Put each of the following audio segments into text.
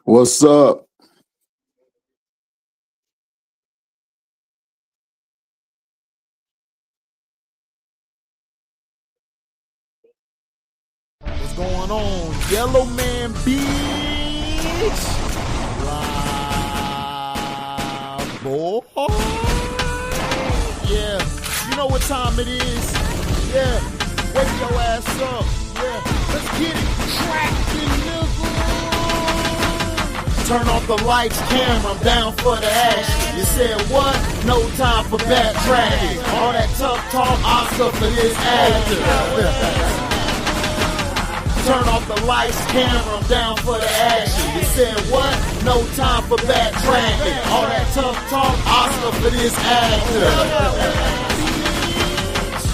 What's up? What's going on? Yellow Man Beach. Lyveboy. Yeah, you know what time it is. Yeah, wake your ass up. Yeah, let's get it cracking, nigga. Turn off the lights, camera, I'm down for the action. You said what? No time for backtracking. All that tough talk, Oscar for this actor. Turn off the lights, camera, I'm down for the action. You said what? No time for backtracking. All that tough talk, Oscar for this actor.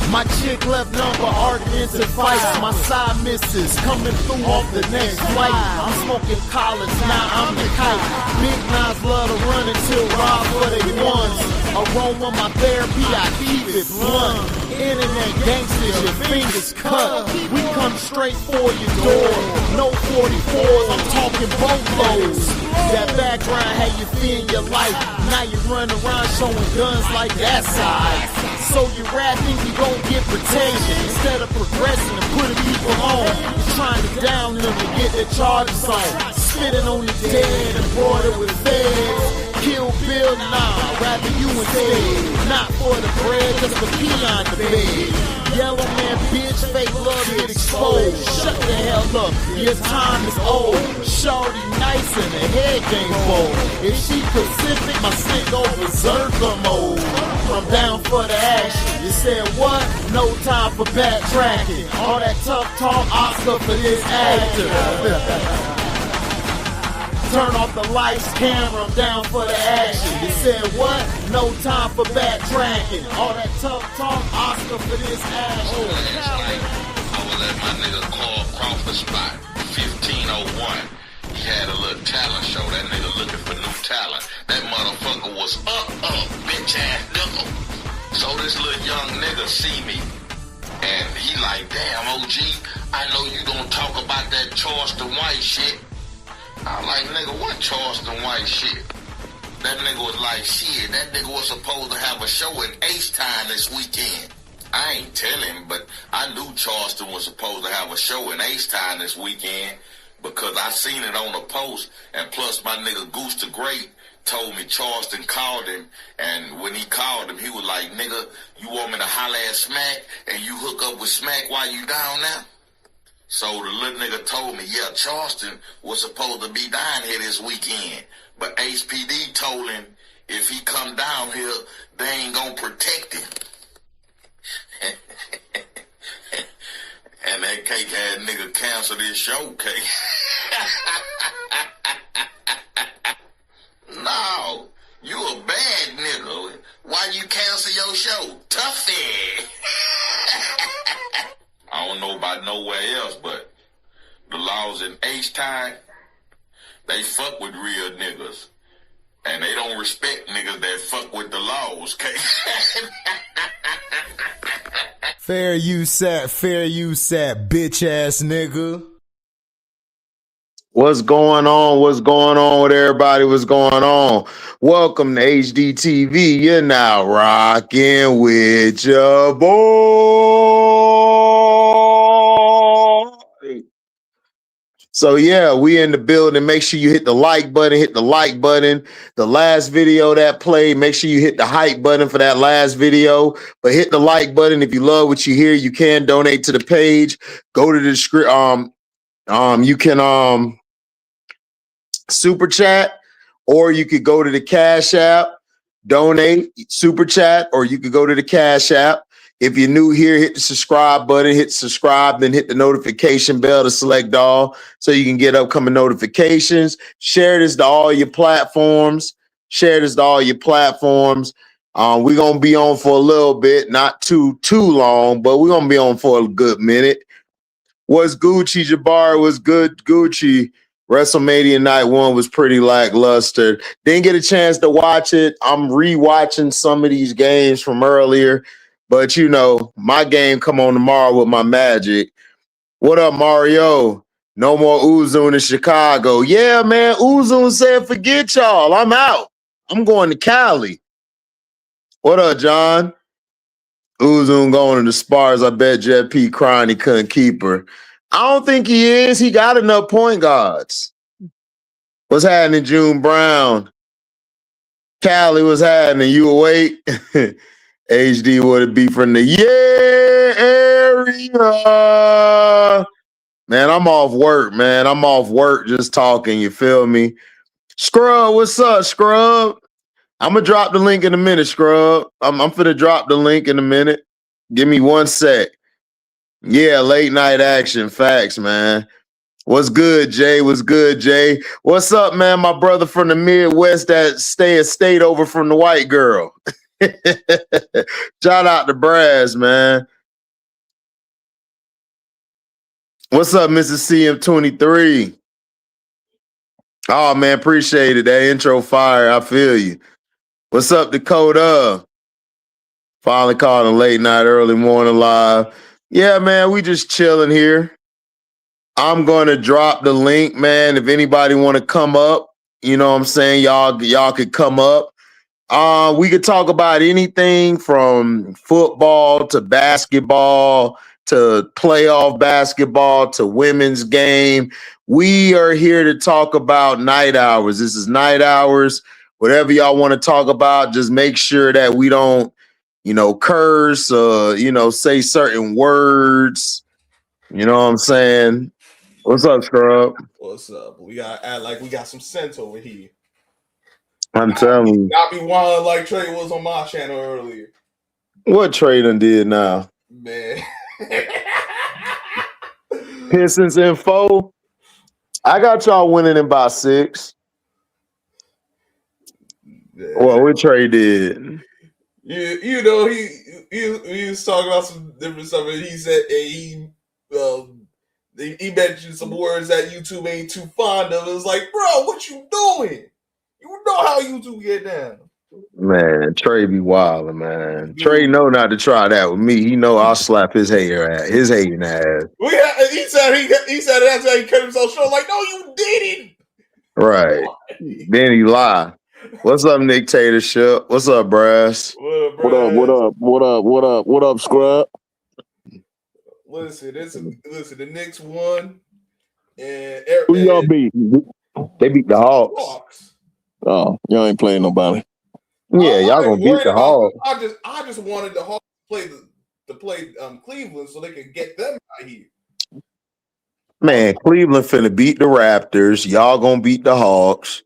My chick left number, arguments and fights. My side misses coming through off the next flight. I'm smoking collars, now I'm the kite. Big nines love to run until rob what they want. Aroma my therapy, I keep it blunt. Internet gangsters, your fingers cut. We come straight for your door. No 44s, I'm talking bolos. That background, how you feel in your life. Now you run around showing guns like that side. So you rapping, you gon' get protection. Instead of progressing and putting people on, trying to down them to get their charges on. Spitting on the dead, embroidered with feds. Kill Bill, nah, rather you instead. Not for the bread, just the pee on the bed. Yellow man, bitch, fake love get exposed. Shut the hell up, your time is old. Shorty nice and the head game bold. If she Pacific, my stick go berserker mode. I'm down for the action. You said what? No time for backtracking. All that tough talk, Oscar for this actor. Turn off the lights, camera, I'm down for the action. You said what? No time for backtracking. All that tough talk, Oscar for this action. Last night, I was at my nigga Carl Crawford spot, 1501. He had a little talent show. That nigga looking for new talent. That motherfucker was bitch ass nigga. So this little young nigga see me, and he like, damn, OG, I know you gonna talk about that Charleston White shit. I'm like, nigga, what Charleston White shit? That nigga was like, shit, that nigga was supposed to have a show in H-Time this weekend. I ain't tell him, but I knew Charleston was supposed to have a show in H-Time this weekend because I seen it on the post, and plus my nigga Goose the Great told me Charleston called him, and when he called him, he was like, nigga, you want me to holler at Smack, and you hook up with Smack while you down there? So the little nigga told me, yeah, Charleston was supposed to be down here this weekend. But HPD told him if he come down here, they ain't gonna protect him. And that cake had nigga cancel this show, cake. No, you a bad nigga. Why you cancel your show? Toughie. I don't know about nowhere else, but the laws in H-Time, they fuck with real niggas. And they don't respect niggas that fuck with the laws, okay? Fair use that, bitch ass nigga. What's going on? What's going on with everybody? What's going on? Welcome to HDiiTV. You're now rocking with your boy. So yeah, we in the building. Make sure you hit the like button, The last video that played, make sure you hit the hype button for that last video. But hit the like button. If you love what you hear, you can donate to the page. Go to the description. You can super chat, or you could go to the Cash App, donate, super chat, or you could go to the Cash App. If you're new here, hit the subscribe button, hit subscribe, then hit the notification bell to select all so you can get upcoming notifications. Share this to all your platforms. We're going to be on for a little bit, not too long, but we're going to be on for a good minute. What's Gucci, Jabbar? What's good, Gucci? WrestleMania Night 1 was pretty lackluster. Didn't get a chance to watch it. I'm rewatching some of these games from earlier, but you know, my game come on tomorrow with my Magic. What up, Mario? No more Uzun in Chicago. Yeah, man. Uzun said, forget y'all. I'm out. I'm going to Cali. What up, John? Uzun going to the Spars. I bet Jet P crying he couldn't keep her. I don't think he is. He got enough point guards. What's happening, June Brown? Cali, what's happening? You awake? HD would it be from the area? Man, I'm off work, man. I'm off work just talking, you feel me? Scrub, what's up, Scrub? I'm going to drop the link in a minute, Scrub. I'm finna drop the link in a minute. Give me 1 sec. Yeah, late night action. Facts, man. What's good, Jay? What's good, Jay? What's up, man? My brother from the Midwest that stayed over from the white girl. Shout out to Brass, man. What's up, Mrs. CM23? Oh, man, appreciate it. That intro fire. I feel you. What's up, Dakota? Finally caught a late night, early morning live. Yeah, man, we just chilling here. I'm going to drop the link, man. If anybody want to come up, you know what I'm saying? Y'all could come up. We could talk about anything from football to basketball to playoff basketball to women's game. We are here to talk about night hours. This is night hours. Whatever y'all want to talk about, just make sure that we don't, curse, say certain words. You know what I'm saying? What's up, Scrub? What's up? We gotta act like we got some sense over here. I'm telling you. Not be wild like Trey was on my channel earlier. What Trey done did now? Man. Pistons info. I got y'all winning in by 6. Yeah. Well, what Trey did? You know, he was talking about some different stuff, and he said he mentioned some words that YouTube ain't too fond of. It was like, bro, what you doing? You know how YouTube get down. Man, Trey be wildin', man. Dude. Trey know not to try that with me. He know I'll slap his hating ass. He said that's how he cut himself short. Like, no, you didn't. Right. Then he lie. What's up, Nick Tatership? What's up, Brass? What up, Scrub? Listen, the Knicks won, and who y'all beat? They beat the Hawks. Oh, y'all ain't playing nobody. Yeah, y'all gonna beat the Hawks. I just wanted the Hawks to play Cleveland so they could get them out here. Man, Cleveland finna beat the Raptors. Y'all gonna beat the Hawks.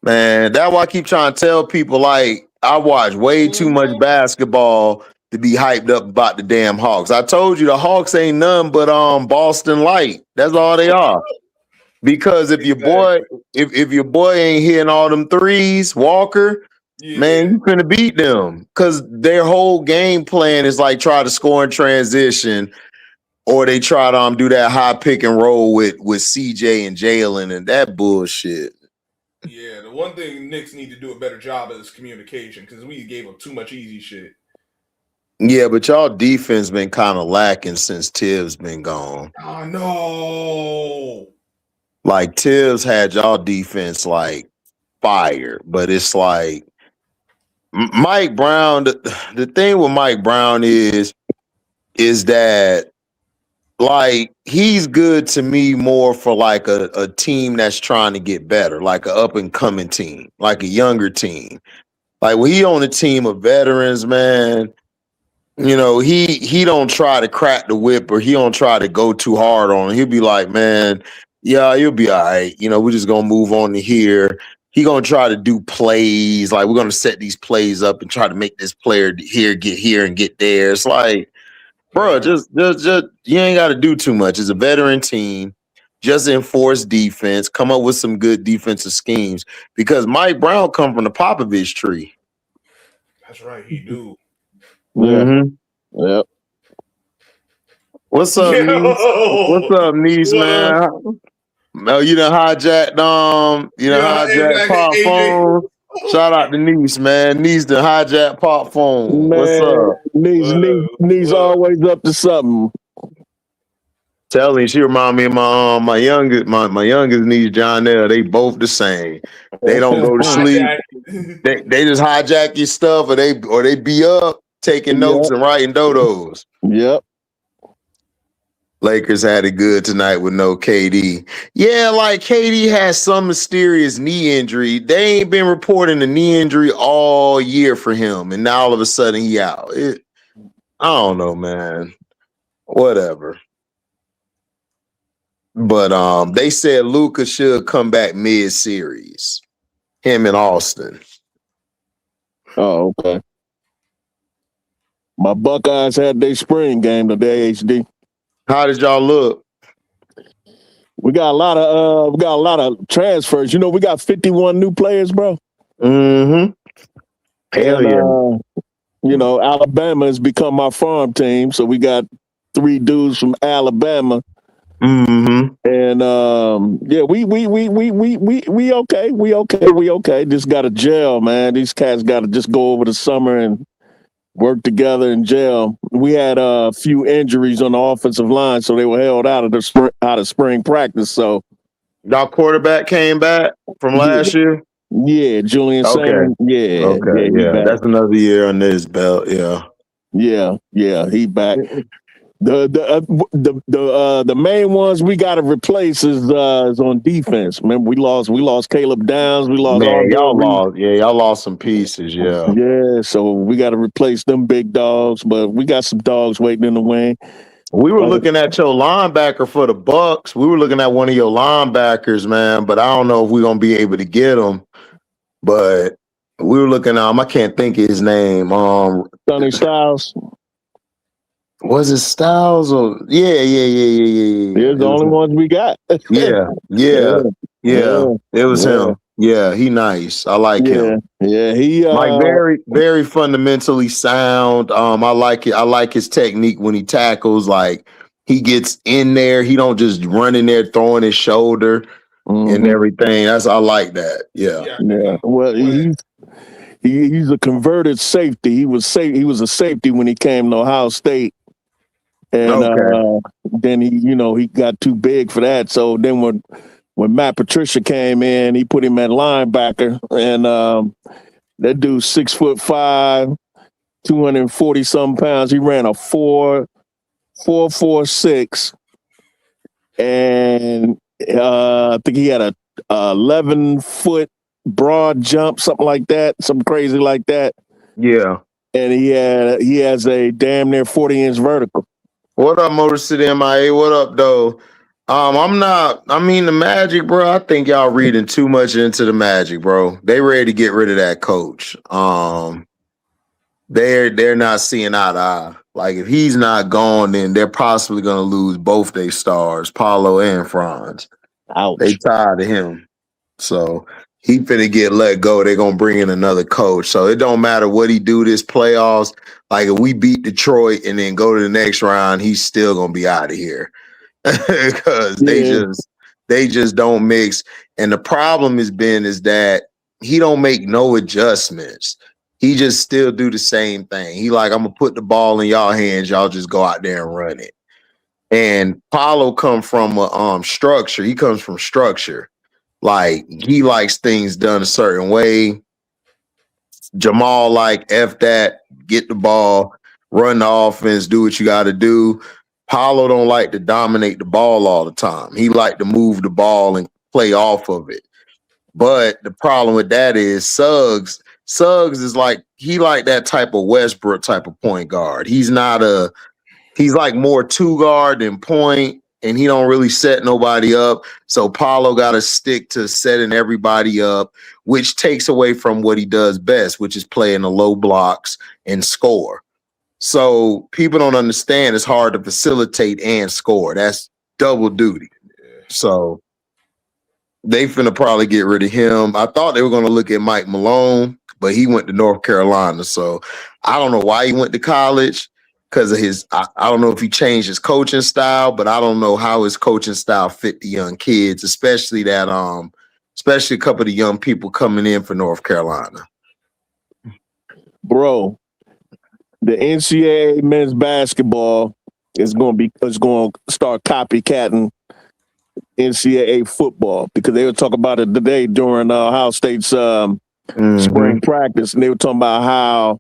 Man, that's why I keep trying to tell people, like, I watch way too much basketball to be hyped up about the damn Hawks. I told you the Hawks ain't none but Boston Light. That's all they are. Because if your boy ain't hitting all them threes, Walker, man, you finna beat them. Because their whole game plan is like try to score in transition, or they try to do that high pick and roll with CJ and Jalen and that bullshit. Yeah, the one thing Knicks need to do a better job is communication, because we gave up too much easy shit. Yeah, but y'all defense been kind of lacking since Tibbs been gone. I know. Like, Tibbs had y'all defense like fire, but it's like Mike Brown. The thing with Mike Brown is that, like, he's good to me more for like a team that's trying to get better, like an up and coming team, like a younger team. Like, when he on a team of veterans, man, he don't try to crack the whip, or he don't try to go too hard on him. He'll be like, man, yeah, you'll be all right. We're just gonna move on to here. He gonna try to do plays, like, we're gonna set these plays up and try to make this player here and get there. It's like, bro, just you ain't got to do too much. It's a veteran team. Just enforce defense. Come up with some good defensive schemes, because Mike Brown come from the Popovich tree. That's right, he do. Yeah. Mm-hmm. Yep. What's up, Niece? What's up, Niece, man? No, you done hijacked hijacked pop phone. Shout out to Niece, man. Niece done hijacked pop phone. What's Man, up? Niece always up to something. Tell me, she remind me of my youngest niece, Jonelle. They both the same. They don't go to sleep. They just hijack your stuff, or they be up taking notes and writing dodos. Yep. Lakers had it good tonight with no KD. Yeah, like KD has some mysterious knee injury. They ain't been reporting a knee injury all year for him, and now all of a sudden he out. I don't know, man. Whatever. But they said Luka should come back mid-series. Him and Austin. Oh, okay. My Buckeyes had their spring game today, HD. How did y'all look? We got a lot of transfers. You know, we got 51 new players, bro. Mm-hmm. Hell yeah. You know, Alabama has become our farm team, so we got 3 dudes from Alabama. Mm-hmm. And yeah, we okay. Just got to gel, man. These cats got to just go over the summer and work together in gel. We had a few injuries on the offensive line, so they were held out of spring practice. So y'all quarterback came back from last year? Yeah, Julian. Okay. Sand. Yeah. Okay. Yeah. That's another year on his belt. Yeah. Yeah. He back. The main ones we got to replace is on defense. Remember, we lost Caleb Downs. We lost. Man, y'all lost some pieces. Yeah. Yeah. So we got to replace them big dogs, but we got some dogs waiting in the wing. We were looking at your linebacker for the Bucks. We were looking at one of your linebackers, man, but I don't know if we're gonna be able to get him. But we were looking at him. I can't think of his name. Sonny Styles. Was it Styles or yeah. They're the only ones we got. Yeah. It was him. Yeah, he nice. I like him. Yeah, he like very, very fundamentally sound. I like it. I like his technique when he tackles. Like he gets in there. He don't just run in there throwing his shoulder and everything. I like that. Yeah. Well, he's a converted safety. He was a safety when he came to Ohio State. And then he got too big for that. So then when Matt Patricia came in, he put him at linebacker, and that dude 6'5", 240 some pounds. He ran a 4.46, and I think he had a 11-foot broad jump, something like that, something crazy like that. Yeah. And he has a damn near 40-inch vertical. What up, Motor City MIA? What up, though? The Magic, bro, I think y'all reading too much into the Magic, bro. They ready to get rid of that coach. They're not seeing eye to eye. Like, if he's not gone, then they're possibly going to lose both their stars, Paulo and Franz. Ouch. They tired of him. So he finna get let go. They're going to bring in another coach. So it don't matter what he do this playoffs. Like, if we beat Detroit and then go to the next round, he's still going to be out of here. Because they just don't mix. And the problem is that he don't make no adjustments. He just still do the same thing. He like, I'm going to put the ball in y'all hands. Y'all just go out there and run it. And Paulo come from a structure. He comes from structure. Like, he likes things done a certain way. Jamal like, F that, get the ball, run the offense, do what you got to do. Paulo don't like to dominate the ball all the time. He like to move the ball and play off of it. But the problem with that is Suggs is like, he like that type of Westbrook type of point guard. He's like more 2-guard than point, and he don't really set nobody up. So Paulo got to stick to setting everybody up, which takes away from what he does best, which is playing the low blocks and score. So people don't understand it's hard to facilitate and score. That's double duty. So they finna probably get rid of him. I thought they were going to look at Mike Malone, but he went to North Carolina. So I don't know why he went to college, because of his. I don't know if he changed his coaching style, but I don't know how his coaching style fit the young kids, especially especially a couple of the young people coming in for North Carolina. Bro, the NCAA men's basketball is going to start copycatting NCAA football, because they were talking about it today during Ohio State's spring practice, and they were talking about how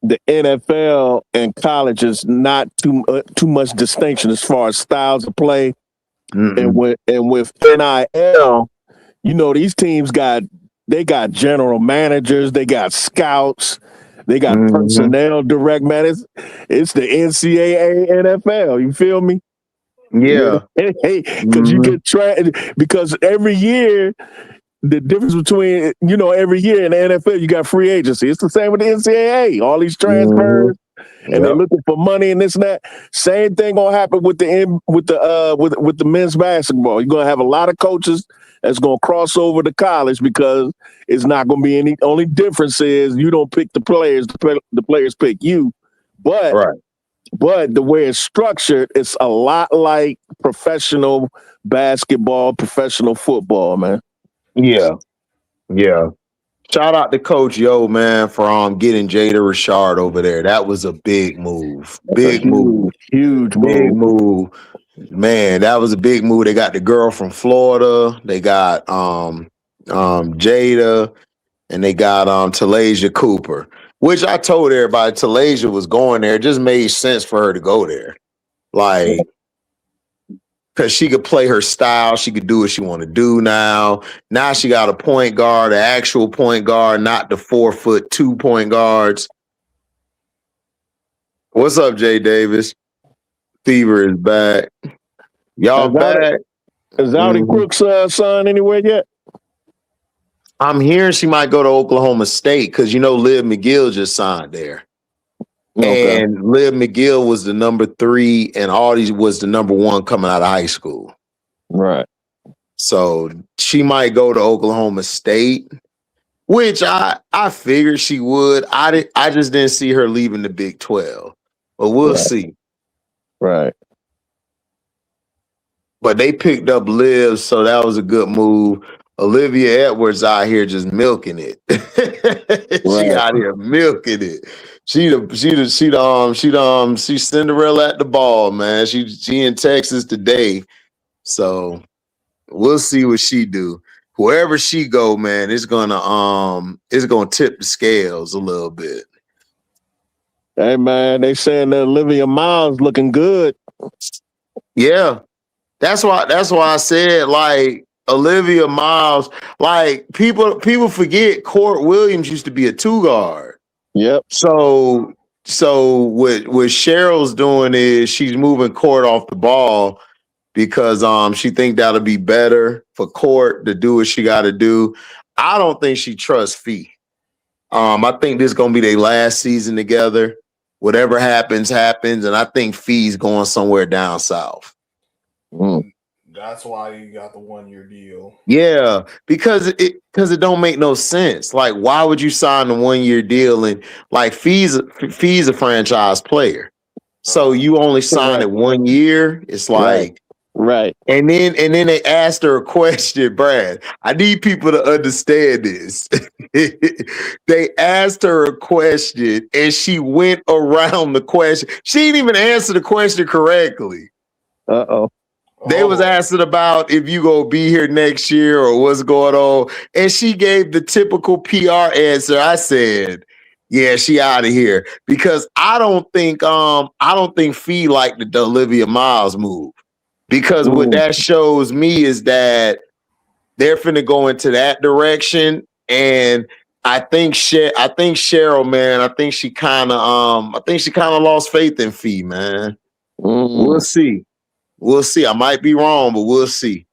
the NFL and college is not too much distinction as far as styles of play, and with NIL, you know, these teams got general managers, they got scouts, they got personnel direct managers. It's the NCAA NFL. You feel me? Yeah, because you get because every year. The difference between, you know, every year in the NFL, you got free agency. It's the same with the NCAA. All these transfers, and they're looking for money and this and that. Same thing gonna happen with the men's basketball. You're gonna have a lot of coaches that's gonna cross over to college, because it's not gonna be any. Only difference is you don't pick the players; the players pick you. But the way it's structured, it's a lot like professional basketball, professional football, man. Yeah. Shout out to Coach Yo, man, for getting Jada Rashard over there. That was a big move. Huge move. Man, that was a big move. They got the girl from Florida. They got Jada, and they got Talasia Cooper, which I told everybody Talasia was going there. It just made sense for her to go there. Like, because she could play her style. She could do what she want to do now. Now she got a point guard, an actual point guard, not the 4'2" point guards. What's up, Jay Davis? Fever is back. Y'all back? Is Audi Crooks signed anywhere yet? I'm hearing she might go to Oklahoma State, because, you know, Liv McGill just signed there. Okay. And Liv McGill was the number 3, and Audie was the number 1 coming out of high school. Right. So she might go to Oklahoma State, which I figured she would. I just didn't see her leaving the Big 12, but we'll see. Right. But they picked up Liv, so that was a good move. Olivia Edwards out here just milking it. She out here milking it. She's Cinderella at the ball, man. She in Texas today, so we'll see what she do. Wherever she go, man, it's gonna tip the scales a little bit. Hey, man, they saying that Olivia Miles looking good. Yeah, that's why I said, like, Olivia Miles, like, people forget Court Williams used to be a 2 guard. Yep. So what Cheryl's doing is she's moving Court off the ball, because she think that'll be better for Court to do what she got to do. I don't think she trusts Fee. I think this is gonna be their last season together. Whatever happens, and I think Fee's going somewhere down south. That's why you got the 1-year deal. Yeah, because it don't make no sense. Like, why would you sign a 1-year deal? And like, Fee's a franchise player, so you only sign it 1 year. It's like right. And then they asked her a question, Brad. I need people to understand this. They asked her a question, and she went around the question. She didn't even answer the question correctly. They was asking about if you gonna be here next year or what's going on, and she gave the typical PR answer. I said, "Yeah, she out of here," because I don't think Fee liked the Olivia Miles move, because what that shows me is that they're finna go into that direction, and I think Cheryl, man, I think she kind of lost faith in Fee, man. We'll see. We'll see. I might be wrong, but we'll see.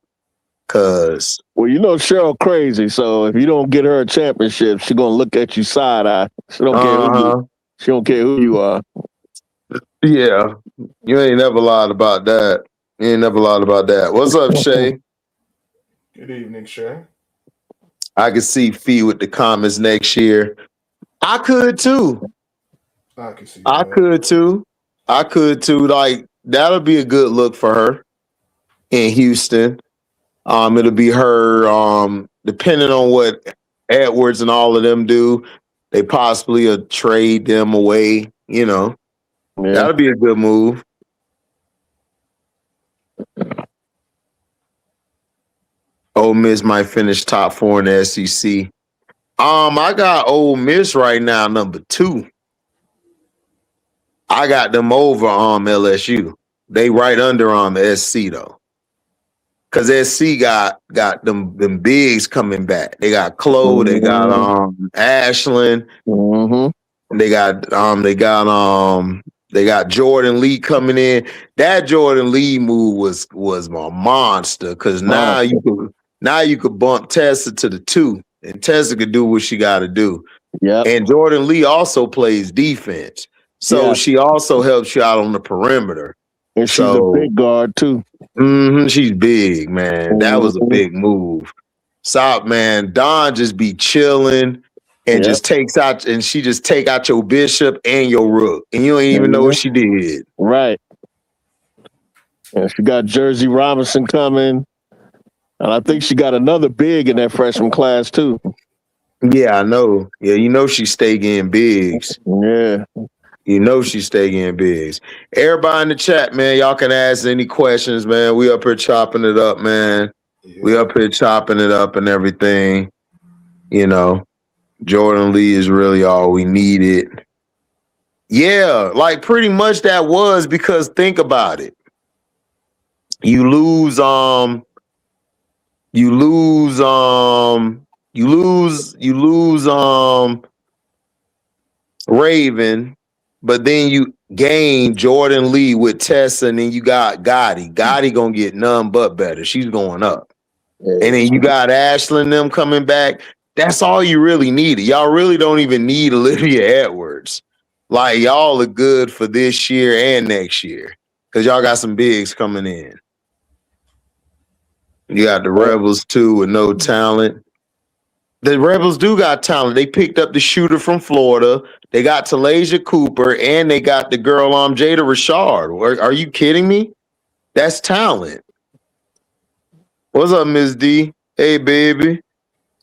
Well, you know Cheryl crazy, so if you don't get her a championship, she's gonna look at you side eye. She don't care who you are. Yeah, you ain't never lied about that. What's up, Shay? Good evening, Shay. I could see Fee with the comments next year. I could too. I can see I that. could too. I could too. Like that'll be a good look for her in Houston. It'll be her. Depending on what Edwards and all of them do, they possibly trade them away. You know, that'll be a good move. Ole Miss might finish top 4 in the SEC. I got Ole Miss right now, number 2. I got them over LSU. They right under the SC though. Cause SC got them bigs coming back. They got Chloe, they got Ashland, they got Jordan Lee coming in. That Jordan Lee move was a monster. Cause now you could bump Tessa to the 2, and Tessa could do what she got to do. Yeah, and Jordan Lee also plays defense, so she also helps you out on the perimeter. And she's a big guard too. She's big, man. That was a big move. Stop, man. Dawn just be chilling and just takes out, and she just take out your bishop and your rook, and you ain't even know what she did. Right. And she got Jersey Robinson coming, and I think she got another big in that freshman class too. Yeah, I know. Yeah, you know she stay getting bigs. Yeah. You know she stay getting bigs. Everybody in the chat, man, y'all can ask any questions, man. We up here chopping it up, man. Yeah. We up here chopping it up and everything. You know, Jordan Lee is really all we needed. Yeah, like pretty much that was, because think about it. You lose Raven, but then you gain Jordan Lee with Tessa, and then you got Gotti. Gotti gonna get none but better. She's going up. And then you got Ashland them coming back. That's all you really needed. Y'all really don't even need Olivia Edwards. Like, y'all are good for this year and next year, because y'all got some bigs coming in. You got the Rebels too with no talent. The Rebels do got talent. They picked up the shooter from Florida. They got Talasia Cooper, and they got the girl Jada Rashard. Are you kidding me? That's talent. What's up, Ms. D? Hey, baby.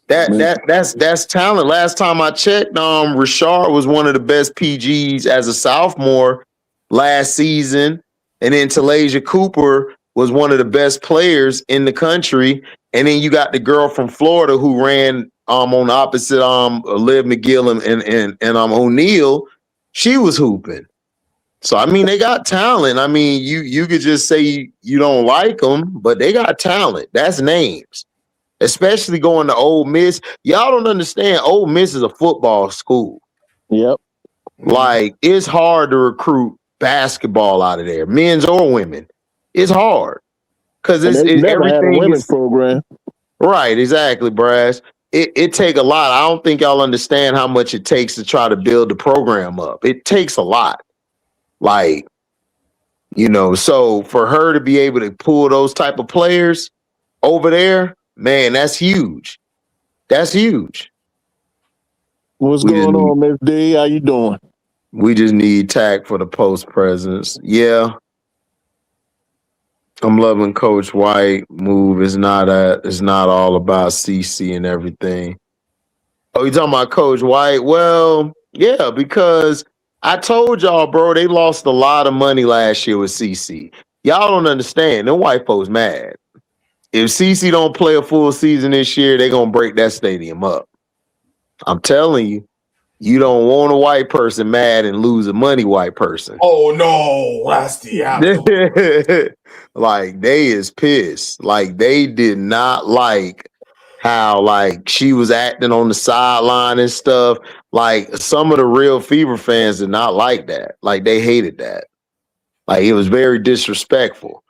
That's talent. Last time I checked, Rashard was one of the best PGs as a sophomore last season, and then Talasia Cooper was one of the best players in the country. And then you got the girl from Florida who ran on the opposite Liv McGill and O'Neal. She was hooping. So I mean, they got talent. I mean, you could just say you don't like them, but they got talent. That's names. Especially going to Ole Miss. Y'all don't understand. Ole Miss is a football school. Yep. Like, it's hard to recruit basketball out of there, men's or women. It's hard because it's never had a everything women's program. Right, exactly, Brass. It take a lot. I don't think y'all understand how much it takes to try to build the program up. It takes a lot. Like, you know, so for her to be able to pull those type of players over there, man, that's huge. That's huge. What's going on, Miss D? How you doing? We just need tack for the post presence. Yeah. I'm loving Coach White move. It's not all about CC and everything. Oh, you talking about Coach White? Well, yeah, because I told y'all, bro, they lost a lot of money last year with CC. Y'all don't understand. Them white folks mad. If CC don't play a full season this year, they're gonna break that stadium up. I'm telling you. You don't want a white person mad and lose a money white person. Oh no, that's the like, they is pissed. Like, they did not like how like she was acting on the sideline and stuff. Like, some of the real Fever fans did not like that. Like, they hated that. Like, it was very disrespectful.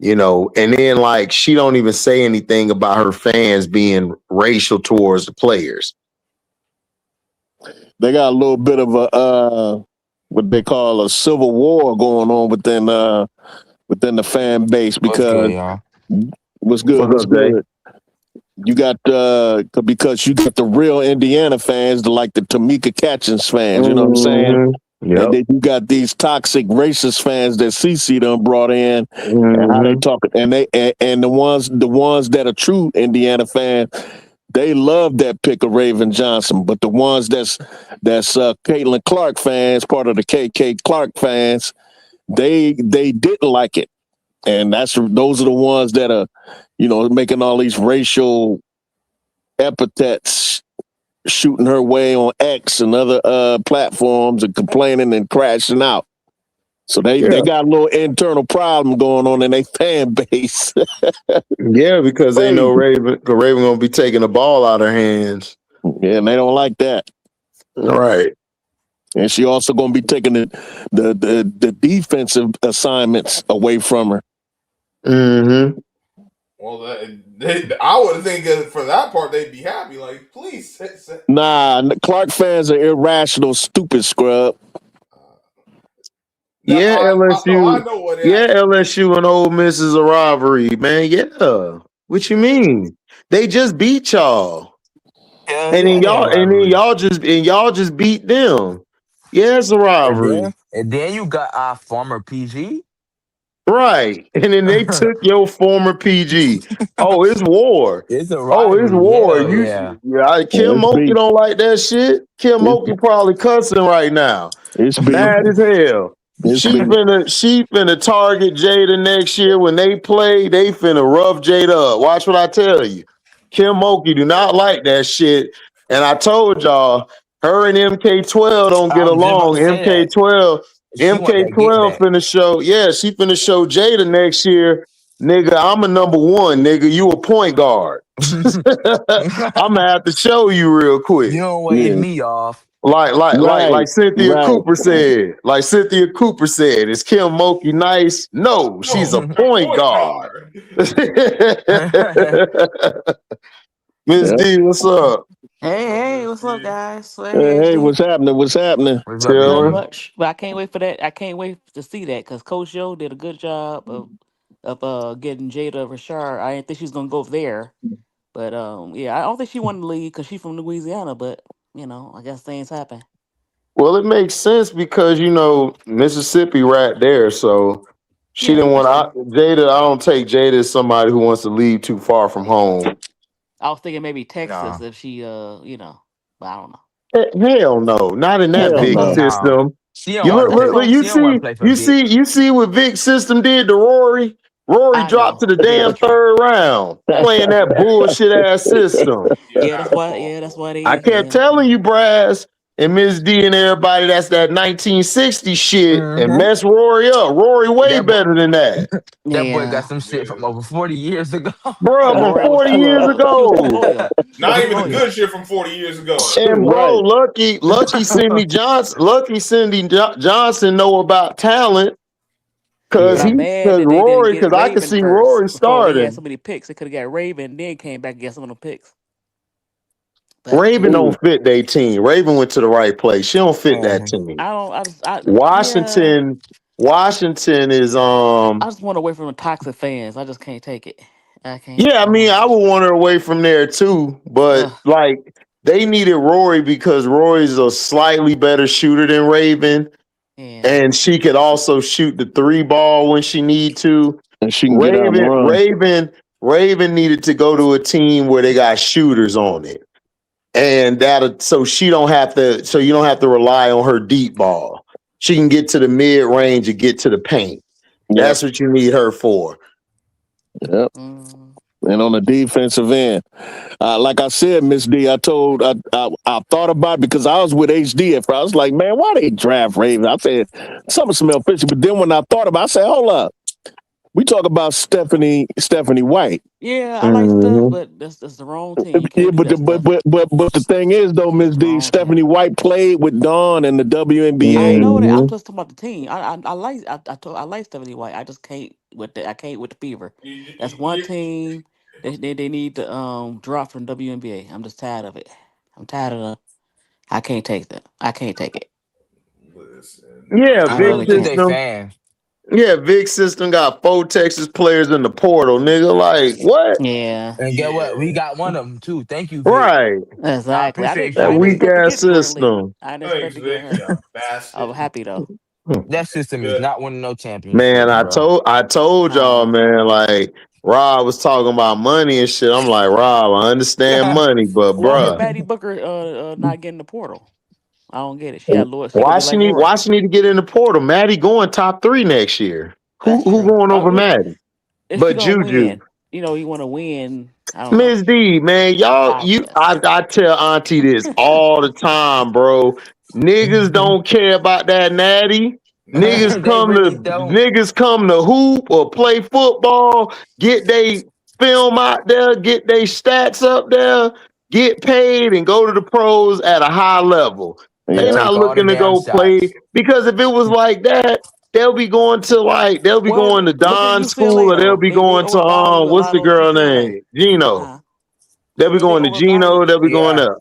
You know, and then like she don't even say anything about her fans being racial towards the players. They got a little bit of a what they call a civil war going on within the fan base, because what's good. You got because you got the real Indiana fans, like the Tamika Catchings fans. You know what I'm saying? And then you got these toxic racist fans that CC done brought in, and how they talk, and the ones that are true Indiana fans, they love that pick of Raven Johnson. But the ones that's Caitlin Clark fans, part of the KK Clark fans, they didn't like it, and those are the ones that are, making all these racial epithets, shooting her way on X and other platforms and complaining and crashing out. So they got a little internal problem going on in their fan base. Yeah, because they know Raven gonna be taking the ball out of her hands. Yeah, and they don't like that. Right. And she also gonna be taking the defensive assignments away from her. Mm-hmm. Well, I would think for that part they'd be happy. Like, please. Nah, Clark fans are irrational, stupid scrub. Yeah, LSU. I know what LSU and Ole Miss is a rivalry, man. Yeah. What you mean? They just beat y'all. And then y'all just beat them. Yeah, it's a rivalry. And then you got our former PG. Right. And then they took your former PG. Oh, it's war. It's a rivalry. Oh, it's war. Kim Mulkey don't like that shit. Kim Mulkey probably cussing right now. It's mad as hell. She finna target Jada next year when they play. They finna rough Jada up. Watch what I tell you. Kim Mulkey do not like that shit. And I told y'all, her and MK12 don't get along. MK12 finna show. Yeah, she finna show Jada next year. Nigga, I'm a number one, nigga. You a point guard. I'm gonna have to show you real quick. You don't wave me off. Like Cynthia Cooper said. Like Cynthia Cooper said, is Kim Mulkey nice? No, she's a point guard. Miss D, what's up? Hey, what's up, guys? Hey, what's happening? Not much, but I can't wait for that. I can't wait to see that because Coach Yo did a good job of getting Jada Rashard. I didn't think she was gonna go there, but I don't think she wanted to leave because she's from Louisiana. But I guess things happen. Well, it makes sense because Mississippi right there, so she didn't want Jada. I don't take Jada as somebody who wants to leave too far from home. I was thinking maybe Texas if she, but I don't know. Hell no, not in that big system. You see what Vic system did to Rory? Rory dropped to the damn third round playing that bullshit ass system. That's why they. I kept telling you, Brass and Miss D and everybody, that's that 1960 shit and mess Rory up. Rory way better than that. That boy got some shit from over 40 years ago. Bro, from 40 years ago. Not even the good shit from 40 years ago. And bro, lucky Cindy Johnson know about talent. Because I can see Rory starting. He had so many picks. It could have got Raven and then came back and got some of them picks. But Raven don't fit their team. Raven went to the right place. She don't fit that team. Washington is I just want away from the toxic fans. I just can't take it. I can't. Yeah, I mean, I would want her away from there too. But they needed Rory because Rory's a slightly better shooter than Raven. And she could also shoot the 3-ball when she need to. And she can Raven needed to go to a team where they got shooters on it. And so you don't have to rely on her deep ball. She can get to the mid range and get to the paint. Yep. That's what you need her for. Yep. And on the defensive end, like I said, Miss D, I thought about it because I was with HD at first. I was like, man, why they draft Raven? I said, something smell fishy. But then when I thought about it, I said, hold up. We talk about Stephanie White. Yeah, I like stuff, but that's the wrong team. Yeah, but the thing is though, Miss D, Stephanie White played with Dawn in the WNBA. I know that. I'm just talking about the team. I like Stephanie White. I just can't with the Fever. That's one team they need to drop from WNBA. I'm just tired of it. I'm tired of them. I can't take that. I can't take it. Yeah, big system. Yeah, Vic system got 4 Texas players in the portal, nigga. Like what? Yeah. And get what? We Yeah. got one of them too. Thank you, Vic. Right. I Exactly. appreciate That I you, didn't weak Vic. expect to ass get Burnley. system. I didn't expect Thanks, to get Vic. You him. I was bastard. happy though. That system is Good. not winning no Man, championships, I bro. told y'all, Nah. man, like Rob was talking about money and shit. I'm like, Rob, I understand money, but Why is bruh, Maddie Booker not getting the portal? I don't get it. She had Lord. She gonna be like why Lord. she need to get in the portal? Maddie going top 3 next year. That's Who true. going over Well, Maddie? if she But gonna Juju. win, you want to win. I don't know. Miss D, man, y'all, Obvious. I tell Auntie this all the time, bro. Niggas don't care about that natty. Nah. They really don't. Niggas come to hoop or play football, get they film out there, get they stats up there, get paid, and go to the pros at a high level. They Yeah. not Take all the looking to damn go play shots. because if it was like that, they'll be going to Well, look at Don school, UCLA or they'll though. be They going to overvalue a what's lot the of those girl UCLA. name? Gino. Huh? They'll be But they going to overvalue. Gino. They'll be going Yeah. up.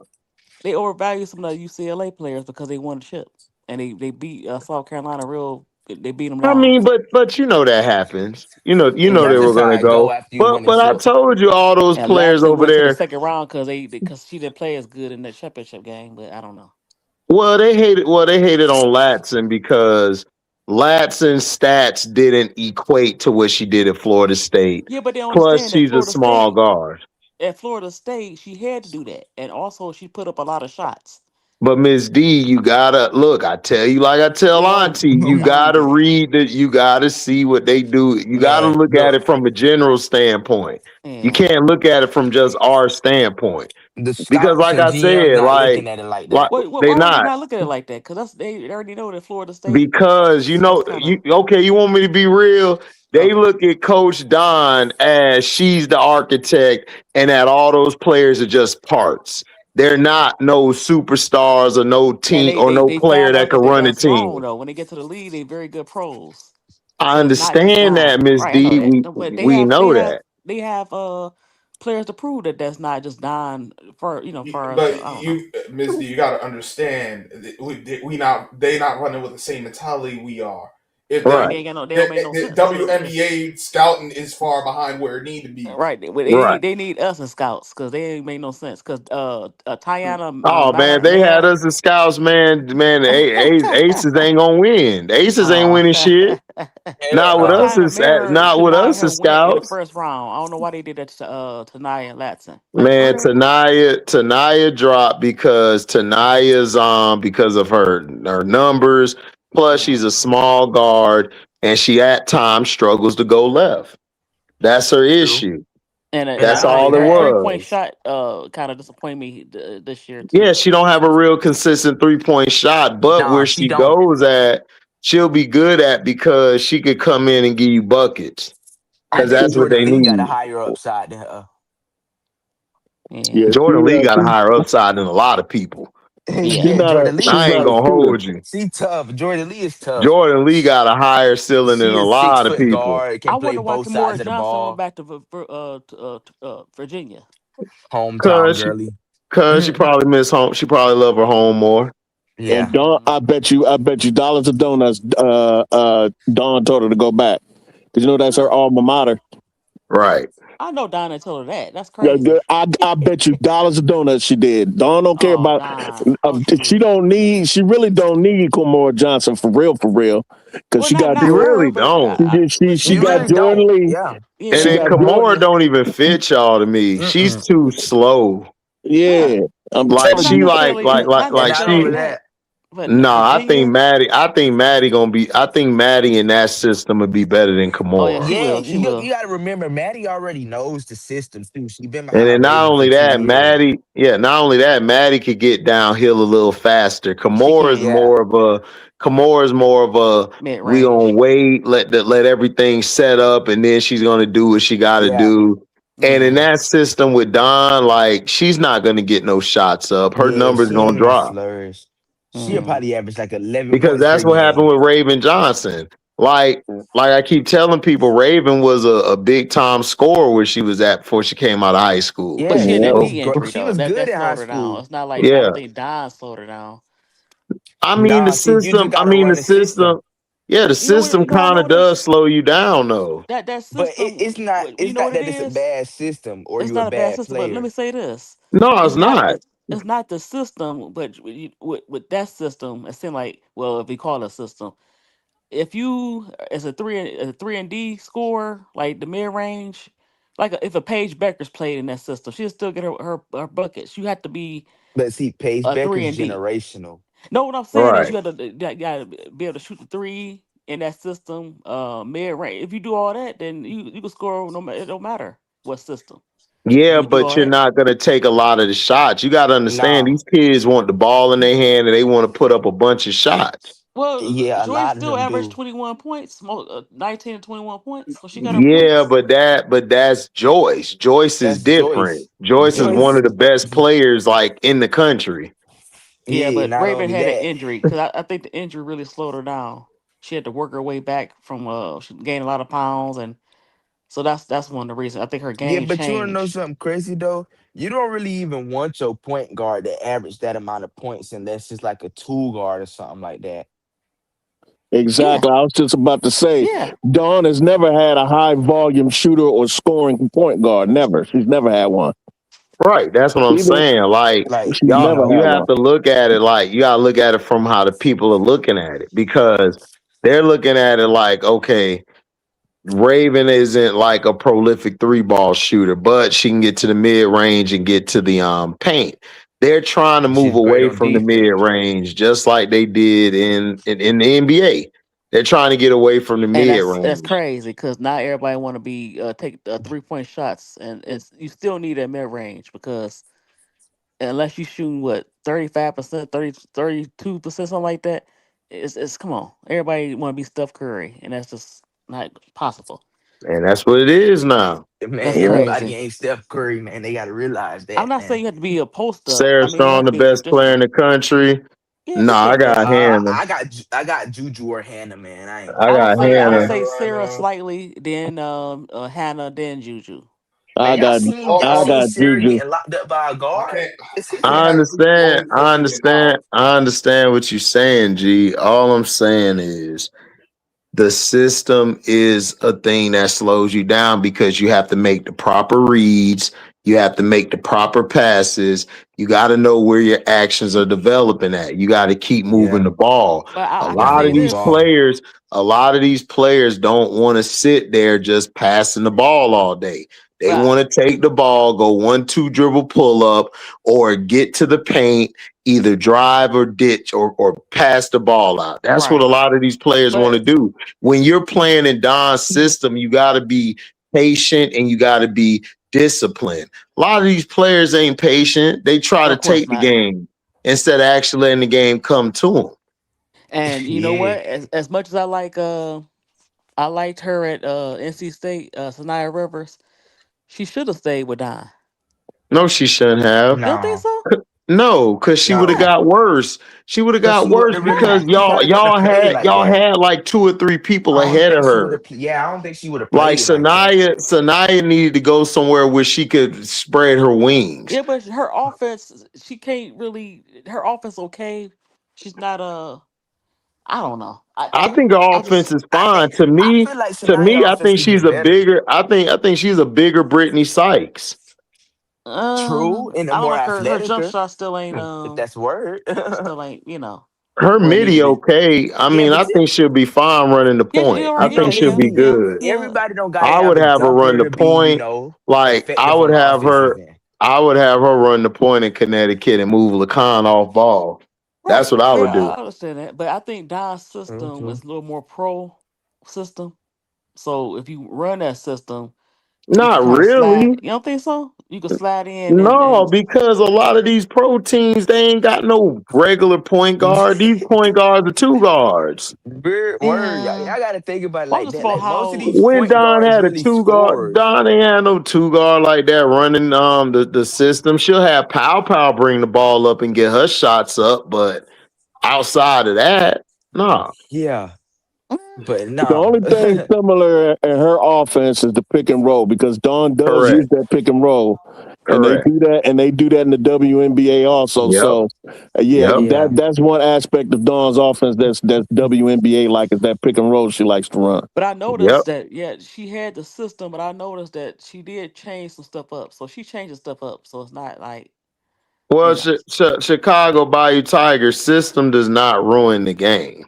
They overvalue some of the UCLA players because they won the chip and they beat South Carolina real. They beat them I down. mean, but you know that happens. You know That's they Yeah. were just how gonna I go go. after you But win a but I chip. told you all those And players Latson over went to the there. second round because she didn't play as good in the championship game. But I don't know. Well, they hated. Well, they hated on Latson because Latson's stats didn't equate to what she did at Florida State. Yeah, but they don't Plus, understand that she's a Florida small State guard. at Florida State she had to do that, and also she put up a lot of shots. But Miss D, you gotta look. I tell you, like I tell They over Auntie, you gotta overvalued it. read that. You gotta see what they do. You gotta Man, look at look, it from a general standpoint. You Yeah. can't look at it from just our standpoint. the Because, scouts like and I GMs said, not looking at it like like that. they Why would they not. not look at it like that? Because they already know that Florida State Because is kind of. you okay, you want me to be real? They Okay. look at Coach Don as she's the architect and that all those players are just parts. They're not no superstars or no And team or no they player found that out can run a that's wrong team. though. When they get to the league, they very good pros. I So it's not just understand that, Don. Miss Right, I know D. that. We But we know that. they have players to prove that that's not just Don for for But I don't know. Ms. D, you got to understand, they not running with the same mentality we are. If Right, Right, they don't make no the sense. That's what I'm saying. WNBA scouting is far behind where it need to be. Right, right. they need us as scouts because they ain't make no sense. Because Tiana Oh man, they had Mayer, us as scouts, man. Man, Aces ain't gonna win. The Aces ain't uh, winning shit. Hell no. Tiana Mayer Not should with not us have as went in the scouts. first round. I don't know why they did that to Nia Latson. Like for Man, real. Tanaya dropped because Tanaya's because of her numbers. Plus, she's Yeah. a small guard and she at times struggles to go left. That's her True. issue. And That's not only all it Her that, 3-point was. shot kind of disappointed me this year Yeah, too. she don't have a real consistent 3-point shot, but nah, where she she don't. goes at, she'll be good at because she could come in and give you buckets I because think that's what Jordan they Lee got a need. higher upside than her. Yeah, Yeah. Jordan Lee got a higher upside than a lot of people. she Yeah. Yeah, not a Jordan Lee she's I is ain't not a gonna shooter. hold you. she tough. Jordan Lee is tough. Jordan Lee got a higher ceiling than She a is six lot of foot people. guard, I can play wonder why both Kimora sides of the Johnson went ball. back to Virginia. Hometown Cause she, girly. cause she probably miss home. She probably love her home more. And Yeah. Dawn, I bet you dollars of donuts. Dawn told her to go back because that's her alma mater. Right. I know Donna told her that. That's Yeah, crazy. I bet you dollars of donuts she did. Dawn don't care Oh, about. Don. Oh, she She did. don't need. She really don't need Kimora Johnson for real. Because Well, she got She not her, really but don't. she She got really Jordan don't. Lee. Yeah. And She yeah. then got Kimora Jordan. don't even fit y'all to me. She's Mm-mm. too slow. Huh. Yeah, I'm Like Well, telling not she you. necessarily. Not And like not necessarily only she. that. that, But Nah, Virginia. I think Maddie gonna be. I think Maddie in that system would be better than Oh yeah, Kimora. she yeah, will. She you will. got to remember, Maddie already knows the system too. She been And then behind Raven for 2 years. Not only that, Maddie could get downhill a little faster. She can. Yeah, Kimora is more of a Mid we gonna range. wait, let everything set up, and then she's gonna do what she gotta yeah, do. And in Yeah. that system with Don, like she's not gonna get no shots up. Her yeah. numbers She ain't gonna gonna drop. flourish. She'll Mm. probably average like 11 Because points per that's what happened game. with Raven Johnson. Like I keep telling people, Raven was a big time scorer where she was at before she came out of high school. But Yeah, she had she that Yeah. was knee gr- injury she though. was That good in high slowed her down. school. It's not like I Yeah. don't think Don slowed her down. I mean the Nah, see, you just system. gotta run the system. Yeah, the system kind of what it does is? slow you down though. That But system, you it's know not what it that it's a is? bad system or It's you a not a bad bad system, but let me player. say this: No, it's it's not not. it's not the system, but with that system, it seems like, well, if we call it a system, if you as a three and D score, like the mid range, like if a Paige Becker's played in that system, she'll still get her buckets. You have to be But see, Paige a three Becker's and D. generational. No, what I'm saying is Right. you gotta be able to shoot the three in that system, mid range. If you do all that, then you can score no matter, it don't matter what system. If Yeah, you do but all you're that. not gonna take a lot of the shots. You got to understand Nah, these kids want the ball in their hand and they want to put up a bunch of shots. Well, yeah, a Joy lot of still them averaged do. 21 points, 19 and 21 points. So she got her Yeah, points. but that's Joyce. Joyce is That's different. Joyce. Joyce is one Joyce, of the best players like in the country. Yeah, yeah, but not Raven only had an that. injury because I think the injury really slowed her down. She had to work her way back from she gained a lot of pounds, and so that's one of the reasons. I think her Yeah, game but you wanna know changed. something crazy though? You don't really even want your point guard to average that amount of points unless it's like a two guard or something like that. Yeah, Exactly. I was just about to say, yeah, Dawn has never had a high volume shooter or scoring point guard. Never. She's never had one. Right. That's what I'm Even saying. Like Like, she's you y'all, never you had know, have one. to look at it like you gotta look at it from how the people are looking at it because they're looking at it like, okay, Raven isn't like a prolific three ball shooter, but she can get to the mid range and get to the paint. They're trying to move she's great away on from the mid defense. range, just like they did in the NBA. They're trying to get away from the and mid that's range. crazy because not everybody want to be take 3-point shots, and you still need a mid range because unless you shooting what 35%, 32%, something like that, it's come on. Everybody want to be Steph Curry, and that's just not possible. And that's what it is now. That's Man, Yeah. everybody crazy. ain't Steph Curry, man. They gotta realize I'm that, not saying man. you have to be a post up. I Sarah mean, you Strong, have to the be best just player in the country. yeah, No, just I a got Hannah. I got Juju or Hannah, man. I ain't I gonna lie. got I I got would Hannah. say right Sarah now. slightly, then Hannah, then Juju. I Man, got I Oh, y'all seen got Sarah Juju. getting locked up by a I guard? can't. I I can't have Juju understand. only because I she can dunk. understand. I understand what you're saying, G. All I'm saying is the system is a thing that slows you down because you have to make the proper reads, you have to make the proper passes, you got to know where your actions are developing at, you got to keep moving Yeah, the ball. But a I can gotta lot of say move the these this. ball. players a lot of these players don't want to sit there just passing the ball all day. They But want to take the ball, go 1-2 dribble pull up, or get to the paint, either drive or ditch or pass the ball out. That's what a right, lot of these players want to but do. When you're playing in Don's system, you got to be patient and you got to be disciplined. A lot of these players ain't patient. They try to of course take the not. game instead of actually letting the game come to them. And you know Yeah. what? As much as I liked her at NC State, Sanaya Rivers. She should have stayed with Don. No, she shouldn't have. You don't think No, so? No, because she would have no. Why? got worse. She would have Cause got she wouldn't worse have really because had. She y'all probably wouldn't have y'all played had like y'all that. had like 2 or 3 people I don't ahead of think she would her. have. Yeah, I don't think she would have Like played like that. Sanaya needed to go somewhere where she could spread her wings. Yeah, but her offense, she can't really. Her offense okay. She's not a. I don't know. I think her I offense just is I fine. think I feel like To me, Sanaya I offense think could she's get a better. bigger. I think she's a bigger Brittany Sykes. True, and a I don't more like her athletic, jump shot still ain't if that's word. still ain't Her where it need to midi be. okay. I Yeah, mean, but I think she'll be fine running the Yeah, point. you're I right. think Yeah, she'll yeah, be yeah, good. yeah. everybody don't got to I have would a have her run jumper the to be, point. Like effective on offense. Then I would have her run the point in Connecticut and move Lacan off ball. That's Right. what I Yeah, would do. I understand that. But I think Don's system Mhm. is a little more pro system. So if you run that system, you can Not kind of slide. really. You don't think so? You can slide in No, and because a lot of these pro teams, they ain't got no regular point guard. These point guards are two guards. Word, yeah. y'all got to think about it Well, I'm like just that. about Like most of how these When point Don guards had a really two guard, scorers. Don ain't had no two guard like that running the system. She'll have Pow bring the ball up and get her shots up, but outside of that, nah. Yeah, mm, but The no. only thing similar in her offense is the pick and roll because Dawn does use Correct. that pick and roll. And Correct. they do that in the WNBA also. Yep. So that's one aspect of Dawn's offense that's WNBA like, is that pick and roll she likes to run. But I Yep. noticed that she had the system, but I noticed that she did change some stuff up. So she changes stuff up. So it's not like Well, Chicago Bayou Tigers system does not ruin the game.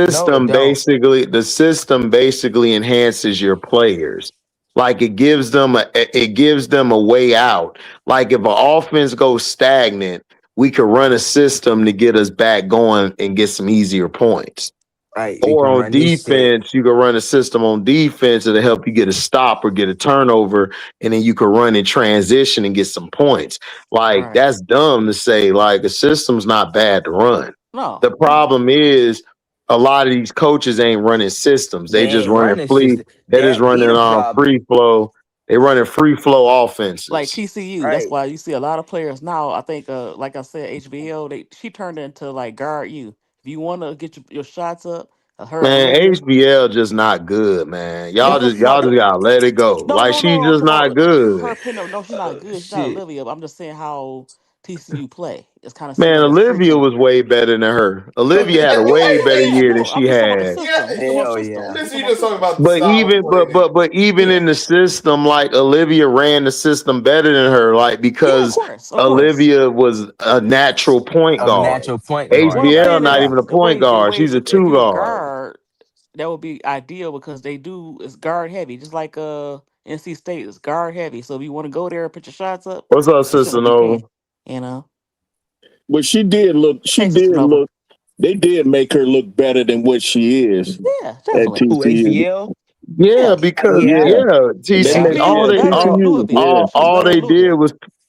No, it The system basically enhances your players. Like it gives them a way out. Like if an offense goes stagnant, we could run a system to get us back going and get some easier points. Right. We Or can on run this shit. defense, you can run a system on defense that'll help you get a stop or get a turnover, and then you can run in transition and get some points. Like that's dumb to say. Like a system's not bad to run. no. The problem is a lot of these coaches ain't running systems. They just ain't running system. They're just That be running the on problem. free flow. They running free flow offenses. Like TCU. Right. That's why you see a lot of players now. I think, like I said, HBO. She turned into like guard you. If you want to get your shots up, her Man, Olivia. HBL just not good, man. Y'all just No, gotta let it go. no, Like no, she's no. I'm just talking not about good. her pin up. No, she's not good. She's not Shit. Olivia. But I'm just saying how TCU play. It's kind of Man, similar to Olivia system. was way better than her. Olivia had a way better year than No, she I'm just talking about the had. system. Yeah, I'm just talking about Hell system. yeah. I'm This just you talking just talking about about the But style of play. but even in the system, like Olivia ran the system better than her, like of because course. Olivia was a natural point A guard. natural point guard. What I'm HBL saying not is even a Exactly. point the guard. way She's a if two you a guard. guard, that would be ideal because they do is guard heavy, just like NC State is guard heavy. So if you want to go there and put your shots up, What's up, you Sister can. You can. Nova? You know. But she did Hey, Sister Nova. look, they did make her look better than what she is Yeah, at definitely. Who, TCU. HDL? Yeah, Yeah. because Yeah. Yeah. Yeah, I TC mean, all she's they better than TCU. Louisville. Yeah. She's better than Louisville.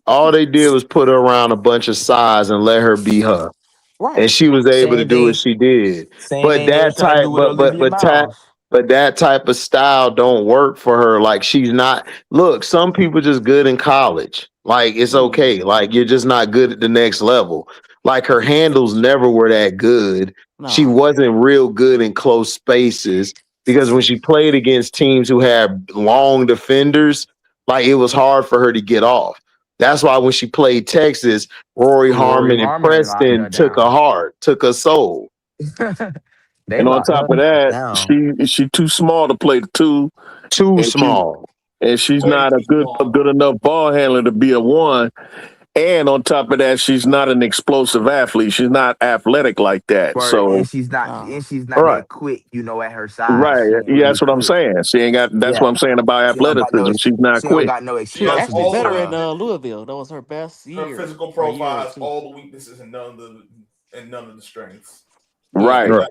all they did was put her around a bunch of size and let her be her. Right. And she was able to Same do what thing. she did. Same But thing they was that trying to type, do with Olivia Miles. but that type of style don't work for her. Like she's not. Look, some people just good in college. Like it's okay. Like you're just not good at the next level. Like her handles never were that good. She No. wasn't real good in close spaces because when she played against teams who had long defenders, like it was hard for her to get off. That's why when she played Texas, Rory Rory Harmon and Harmon locked her Preston took her down. heart, took her soul. They And on locked top her of that, down. she too small to play the two, Too and small. she's Way not a too small. good enough ball handler to be a one. And on top of that, she's not an explosive athlete. She's not athletic like that. Word. So And she's not Right. that quick, at her size. right, She ain't yeah, really that's what I'm quick. saying. She ain't got. That's what Yeah. I'm saying about She don't got no athleticism. She's not she don't quick. got no She was That's actually all explosiveness. better her. in Louisville. That was her best Her year. physical or year profile or has two. all the weaknesses and none of the strengths. Right. Right.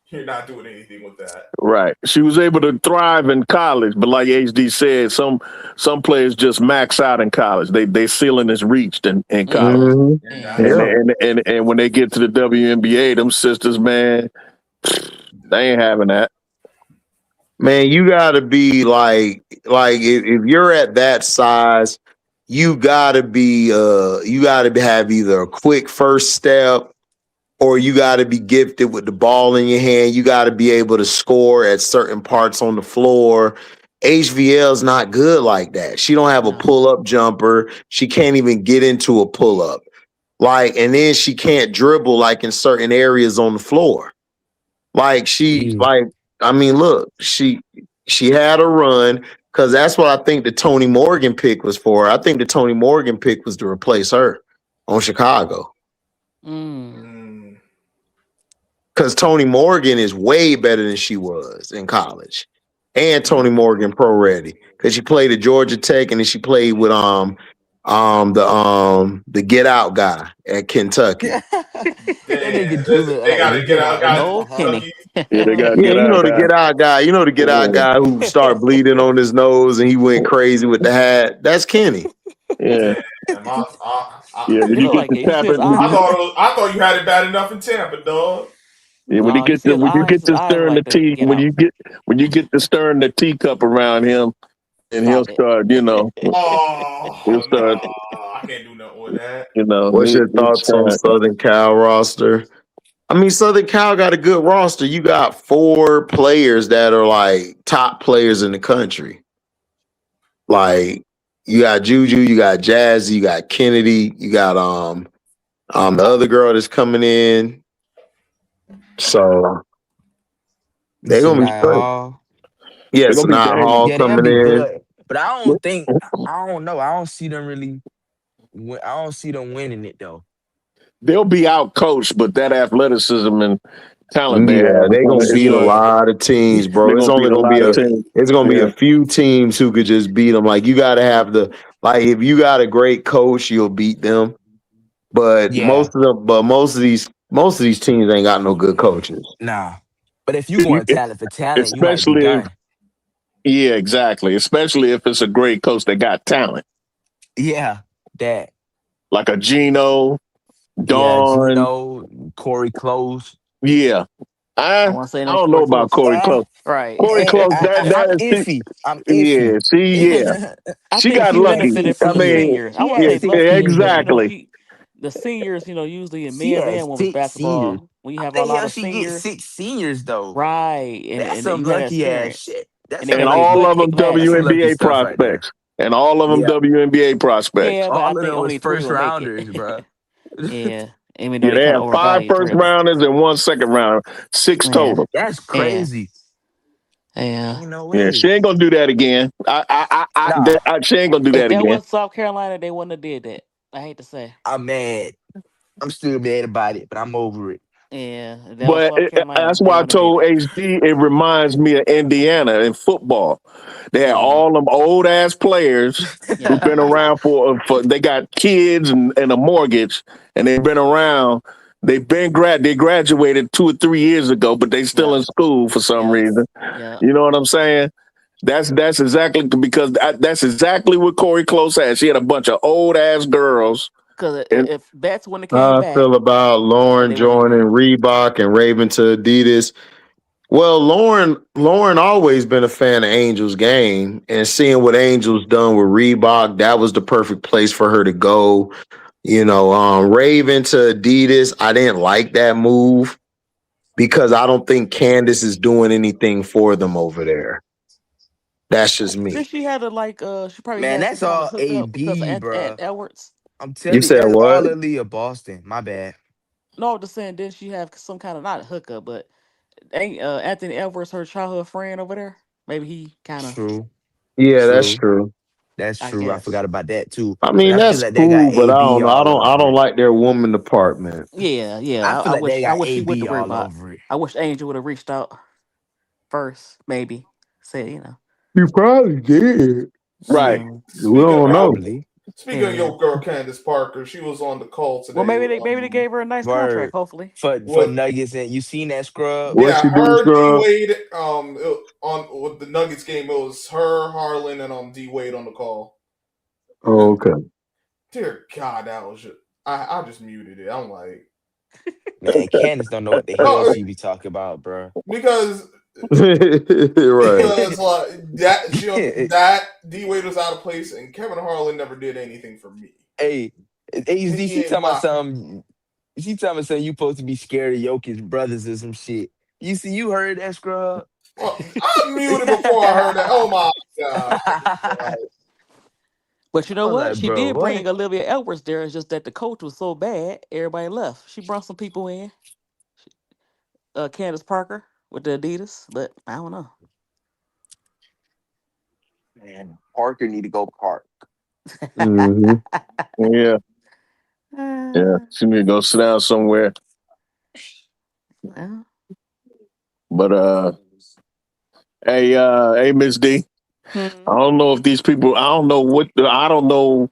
You're not doing anything with that. Right. She was able to thrive in college, but like HD said, some players just max out in college. They ceiling is reached in college. Mhm. You're Yeah. not. And when they get to the WNBA, them sisters, man, they ain't having that. Man, you gotta be like if you're at that size, you gotta have either a quick first step or you gotta be gifted with the ball in your hand. You gotta be able to score at certain parts on the floor. HVL is not good like that. She don't have a No. pull-up jumper. She can't even get into a pull-up. Like, and then she can't dribble like in certain areas on the floor. Like I mean, look, she had a run because that's what I think the Tony Morgan pick was for. I think the Tony Morgan pick was to replace her on Chicago. Because Tony Morgan is way better than she was in college. And Tony Morgan pro ready. Because she played at Georgia Tech and then she played with the get out guy at Kentucky. That nigga They Julian gotta get out guys Oh, from Kenny. Kentucky. Yeah, they got Yeah, you know the get out guy. You know the get out guy who started bleeding on his nose and he went crazy with the hat. That's Kenny. Yeah. And Yeah, when He you look get like the it. You see tap his it, eyes? I thought you had it bad enough in Tampa, dog. yeah, No, you see his when you eyes. get His to eyes stirring the like to tea, get out. when you get to stirring the teacup around him, and he'll Stop it. start, Oh he'll start, no, I can't do nothing with that. What's your thoughts on Southern Cal roster? I mean, Southern Cal got a good roster. You got 4 players that are like top players in the country. Like, You got Juju, you got Jazzy, you got Kennedy, you got the other girl that's coming in. So they're gonna be straight. Yeah, They're so gonna be now dangerous. Hall Yeah, they'll coming be in. good. But I don't think, I don't know. I don't see them really, I don't see them winning it though. They'll be out coached, but that athleticism and talent they Yeah, have is they're gonna, gonna beat a lot of teams, bro. they're It's gonna only beat a gonna be lot of teams. a few teams who could just beat them. Like you gotta have if you got a great coach, you'll beat them. But Yeah, most of these teams ain't got no good coaches. nah. But if you going talent for talent, you might be Especially if, done. yeah, exactly. Especially if it's a great coach that got talent, Yeah, that. like a Gino, Yeah, Dawn. Gino, Corey Close. Yeah, I I want to say I no don't know Corey about Close. Corey Close. Right. Corey Close, I'm that is, iffy. I'm yeah. iffy. See, yeah, I she think got she lucky. benefited I from the mean, seniors. I She want to had say yeah, six both of them seniors because though. exactly. the seniors, usually in She men's had and women's six seniors. basketball, when you How have a the lot hell of she get seniors, six seniors though? right, That's and some you have that lucky ass experience, shit. That's and they some can And make lucky. all good of them kick That's some match. lucky WNBA stuff right there. prospects. And all of them Yeah. WNBA prospects. Yeah, but I All of think them was only three first will make rounders, it. bro. Yeah, even though Yeah, they they kind have of 5 overvalued first three. rounders and 1 second round, 6 Yeah, total. That's yeah, crazy. yeah. Ain't no Yeah, she way. ain't gonna do that again. Nah, She ain't gonna do If that that again. was South Carolina, they wouldn't have did that. I hate to say. I'm mad. I'm still mad about it, but I'm over it. Yeah, if that was But South Carolina, that's they why I wouldn't have did told it. HD it reminds me of Indiana in football. They had Yeah, all them old ass players who've yeah, been around for they got kids and a mortgage, and they've been around. They graduated 2 or 3 years ago, but they still yeah, in school for some yeah, reason. yeah. You know what I'm saying? That's exactly because that's exactly what Corey Close had. She had a bunch of old ass girls, Because and if that's when it came How I back, feel about then Lauren they wouldn't joining agree. Reebok and Raven to Adidas. Well, Lauren always been a fan of Angels game and seeing what Angels done with Reebok, that was the perfect place for her to go. Raven to Adidas, I didn't like that move because I don't think Candace is doing anything for them over there. That's just Then me. she had to she probably Man, had some that's kind of all hookup because of AB, Ant bro. Edwards. I'm You telling you, said that's what? all Aaliyah Boston. My bad. No, I'm just saying, did she have some kind of not hookup, but ain't Anthony Edwards her childhood friend over there? Maybe he kind of, True. Yeah, that's True. true. That's I true. I guess. forgot about that too. I But mean, I feel that's like they got cool, but I don't AB know. I all don't I over don't it. like their woman department. Yeah, yeah. I feel like they I got wish she went to AB all Reebok. over it. I wish Angel would have reached out first, maybe. Said. You probably did. right. Yeah, We don't know. Probably. Speaking of yeah. your girl Candace Parker, she was on the call Well, today. maybe they gave her a nice contract. Word. Hopefully. For With Nuggets, and you seen that scrub? What yeah, she do, her D Scrub? Wade on with the Nuggets game. It was her, Harlan, and D Wade on the call. Oh, okay. Dear God, that was just I just muted it. I'm like, Man, Candace don't know what the hell oh, she be talking about, bro. because Right. like that D Wade was out of place, and Kevin Harlan never did anything for me. Hey, AZ, He she ain't talking about my- something. She talking about something you supposed to be scared of Jokic brothers or some shit. You heard that scrub? Well, I muted before I heard that. Oh my God. But you know I was what? like, She bro, did bring what? Olivia Edwards there. It's just that the coach was so bad, everybody left. She brought some people in. Candace Parker with the Adidas, but I don't know. Man, Parker need to go park. hmm Yeah, yeah. She need to go sit down somewhere. Well, But hey, Miss D. I don't know if these people. I don't know what. I don't know.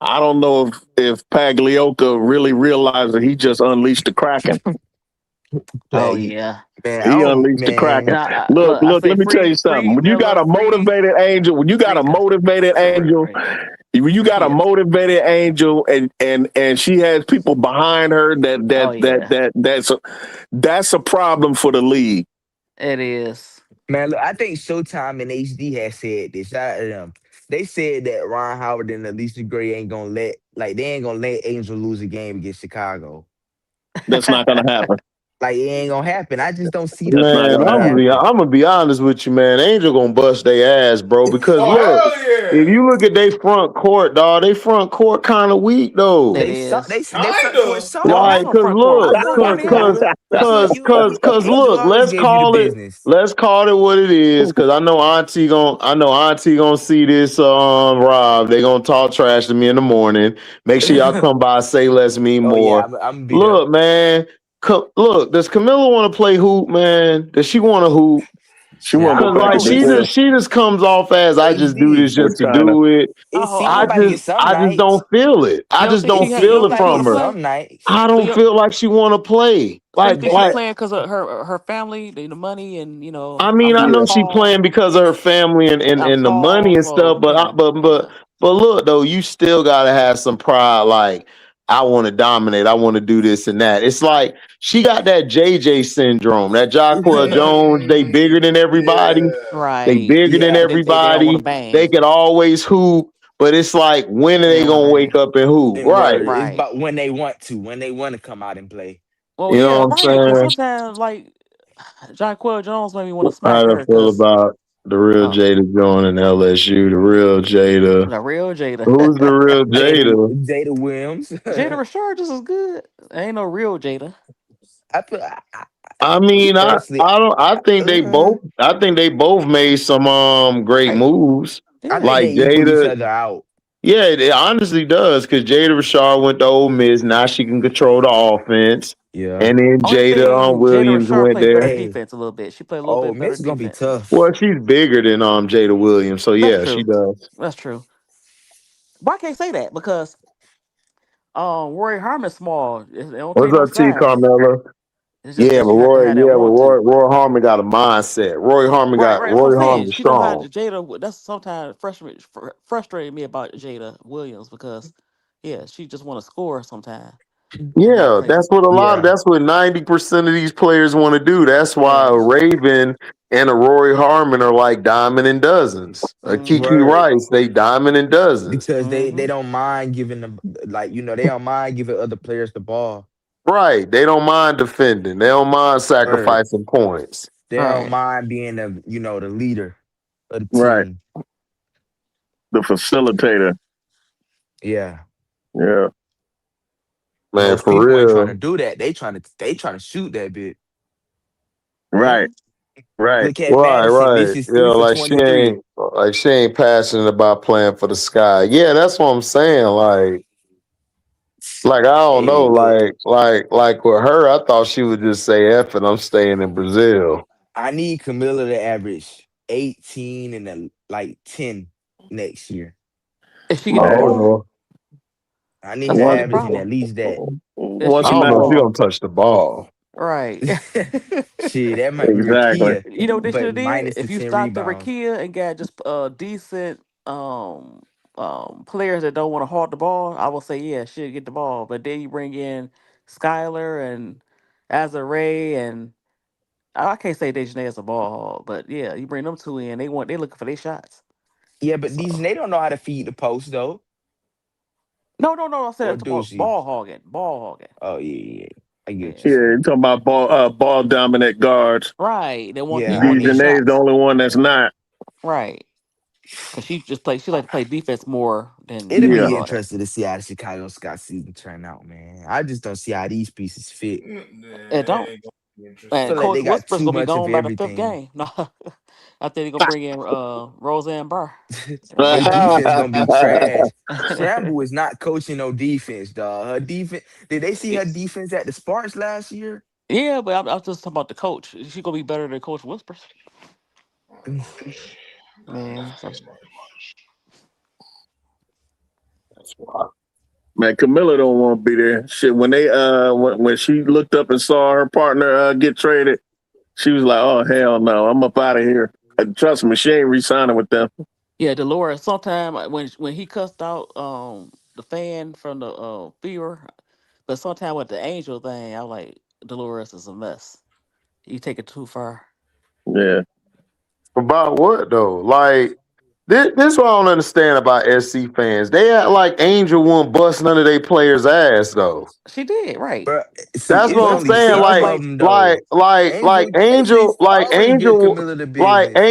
I don't know if Pagliocca really realized that he just unleashed the Kraken. oh Like, yeah. man, I He don't, unleashed the And Kraken. man. Look. I say Let me tell you something. free When you got Miller, a motivated angel, when you got a motivated angel, right. when you got a Yeah. motivated angel, and she has people behind her Oh yeah. that's a problem for the league. It is. Man, look, I think Showtime and HD has said this. Shout out to them. They said that Ron Howard and Alicia Gray ain't gonna let Angel lose a game against Chicago. That's not gonna happen. Like, it ain't gonna happen. I just don't see That's not Man, that gonna happen. happening. I'm gonna be honest with you, man. Angel gonna bust their ass, bro. Because Oh look, hell if you look at their front court, dog, they front court kind of weak though. It They is. front court They don't have soft. Like, no cause front court. look, Their front court is good. cause Angel look, always gave you the business. let's call it what it is. Cause I know Auntie gonna see this. Rob, they gonna talk trash to me in the morning. Make sure y'all come by, say less, mean Oh yeah, more. I'm gonna be there. Look, man. Look, does Camilla want to play hoop, man? Does she want to hoop? She wanted to Cause I play like hope for she she's. real. just comes off as I just do HD. this just to China. do it. It I seemed hope. like it some I just nights. don't feel it. I You don't just think don't she? You feel don't it think she Like want from it to her. play? some nights. I So don't you. feel like she want to play. So you think she's Like playing because of her family, the money, and I mean, I I'm know she tall. playing because of her family I'm and the money tall, and stuff, so but yeah. but look though, you still gotta have some pride. Like I want to dominate, I want to do this and that. It's like she got that JJ syndrome, that Jacquel Jones. They bigger than everybody. They Right. bigger than Yeah. They don't want to everybody. They bang. could always hoop, but it's like when are They they don't want to gonna wake bang. up and hoop? And Right? word. It's Right. about when they want to come out and play. Well, You yeah, know what right. Because I'm saying? sometimes like Jonquel Jones made me want to How smack do I her feel because about the real oh, Jada joining LSU? The real Jada. the real Jada. Who's the real Jada? Jada Williams. Jada Rashard just as good. Ain't no real Jada. I, put, I, I Me mean, personally, I don't. I think they both made some great Right. moves. I Yeah. think Like they equal each Jada, other out. yeah, it honestly does because Jada Rashard went to Ole Miss. Now she can control the offense, Yeah. and then Only Jada thing, Jada Williams Rashard went played better there. Hey, defense a little bit. She played a little oh, bit better Miss is gonna be defense. tough. Well, she's bigger than Jada Williams, so That's yeah, she true. does. That's true. But I can't say that because Roy Harmon's small. It don't take What's no up, T. size. Carmella? It's just you have that want to. Roy Harmon got a mindset. Right. That's what I'm Roy saying. Harmon She know how to strong. Jada. That's sometimes frustrating me about Jada Williams because, yeah, she just want to score sometimes and not Yeah, play. Yeah. that's what 90% of these players want to do. That's why a Yeah. Raven and a Rory Harmon are like diamond in dozens. A Mm-hmm. Kiki Word. Rice, they diamond in dozens. Because they Mm-hmm. don't mind giving them they don't mind giving other players the ball. Right. They don't mind defending. They don't mind Word. sacrificing points. They don't Right. mind being the leader of the Right. team. The facilitator. Yeah. Yeah. Man, Most for people ain't trying to real. do that. They trying to shoot that bit. Yeah. Right. Right. Look at Right, Madison right. misses Yeah, three for 23. like she ain't passionate about playing for the sky. Yeah, that's what I'm saying. Like I don't know, Hey, look, like with her, I thought she would just say F and I'm staying in Brazil. I need Camilla to average 18 and 10 next year. If she I get the don't Hey, ball, know. I need that's her the only once averaging problem. at least that. If she I once get don't the know if Madison. you're gonna ball, touch the ball. right. Shit, that might be Exactly. Rakia, You know what they should but have did? minus the If you 10 stopped the rebounds. Rakia and got just decent players that don't want to hog the ball, I will say yeah, she'll get the ball. But then you bring in Skylar and Azare and I can't say Dejanay is a ball hog, but yeah, you bring them two in, they looking for their shots. Yeah, but So they don't know how to feed the post though. no, I said Or it's do about she? ball hogging. Oh yeah. I get what Yeah, you're Yeah, you saying. talking about ball dominant guards. right. They Yeah, I want their get you. DeJounte is the shots. only one that's not. Right. Cause she like to play defense more than It'll point Yeah. be guard. interesting to see how the Chicago Scott season turn out, man. I just don't see how these pieces fit. It don't. Ain't gonna be And Feel interesting. like Coach they got Whisper's too gonna be much of gone by the fifth everything. game. No, I think they're gonna bring in Roseanne Barr. Her defense gonna be trash. Yeah, Scramble is not coaching no defense, dog. Her defense. Did they see her defense at the Sparks last year? but I'm just talking about the coach. She gonna be better than Coach Whispers. Man, so That's why. Man, Camilla don't want to be there. Shit, when they when she looked up and saw her partner get traded, she was like, "Oh hell no, I'm up out of here." Trust me, she ain't re-signing with them. yeah, Dolores. Sometime when he cussed out the fan from the Fever, but sometime with the Angel thing, I was like Dolores is a mess. You take it too far. Yeah, About what though? Like This is what I don't understand about SC fans. They act like Angel won't bust none of their players' ass though. She did, right. But see, That's it's what I'm only saying. six I'm Like, of like, them though. Angel, Always give Camilla the business.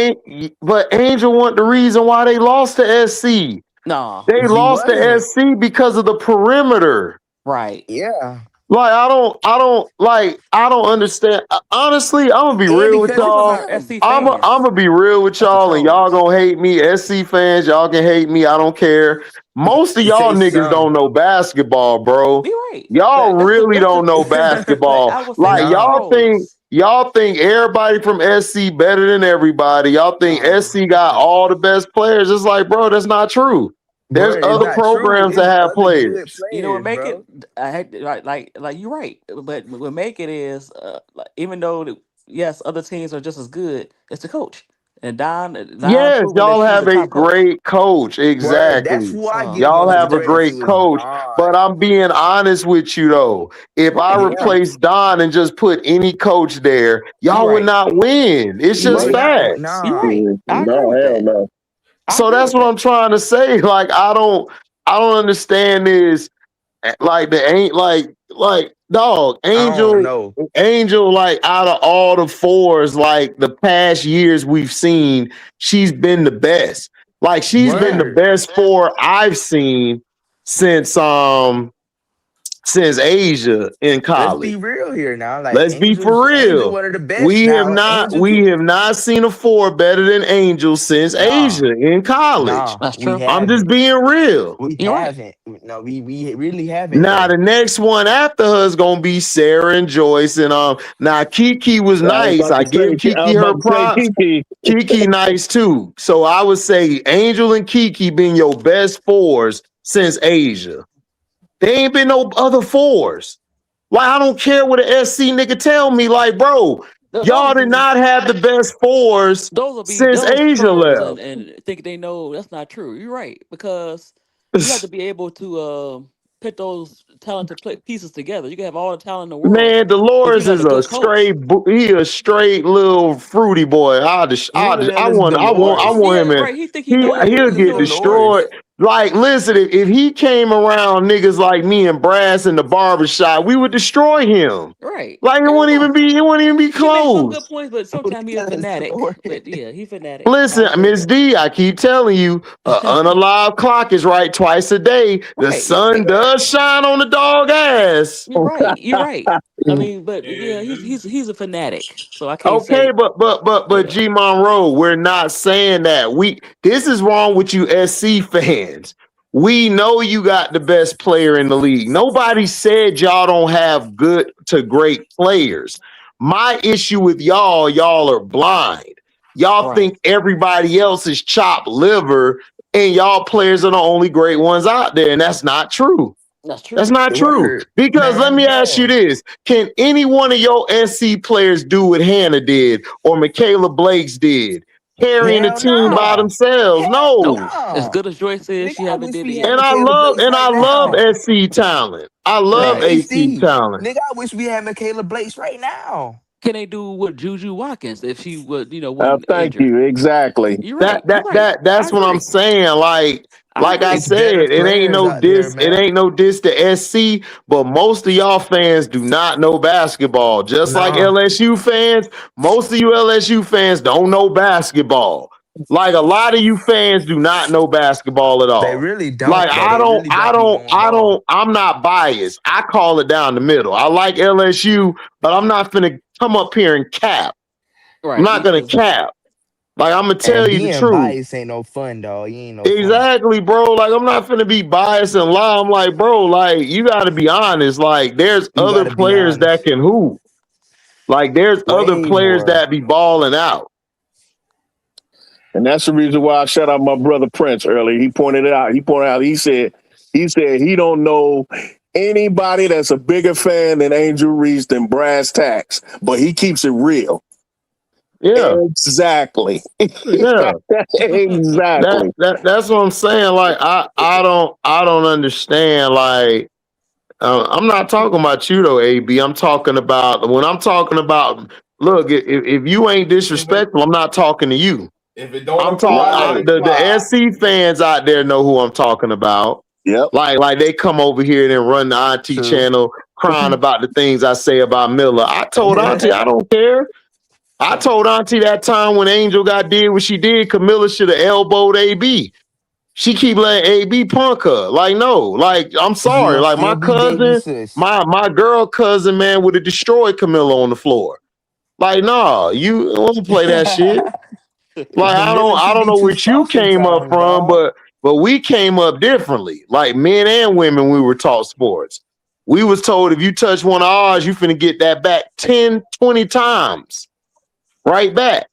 but Angel wasn't the reason why they lost to SC. no, They She lost to wasn't. SC because of the perimeter. right. Yeah. Like, I don't understand. Honestly, I'm gonna be And real with because Most of of y'all. them are him. SC I'm fans. gonna be real with That's the y'all, and y'all trolls. gonna hate me. SC fans, y'all can hate me. I don't care. Most of y'all Say niggas some. don't know basketball, bro. You're right. Y'all really That's don't know like basketball. I would say Like that's the Nah. trolls. y'all think everybody from SC better than everybody. Y'all think No, SC got all the best players. It's like, bro, that's not true. There's Bro, it's other not true. programs that It's have other good players. you know what players, make it? bro. I had like you're right, but what make it is like, even though yes, other teams are just as good, it's the coach. And Don Yes, proven that y'all she's a have a top coach. great coach. Word. That's Exactly. who I Uh give Y'all most of the have a credit great to is coach. But Don. I'm being honest with you though. If I Yeah. replace Don and just put any coach there, you're y'all would right. not win. It's You're just They right. not facts. You're nah. right. I agree No, with hell that. no. I So agree that's with what that. I'm trying to say. Like I don't understand this. Like the ain't like dog I don't Angel. know. Angel, like out of all the fours, like the past years we've seen, she's been the best. Like she's been the Word. best four I've seen since Asia in Let's college. be real here now. Like Let's be for Angel real. one of the best We have now. not Angel we could have not seen a four better than Angel since nah. Asia in college. Nah. That's We true. I'm just haven't. being real. We You're right. haven't. No, we really haven't Now though. the next one after her is gonna be Sarah and Joyce, and now Kiki was I was nice. about I to give say, I Kiki was her about to say, props. Kiki. Kiki nice too. So I would say Angel and Kiki been your best fours since Asia. There ain't been no other fours. Like I don't care what an SC nigga tell me. Like bro, Those y'all did be not have the best fours those will be since those Asia trolls left. and think they know that's not true. You're right because you have to be able to put those talented pieces together. You can have all the talent in the world Man, if you Dolores got is a a good coach. he a straight little fruity boy. Who the hell I is want I Dolores? want him Yeah, in. right. He think he know He'll Who is get everything. destroyed. Dolores? Like, listen, if he came around niggas like me and Brass in the barbershop, we would destroy him. Right. Like Yeah, no. it wouldn't even be He makes some good close. points, but Who the sometimes he a hell is fanatic. Dolores? But yeah, he fanatic. Listen, I'll say Miss D, I keep telling you, unalive clock is right twice a day. The right. sun does shine on the dog ass. You're right. You're right. I mean, but yeah, he's a fanatic. So I can't Okay, say but yeah. G Monroe, we're not saying that. This is wrong with you SC fans. We know you got the best player in the league. Nobody said y'all don't have good to great players. My issue with y'all are blind. Y'all Right. think everybody else is chopped liver and y'all players are the only great ones out there, and that's not true. That's That's true. not true. Word. Because let Man, me ask you no. this. Can any one of your SC players do what Hannah did or Michaela Blake's did? Carrying the Hell team by nah. themselves. Hell No. No. As nah. good as Joyce is, Nigga, she I haven't wish did it we had yet. Michaela Blake's And right I love now. SC talent. I love Man, Right. AC AC. talent. Nigga, I wish we had Michaela Blake's right now. Can they do with Juju Watkins if she would, wasn't Thank injured? you. Exactly. You're right. You're right. I That's what I'm agree. saying. I Like I agree. It's said, better players out there, it man. ain't no diss to SC, but most of y'all fans do not know basketball. Just like No, LSU fans, most of you LSU fans don't know basketball. Like a lot of you fans do not know basketball at they all. really don't, Like though. They really don't be knowing ball. I'm not biased. I call it down the middle. I like LSU, but I'm not gonna come up here and cap. I'm Right. not Me gonna too. cap. Like I'm gonna tell And you the being truth. biased ain't no fun, dog. You ain't no fun. Exactly, bro. Like I'm not gonna be biased and lie. I'm like, bro, like you gotta be honest. Like there's You other gotta be players that honest. can hoop. Like there's other Way players more. that be balling out. And that's the reason why I shut out my brother Prince earlier. He pointed it out. He said he don't know anybody that's a bigger fan than Angel Reese than Brass Tacks, but he keeps it real. Yeah, Exactly. yeah. Exactly. That's what I'm saying. Like I don't understand. Like I'm not talking about you though, AB. I'm talking about when I'm talking about. Look, if you ain't disrespectful, I'm not talking to you. If it don't I'm apply, talking the SC fans out there know who I'm talking about. Yep. Like they come over here and then run the Auntie True. channel crying about the things I say about Miller. I told Auntie I don't care. I told Auntie that time when Angel did what she did, Camilla should have elbowed AB. She keep letting AB punk her. Like, no, like, I'm sorry. gonna Like, still my be dating cousin, sis. my girl cousin, man, would have destroyed Camilla on the floor. Like, nah, you don't play that shit. Like, I don't know where you came up from, but we came up differently. Like, men and women, we were taught sports. We was told if you touch one of ours, you finna get that back 10, 20 times. Right back.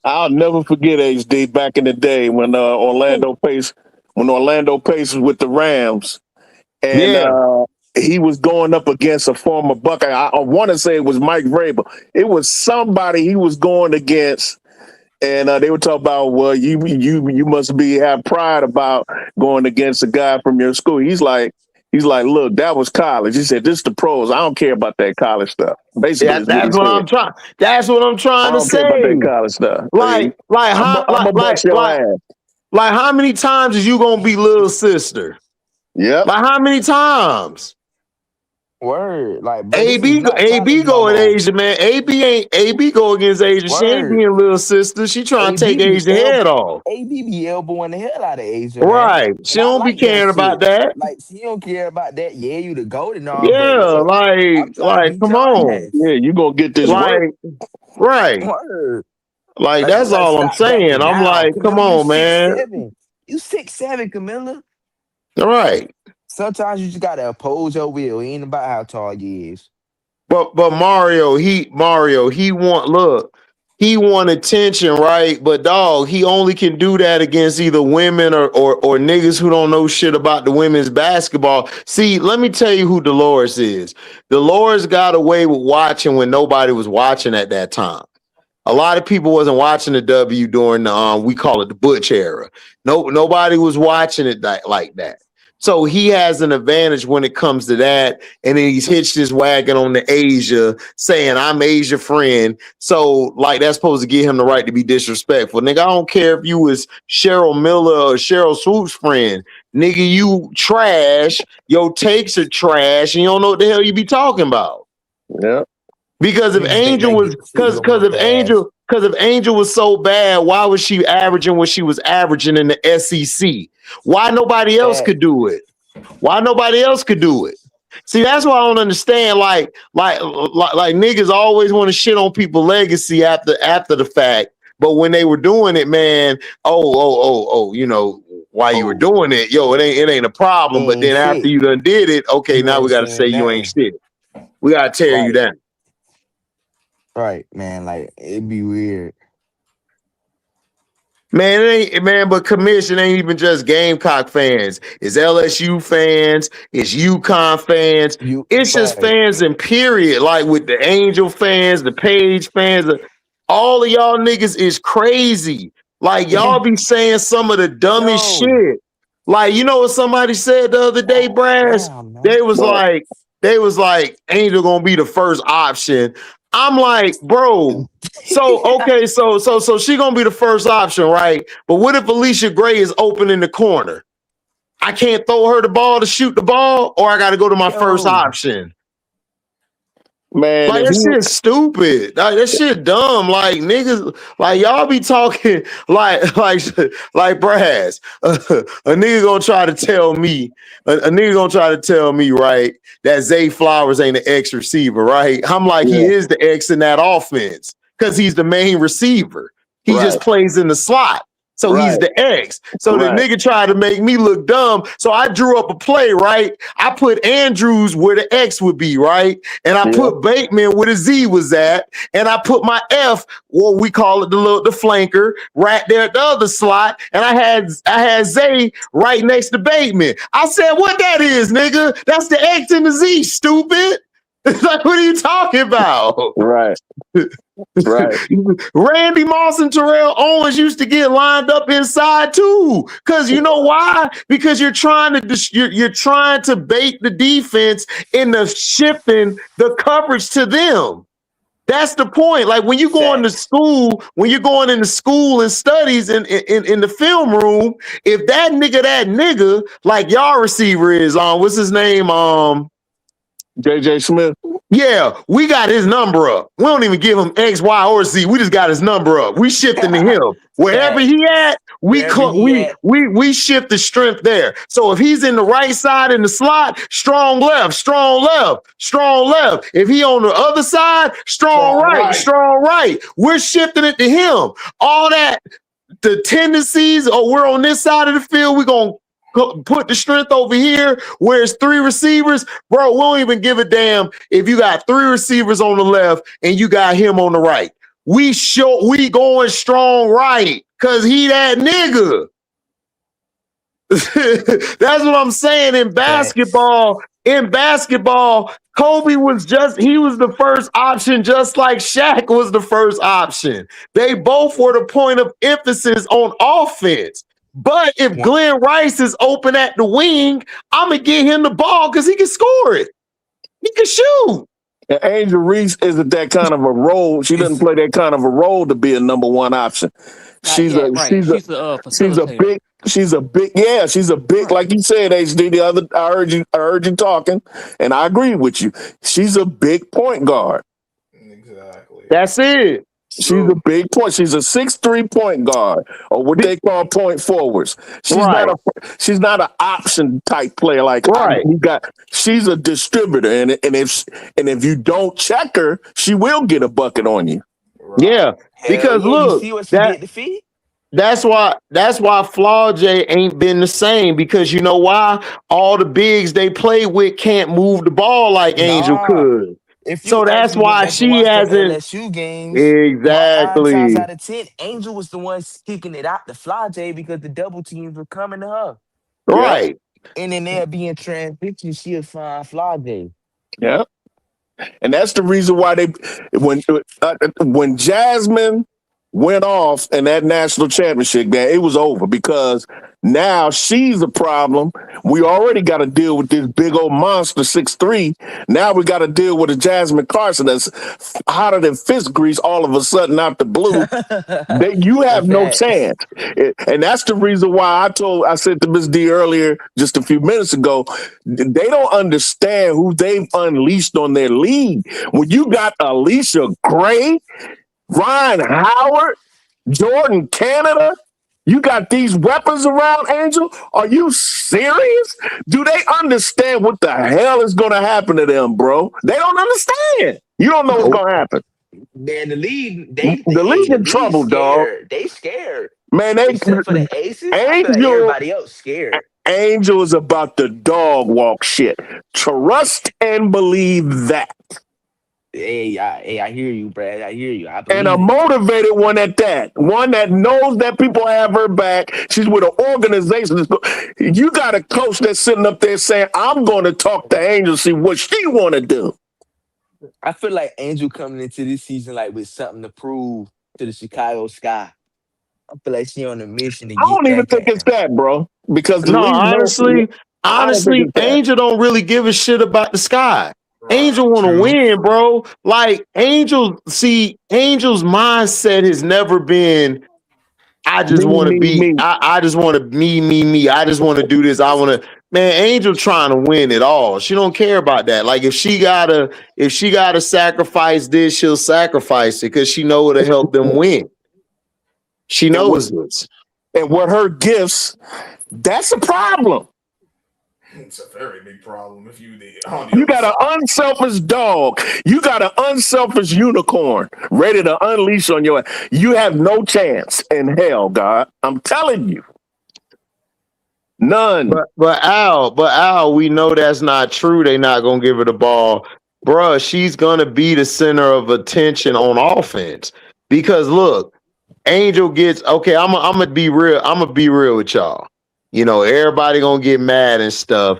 I'll never forget HD back in the day when Orlando Pace was with the Rams, and he was going up against a former Buckeye. I want to say it was Mike Vrabel. It was somebody he was going against, and they were talking about, well, you must have pride about going against a guy from your school. He's like, look, that was college. He said, this is the pros. I don't care about that college stuff. Basically, That's what I'm trying. That's what I'm trying to say. I don't care about that college stuff. Like how many times is you gonna be little sister? Yeah. Like how many times? Word. Like AB go at Asia, man. AB go against Asia. She ain't being little sister. She trying to take Asia's head off. AB be elbowing the hell out of Asia. Right. Man. She don't be caring about that. Like she don't care about that. Yeah, you the goat and all. Yeah, but like come on. Yeah, you gonna get this right. Right. Word. Like that's all I'm saying. I'm like, come on, man. You 6'7", Camilla. All right. Sometimes you just gotta oppose your will. It ain't about how tall you is. But Mario, he want attention, right? But dog, he only can do that against either women or niggas who don't know shit about the women's basketball. See, let me tell you who Dolores is. Dolores got away with watching when nobody was watching at that time. A lot of people wasn't watching the W during the we call it the Butch era. Nobody was watching it like that. So he has an advantage when it comes to that. And then he's hitched his wagon on the Asia, saying, I'm Asia friend. So, like, that's supposed to give him the right to be disrespectful. Nigga, I don't care if you was Cheryl Miller or Cheryl Swoop's friend. Nigga, you trash. Your takes are trash. And you don't know what the hell you be talking about. Yeah. Because if Angel was, if Angel was so bad, why was she averaging what she was averaging in the SEC? Why nobody else could do it? Why nobody else could do it? See, that's why I don't understand. Like niggas always want to shit on people's legacy after the fact, but when they were doing it, man, you know why you were doing it, yo, it ain't a problem. But then after you done did it, okay, now we gotta say you ain't shit. We gotta tear you down. Right, man. Like it'd be weird. Man, but commission ain't even just Gamecock fans. It's LSU fans. It's UConn fans. It's just fans in period. Like with the Angel fans, the Page fans, all of y'all niggas is crazy. Like y'all be saying some of the dumbest shit. Like, you know what somebody said the other day, Brass? They was like, Angel gonna be the first option. I'm like, bro, so okay, so she gonna be the first option, right? But what if Alicia Gray is open in the corner? I can't throw her the ball to shoot the ball, or I gotta go to my first option. Man, like that shit stupid. Like that shit dumb. Like niggas, like y'all be talking like Brass. A nigga gonna try to tell me, right, that Zay Flowers ain't an X receiver, right? I'm like, he is the X in that offense because he's the main receiver. He just plays in the slot. So he's the X. So the nigga tried to make me look dumb. So I drew up a play, right? I put Andrews where the X would be, right? And I put Bateman where the Z was at. And I put my F, what we call it, the flanker, right there at the other slot. And I had Zay right next to Bateman. I said, what that is, nigga? That's the X and the Z, stupid. Like, what are you talking about? Right. Right. Randy Moss and Terrell Owens used to get lined up inside too. Cause you know why? Because you're trying to bait the defense into shifting the coverage to them. That's the point. Like when you go into school, when you're going into school and studies in the film room, if that nigga, like y'all receiver is on, what's his name? JJ Smith. Yeah, we got his number up. We don't even give him X, Y, or Z. We just got his number up. We shifting to him. Wherever he at, we shift the strength there. So if he's in the right side in the slot, strong left, strong left, strong left. If he on the other side, strong right, strong right. We're shifting it to him. All that, the tendencies, we're on this side of the field, we're going to put the strength over here where it's 3 receivers. Bro, we don't even give a damn if you got 3 receivers on the left and you got him on the right. We going strong right because he that nigga. That's what I'm saying. In basketball, Kobe was the first option, just like Shaq was the first option. They both were the point of emphasis on offense. But if Glenn Rice is open at the wing, I'm going to get him the ball because he can score it. He can shoot. And Angel Reese isn't that kind of a role. She doesn't play that kind of a role to be a number 1 option. She's a big, like you said, HD. I heard you talking, and I agree with you. She's a big point guard. Exactly. That's it. She's a big point. She's a 6'3" point guard, or what they call point forwards. She's not an option type player like she's a distributor, and if you don't check her, she will get a bucket on you. Yeah, because look, that's why Flaw J ain't been the same, because you know why? All the bigs they play with can't move the ball like Angel could. So that's why she hasn't. LSU games, exactly. 9 times out of 10, Angel was the one kicking it out to Fly J because the double teams were coming to her. Right. And then they'll be in transition. She'll find Fly J. Yeah. And that's the reason why when Jasmine went off in that national championship game, it was over, because now she's a problem. We already got to deal with this big old monster 6'3". Now we got to deal with a Jasmine Carson that's hotter than fist grease all of a sudden out the blue. You have no chance. And that's the reason why I said to Ms. D earlier, just a few minutes ago, they don't understand who they've unleashed on their league. When you got Alicia Gray, Ryan Howard, Jordan Canada, you got these weapons around, Angel? Are you serious? Do they understand what the hell is going to happen to them, bro? They don't understand. You don't know what's going to happen. Man, the league, the league in trouble, dog. They scared. Man, except for the Aces, everybody else scared. Angel is about the dog walk shit. Trust and believe that. Hey, I hear you, Brad. I hear you. And a motivated one at that. One that knows that people have her back. She's with an organization. You got a coach that's sitting up there saying, I'm going to talk to Angel, see what she want to do. I feel like Angel coming into this season like with something to prove to the Chicago Sky. I feel like she on a mission to get. I don't even think it's that, bro. Because honestly, Angel don't really give a shit about the Sky. Angel want to win, bro. Like Angel's mindset has never been, I just want to be, I just want to me. I just want to do this. I want to, man, Angel trying to win it all. She don't care about that. Like if she gotta sacrifice this, she'll sacrifice it because she know it'll help them win. She knows this. And what her gifts, that's a problem. It's a very big problem if you got an unselfish dog. You got an unselfish unicorn ready to unleash on your. You have no chance in hell, God. I'm telling you. None. But Al, we know that's not true. They're not gonna give her the ball. Bruh, she's gonna be the center of attention on offense. Because look, Angel gets okay, I'm gonna be real. I'm gonna be real with y'all. You know, everybody gonna get mad and stuff.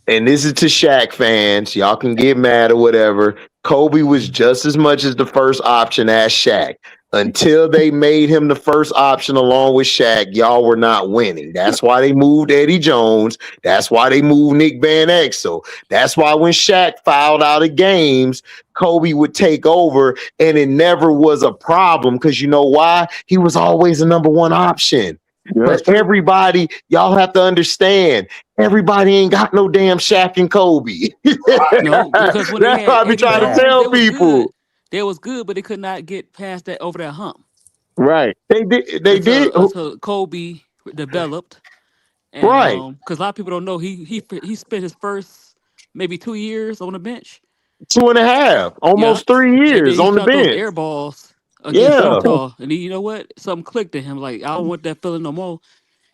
And this is to Shaq fans. Y'all can get mad or whatever. Kobe was just as much as the first option as Shaq Until they made him the first option along with Shaq, y'all were not winning. That's why they moved Eddie Jones. That's why they moved Nick Van Exel. That's why when Shaq fouled out of games, Kobe would take over, and it never was a problem because you know why? He was always the number one option. Yeah. But everybody, y'all have to understand, everybody ain't got no damn Shaq and Kobe. No, because when That's they what I had be Eddie trying to Jones, tell people. They was good, but they could not get past that over that hump. Right. They did. They did. Until Kobe developed, and Right. because a lot of people don't know, he spent his first maybe 2 years on the bench. 2.5, almost 3 And then years he on the shot those bench. air balls against Yeah. Utah, and he, you know what? Something clicked in him. Like I don't want that feeling no more,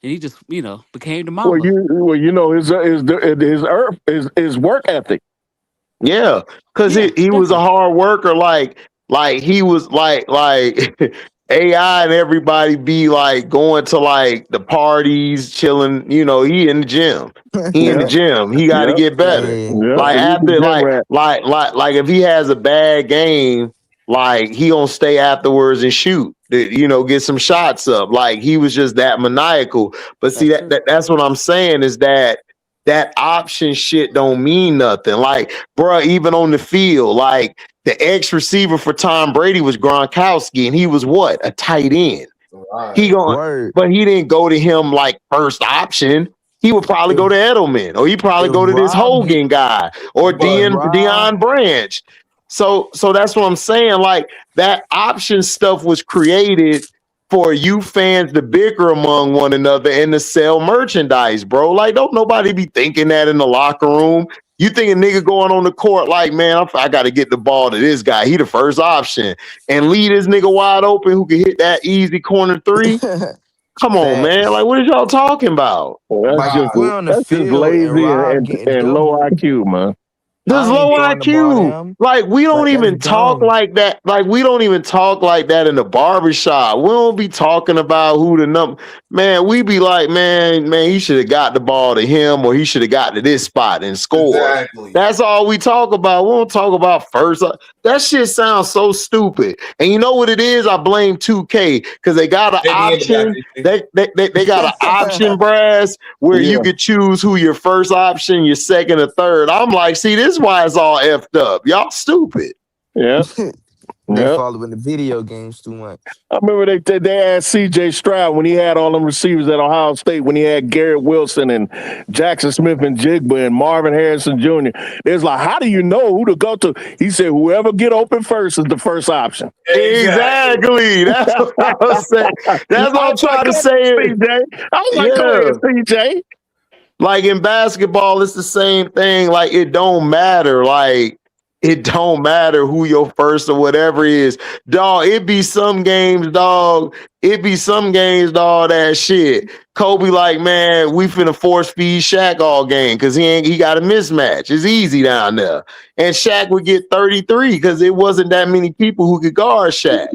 and he just became the Mamba. His work ethic. Yeah, because he was a hard worker. Like he was like AI and everybody be like going to like the parties, chilling. He in the gym. He in the gym. He got to get better. Like after like if he has a bad game, like he gonna stay afterwards and shoot. Get some shots up. Like he was just that maniacal. But see that's what I'm saying is that option shit don't mean nothing. Like, bruh, even on the field, like the ex receiver for Tom Brady was Gronkowski, and he was what? A tight end. Right. But he didn't go to him like first option. He would probably go to Edelman, or he probably go to this Hogan guy, or Deion Branch. So that's what I'm saying. Like that option stuff was created for you fans to bicker among one another and to sell merchandise, bro. Like, don't nobody be thinking that in the locker room. You think a nigga going on the court like, man, I got to get the ball to this guy. He the first option. And leave this nigga wide open who can hit that easy corner three? Come on, man. Like, what is y'all talking about? That's just lazy and low IQ, man. There's low IQ. Like, we don't even talk like that. Like, we don't even talk like that in the barbershop. We don't be talking about who the number. Man, we be like, man, he should have got the ball to him, or he should have got to this spot and scored. Exactly. That's all we talk about. We don't talk about first. That shit sounds so stupid. And you know what it is? I blame 2K because they got an option. They got an option, brass, where you could choose who your first option, your second, or third. I'm like, see, this is why it's all effed up. Y'all stupid. Yeah. They following the video games too much. I remember they asked CJ Stroud when he had all them receivers at Ohio State, when he had Garrett Wilson and Jackson Smith and Jigba and Marvin Harrison Jr. They was like, how do you know who to go to? He said, whoever get open first is the first option. Exactly. That's what I was saying. That's what I'm trying to say. CJ. I was like, go ahead, CJ. Like in basketball, it's the same thing. Like it don't matter. Like it don't matter who your first or whatever is. Dog, it be some games, dog. That shit. Kobe like, man, we finna force feed Shaq all game because he got a mismatch. It's easy down there. And Shaq would get 33 because it wasn't that many people who could guard Shaq.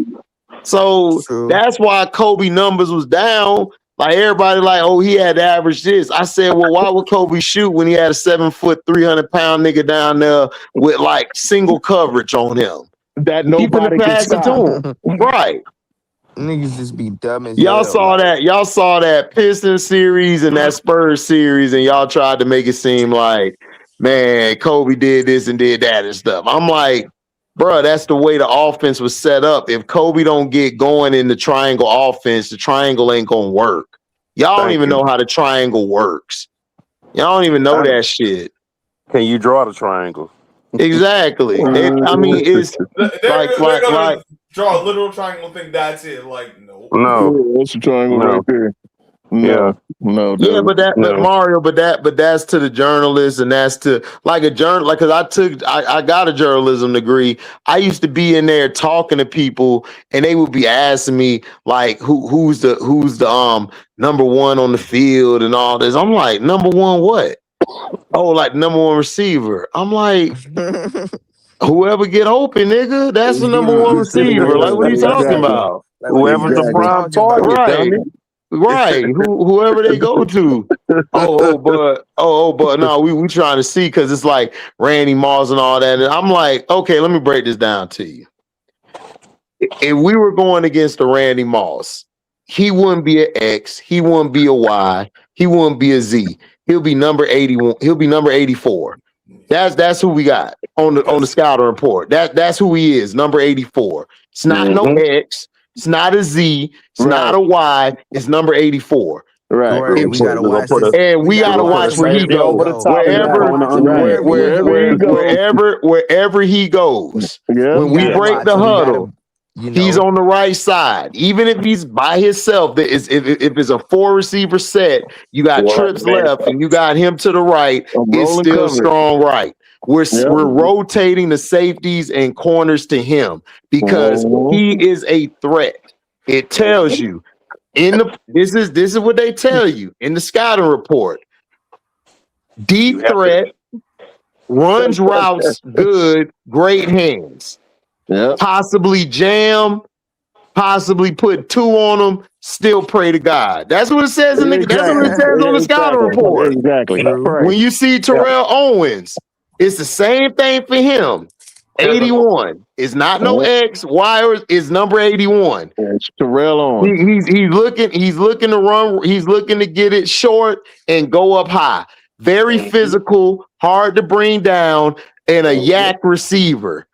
So that's why Kobe numbers was down. Like everybody like, oh, he had to average this. I said, well, why would Kobe shoot when he had a 7 foot, 300-pound nigga down there with like single coverage on him? That nobody can stop. To him. Right. Niggas just be dumb as y'all saw that. Y'all saw that Pistons series and that Spurs series, and y'all tried to make it seem like, man, Kobe did this and did that and stuff. I'm like, bro, that's the way the offense was set up. If Kobe don't get going in the triangle offense, the triangle ain't gonna work. Y'all don't even know how the triangle works. Y'all don't even know that shit. Can you draw the triangle? Exactly. I mean, it's like draw a literal triangle. Think that's it? Like no, it's a triangle right there. No, yeah, but Mario, but that's to the journalists, and that's to like a journal. Like, cause I got a journalism degree. I used to be in there talking to people, and they would be asking me like, who's the number one on the field and all this. I'm like, number one what? Oh, like number one receiver. I'm like, whoever get open, nigga, that's the number one receiver. Like, what are you talking about? Whoever's the prime target, right? Right, whoever they go to. But no, we trying to see because it's like Randy Moss and all that. And I'm like, okay, let me break this down to you. if we were going against the Randy Moss, he wouldn't be an X, he wouldn't be a Y, he wouldn't be a Z. He'll be number 81. He'll be number 84. That's who we got on the scouting report. That's who he is, number 84. It's not no X, it's not a Z, it's not a Y, it's number 84. Right. We gotta watch this. And we gotta watch where he goes. Wherever he goes. When we break the huddle, he's on the right side. Even if he's by himself, if it's a 4 receiver set, you got trips left and you got him to the right, it's still strong right. We're rotating the safeties and corners to him because he is a threat. It tells you. This is what they tell you in the scouting report. Deep threat, runs routes good, great hands. Possibly jam, possibly put 2 on them, still pray to God. That's what it says in that's what it says on the scouting report. Exactly. When you see Terrell Owens, it's the same thing for him. 81 is not no X. Y is number 81. It's Terrell Owens. He's looking to run. He's looking to get it short and go up high. Very physical, hard to bring down, and a yak receiver.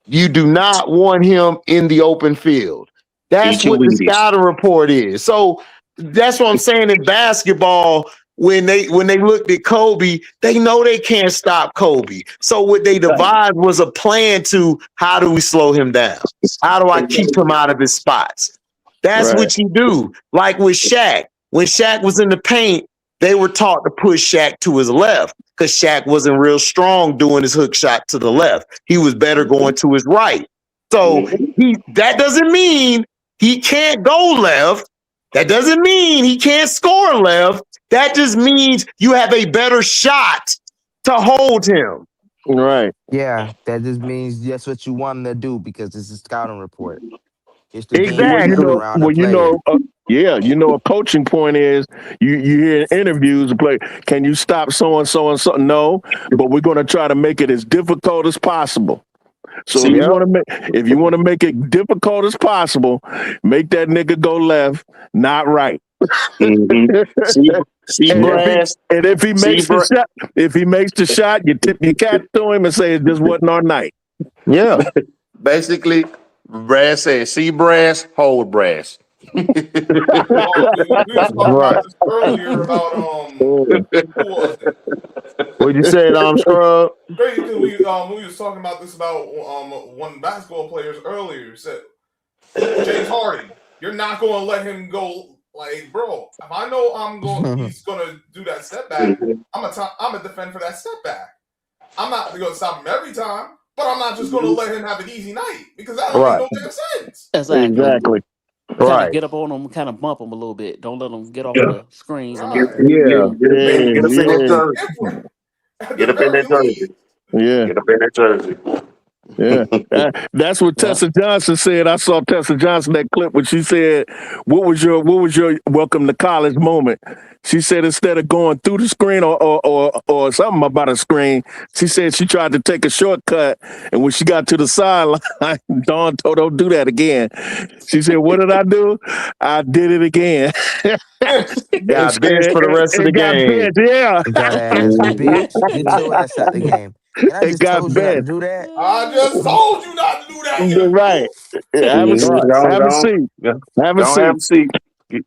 You do not want him in the open field. That's what the scouting report is. So that's what I'm saying in basketball. When they looked at Kobe, they know they can't stop Kobe. So what they devised was a plan to how do we slow him down? How do I keep him out of his spots? That's what you do. Like with Shaq. When Shaq was in the paint, they were taught to push Shaq to his left because Shaq wasn't real strong doing his hook shot to the left. He was better going to his right. So that doesn't mean he can't go left. That doesn't mean he can't score left. That just means you have a better shot to hold him. Right. Yeah, that just means that's what you want him to do because it's a scouting report. It's the exactly. A coaching point is you hear in interviews, play, can you stop so and so and so? No, but we're going to try to make it as difficult as possible. So if you want to make it difficult as possible, make that nigga go left, not right. And if he makes the shot, you tip your cap to him and say it just wasn't our night. Yeah. Basically, Brass says, see brass, hold brass. We was talking about this earlier about who was it? What'd you say, Scrub? Crazy because we was talking about this about one basketball players earlier said James Harden, you're not going to let him go. Like, bro, if I know he's gonna do that step back, I'm gonna defend for that step back. I'm not gonna stop him every time, but I'm not just gonna let him have an easy night because that don't make no damn sense. Exactly. Kind of get up on him, kind of bump him a little bit. Don't let him get off the screens. Get up in that jersey. Yeah. Get up in that jersey. Yeah, that's what Tessa Johnson said. I saw Tessa Johnson that clip when she said, "What was your welcome to college moment?" She said instead of going through the screen or something about a screen, she said she tried to take a shortcut, and when she got to the sideline, Dawn told her, "Don't do that again." She said, "What did I do? I did it again." Got benched for the rest of the game. Yeah, got ass bitch. Get your ass out the game. And I just told you not to do that. I just told you not to do that. You're right. Have a seat. Have a seat.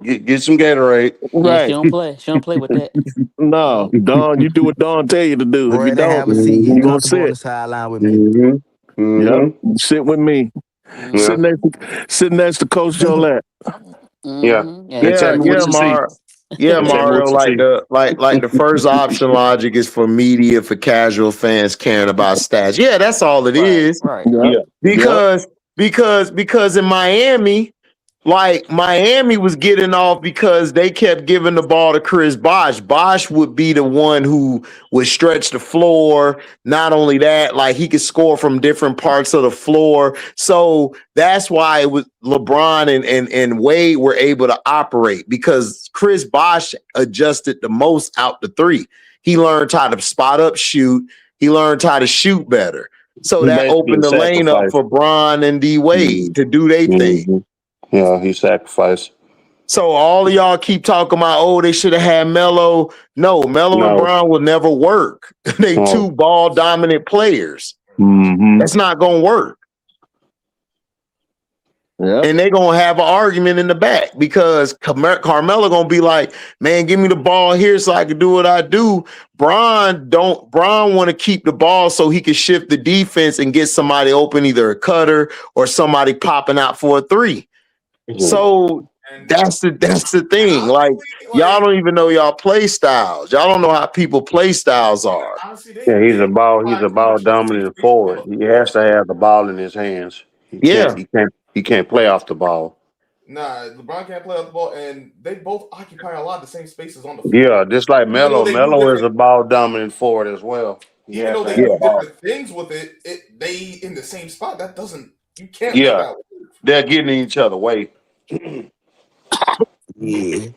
Get some Gatorade. Right. Yeah, she don't play with that. No, Dawn, you do what Dawn tell you to do. Bro, if you don't, have a seat. you gonna sit on the sideline with me. Yep. Sit with me. Sit next to Coach Jolette. Yeah, Mario. Yeah, Mario. Like the first option logic is for media, for casual fans caring about stats. Yeah, that's all it is. Right. Yeah. Because in Miami, like Miami was getting off because they kept giving the ball to Chris Bosh. Bosh would be the one who would stretch the floor. Not only that, like he could score from different parts of the floor. So that's why it was LeBron and Wade were able to operate because Chris Bosh adjusted the most out the three. He learned how to spot up shoot. He learned how to shoot better. So He that basically opened the lane up sacrificed. for Bron and D Wade to do their thing. Yeah, he sacrificed. So all of y'all keep talking about, oh, they should have had Melo. No, Melo and Bron will never work. They two ball dominant players. That's not gonna work. Yep. And they're gonna have an argument in the back because Carmelo gonna be like, man, give me the ball here so I can do what I do. Bron want to keep the ball so he can shift the defense and get somebody open, either a cutter or somebody popping out for a three. So that's the thing. Like, y'all don't even know y'all play styles. Y'all don't know how people play styles are. Yeah, he's a ball dominant forward. He has to have the ball in his hands. He can't play off the ball. Nah, LeBron can't play off the ball, and they both occupy a lot of the same spaces on the floor. Yeah, just like Melo. Melo is a ball dominant forward as well. Even though they do different things with it, they in the same spot. That doesn't, you can't. Yeah, they're getting in each other way. Yeah,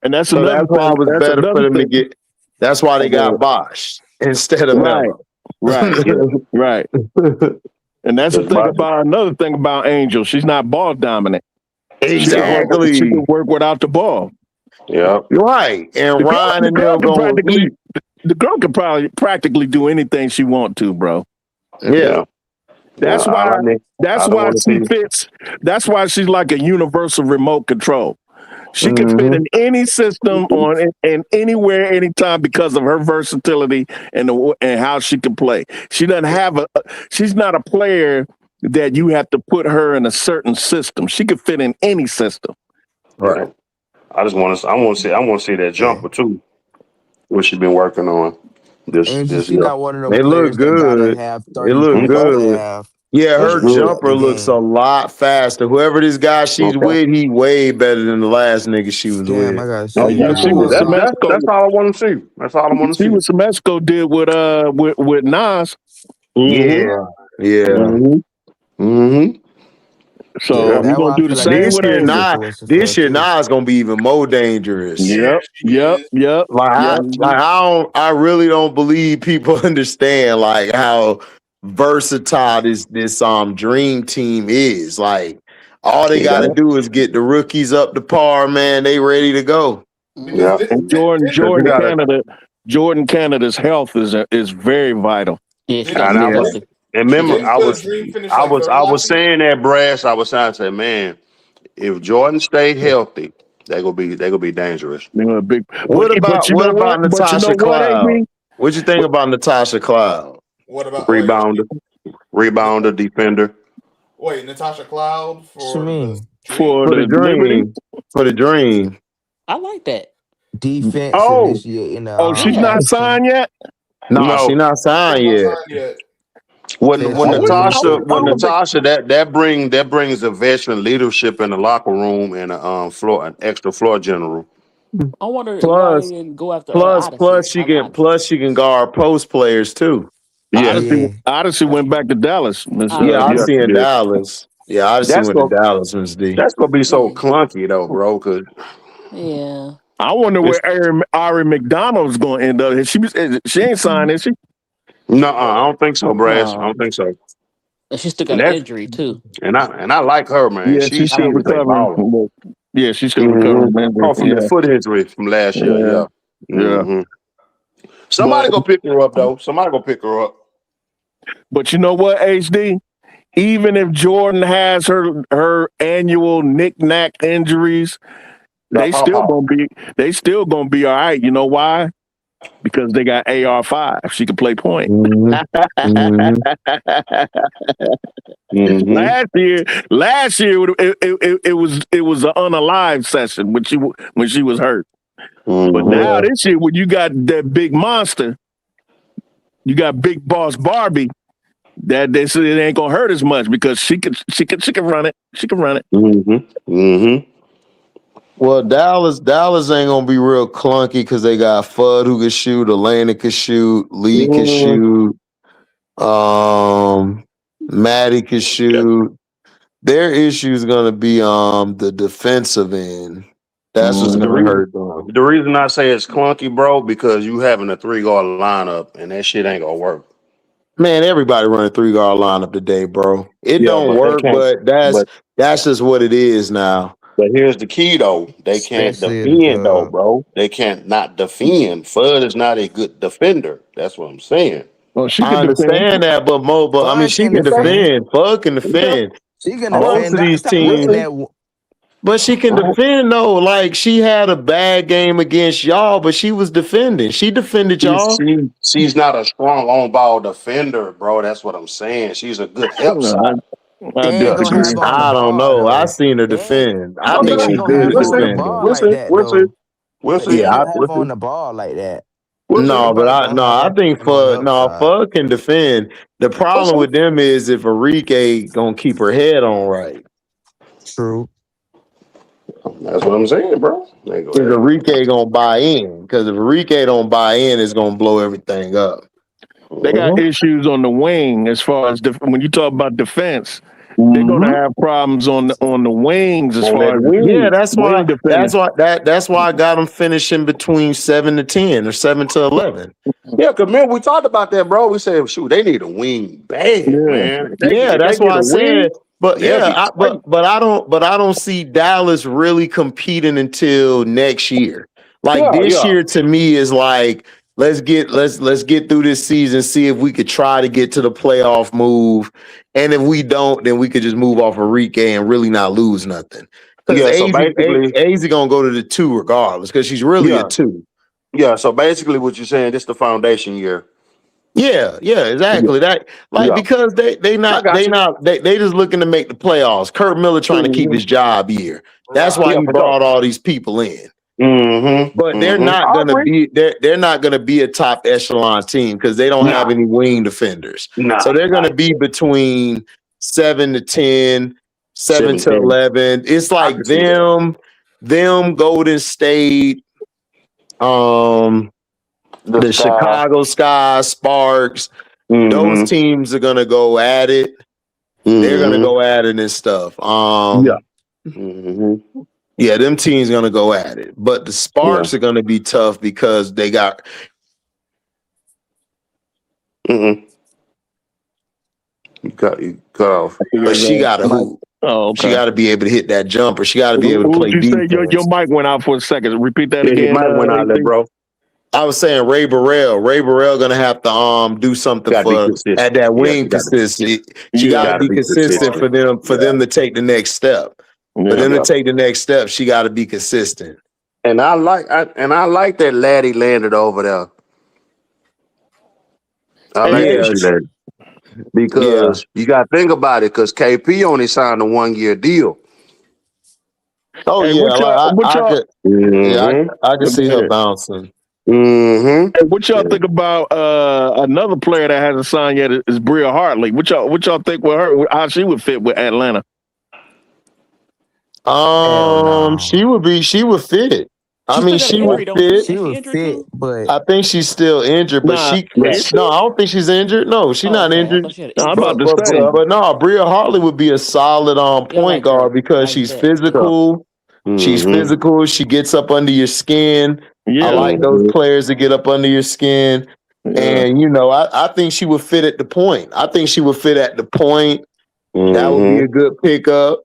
and that's so another that's why it was thing. better for them to get. That's why they got Bosh instead of Melo. Right. And that's the thing about another thing about Angel. She's not ball dominant. Exactly. She can work without the ball. Yeah. Right. And Ryan and them going to eat. The girl can probably practically do anything she want to, bro. Yeah. That's why she fits. That's why she's like a universal remote control. She can fit in any system and anywhere, anytime because of her versatility and how she can play. She doesn't have she's not a player that you have to put her in a certain system. She can fit in any system. Right. I want to see that jumper too. What she been working on. She not one of them they players look good. that gotta have 30 they look good. have. Yeah, her jumper looks a lot faster. Whoever this guy she's with, he way better than the last nigga she was with. That's all I want to see. That's all I want to see. See what Semesco did with Nas. Yeah. So we're gonna do the same with Angel. This year Nas gonna be even more dangerous. Yep. I really don't believe people understand like how versatile this dream team is. Like, all they got to do is get the rookies up to par, man. They ready to go. Yeah. And Jordan Canada's health is very vital. And remember, I was saying that, Brass. I was trying to say, man, if Jordan stayed healthy, they gonna be dangerous. What about Natasha Cloud? What you think about Natasha Cloud? What about rebounder, defender? Wait, Natasha Cloud for the dream. For the dream. I like that. Defense. She's not signed yet? No, she's not signed yet. When Natasha, that brings a veteran leadership in the locker room and an extra floor general. I wonder why they didn't go after plus she can guard post players too. Odyssey went back to Dallas. Odyssey in Dallas. Yeah, Odyssey went to Dallas, Ms. D. That's gonna be so clunky though, bro. I wonder where Ari McDonald's going to end up. She ain't signed, is she? No, I don't think so, Brass. I don't think so. And she still got an injury too. And I like her, man. Yeah, she's still recovering. Yeah, she's still recovering. From the foot injury from last year. Somebody go pick her up though. Somebody go pick her up. But you know what, HD? Even if Jordan has her annual knick-knack injuries, they still gonna be all right. You know why? Because they got AR5. She can play point. Last year it was an unalive session when she was hurt. But now this year, when you got that big monster, you got Big Boss Barbie. That they said it ain't gonna hurt as much because she can run it. She can run it. Well, Dallas ain't gonna be real clunky because they got Fudd who can shoot, Elena can shoot, Lee can shoot, Maddie can shoot. Their issue is gonna be the defensive end. That's what's gonna hurt them. The reason I say it's clunky, bro, because you having a 3-guard lineup and that shit ain't gonna work. Man, everybody running 3-guard lineup today, bro. It don't work, but that's just what it is now. But here's the key, though. They can't defend, though, bro. They can't not defend. Fudd is not a good defender. That's what I'm saying. Well, I understand that, but I mean, she can defend. Fudd can defend. She can most defend. of these teams. But she can defend, though. Like, she had a bad game against y'all, but she was defending. She defended y'all. She's not a strong on-ball defender, bro. That's what I'm saying. She's a good help side. I don't know. I seen her defend. I think she's good at defending. We'll see. Yeah, on the ball like that. I think Fudd can defend. The problem with them is if Enrique gonna keep her head on right. True. That's what I'm saying, bro. If Enrique gonna buy in, because if Enrique don't buy in, it's gonna blow everything up. They got issues on the wing as far as when you talk about defense. They're gonna have problems on the wings as far as that's why I got them finishing between 7 to 10 or 7 to 11. Yeah, because man, we talked about that, bro. We said, shoot, they need a wing bad, man. That's why I said. But but I don't see Dallas really competing until next year. Like this year to me is like let's get through this season, see if we could try to get to the playoff move, and if we don't, then we could just move off Enrique and really not lose nothing. Because AZ gonna go to the 2 regardless, because she's really a 2. Yeah, so basically what you're saying, this is the foundation year. Yeah, exactly. That because they just looking to make the playoffs. Kurt Miller trying to keep his job here. That's why he brought all these people in. But they're not gonna be a top echelon team because they don't have any wing defenders. So they're gonna be between 7 to 10, 7 to 11. It's like them, Golden State, the Chicago Sky, Sparks, those teams are gonna go at it. They're gonna go at it and stuff. Yeah, them teams gonna go at it. But the Sparks are gonna be tough because they got you cut off. But she got to hoop. Oh, okay. She got to be able to hit that jumper. She got to be able to play defense. Your mic went out for a second. Repeat that again. Your mic went out there, bro. I was saying Ray Burrell. Ray Burrell gonna have to do something at that wing consistency. She got to be consistent for them to take the next step. For them to take the next step, she got to be consistent. And I like that laddie landed over there. I like that shit. Because you got to think about it, because KP only signed a 1-year deal. Oh, I can see her bouncing. And what y'all think about another player that hasn't signed yet is Bria Hartley? What y'all think with her, how she would fit with Atlanta? She would fit. I mean, she would fit. She would fit, but I think she's still injured. But I don't think she's injured. No, she's not injured. I'm about to say, but no, Bria Hartley would be a solid point guard because she's physical. She's physical. She gets up under your skin. I like those players that get up under your skin. And I think she would fit at the point. I think she would fit at the point. That would be a good pickup.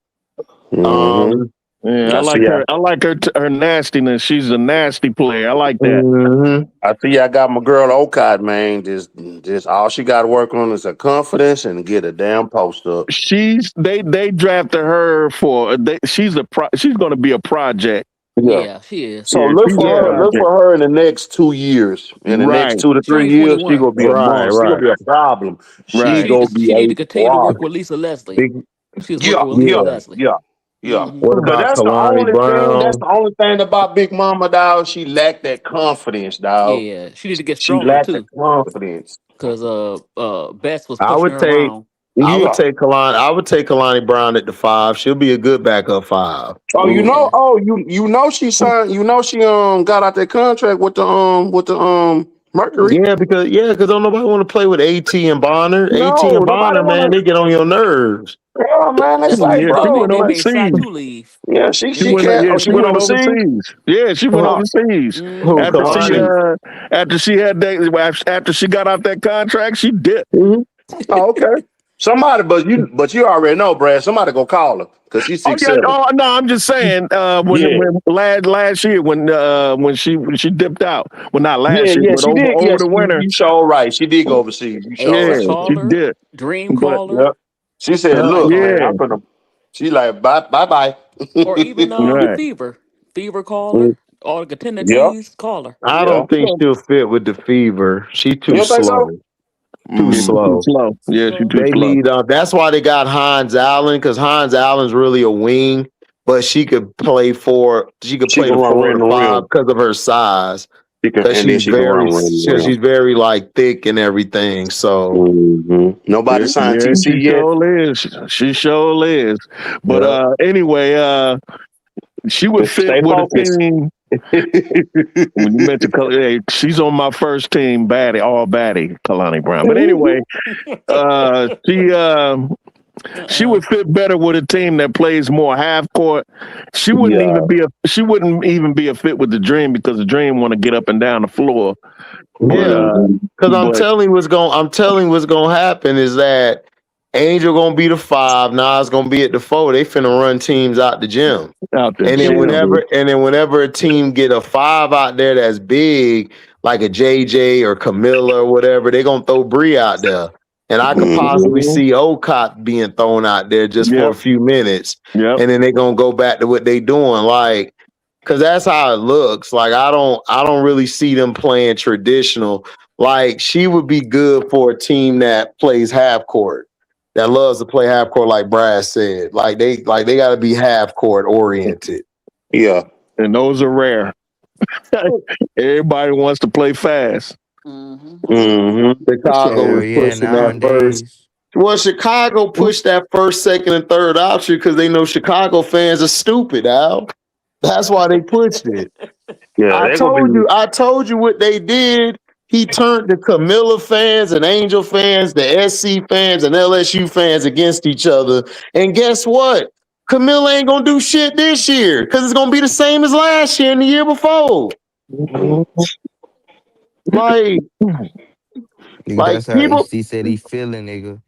I like her. I like her nastiness. She's a nasty player. I like that. I see. I got my girl Okad, man. Just all she got to work on is her confidence and get a damn post up. They drafted her for. She's going to be a project. Yeah, she is. So look for her in the next 2 years. In the next 2 to 3 years, she's gonna be a monster. She's gonna be a problem. She need to continue to work with Lisa Leslie. She's working with Lisa Leslie. What about Kalani Brown? That's the only thing about Big Mama, dog. She lacked that confidence, dog. Yeah, she need to get stronger too. Confidence. Because Bess was pushing her around. I would take Kalani Brown at the 5. She'll be a good backup 5. Oh, she signed. She got out that contract with the Mercury. Yeah, because don't nobody want to play with AT and Bonner. AT No, and nobody Bonner, man, wanna. they get on your nerves. Oh man, it's like, Yeah, she bro, went They like, made Shy overseas. to leave. yeah, She she went. can't. Yeah, Oh, she she went went overseas. overseas. Yeah, she went overseas Who, after Kalani? she had that. After she got out that contract, she dipped. Mm-hmm. Oh, okay. Somebody, but you already know, Brad. Somebody gonna call her because she's Oh yeah. 6'7". Oh no, I'm just saying. When last year when she dipped out. Well, not last year, but She did. over Yes, the winter. you sure right. She did go overseas. You sure Yeah, Ace right. she Caller, did. Dream But Caller. Yep. She said, "Look, Call man, yeah, I'm gonna." She like, bye. or even right. Fever Caller, or Yeah, Tease Caller. I yeah. don't think she'll fit with the Fever. She You too don't think so? slow. Too Yeah, she too slow. slow. Yeah, she too They slow. need that's why they got Hans Allen, because Hans Allen's really a wing, but she could play She can the run 4 or rim the to 5 rim. because of her size. Because And then she can run rim to rim. she's very like thick and everything. So Nobody signed Yeah, TC she yet. sure is. She sure is. But yeah. anyway, she would Just fit stay with a focused. team. When you mentioned, hey, she's on my first team, all baddie, Kalani Brown. But anyway, she would fit better with a team that plays more half court. She wouldn't even be a fit with the Dream because the Dream want to get up and down the floor. Yeah. Because I'm But telling you what's gonna happen is that Angel gonna be the 5, Nas gonna be at the 4. They finna run teams out the gym. out there, And then whenever a team get a 5 out there that's big, like a JJ or Camilla or whatever, they gonna throw Bree out there. And I could possibly see Ocott being thrown out there just for a few minutes. Yep. And then they're gonna go back to what they doing. Like, cause that's how it looks. Like I don't really see them playing traditional. Like she would be good for a team that plays half court. That loves to play half court, like Brad said. Like they got to be half court oriented. Yeah, and those are rare. Everybody wants to play fast. Chicago was pushing that first. Well, Chicago pushed that first, second, and third option because they know Chicago fans are stupid, Al. That's why they pushed it. Yeah, I told you what they did. He turned the Camilla fans and Angel fans, the SC fans and LSU fans against each other. And guess what? Camilla ain't gonna do shit this year because it's gonna be the same as last year and the year before. Like that's how people, HD said he feeling, nigga.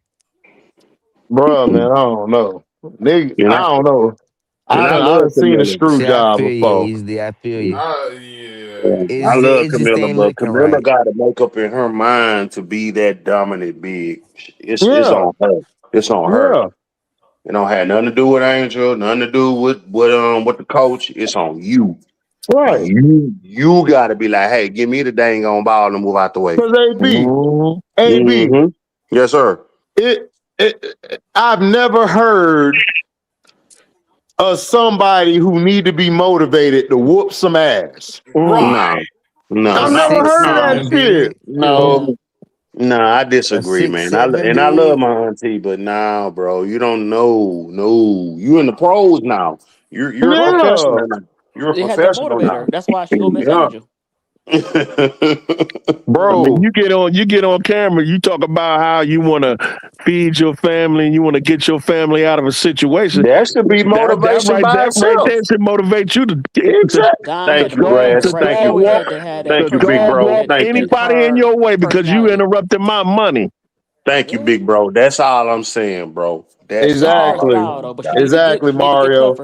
bro, man, I don't know, nigga, I don't know. I've seen a screw job I feel before. you, HD. I feel you. I love It just Camilla, ain't but looking Camilla right. got to make up in her mind to be that dominant big. It's on her. It's on her. It don't have nothing to do with Angel, nothing to do with the coach. It's on you. Right. You got to be like, hey, give me the dang on ball and move out the way. Because AB. Yes, sir. I've never heard of somebody who need to be motivated to whoop some ass. Right. No. I've never heard of that shit. No, I disagree, man. I love my auntie, but now, bro, you don't know. No, you in the pros now. You're a professional now. You're a They had to professional motivate now. her. That's why she gonna miss Angel. Bro, I mean, you get on camera, you talk about how you want to feed your family and you want to get your family out of a situation. That should be motivation by itself. Right there should motivate you to Thank you, Brad. Thank you, big bro. Anybody in your way because you interrupted my money. Thank you, big bro. That's all I'm saying, bro. Exactly, Mario.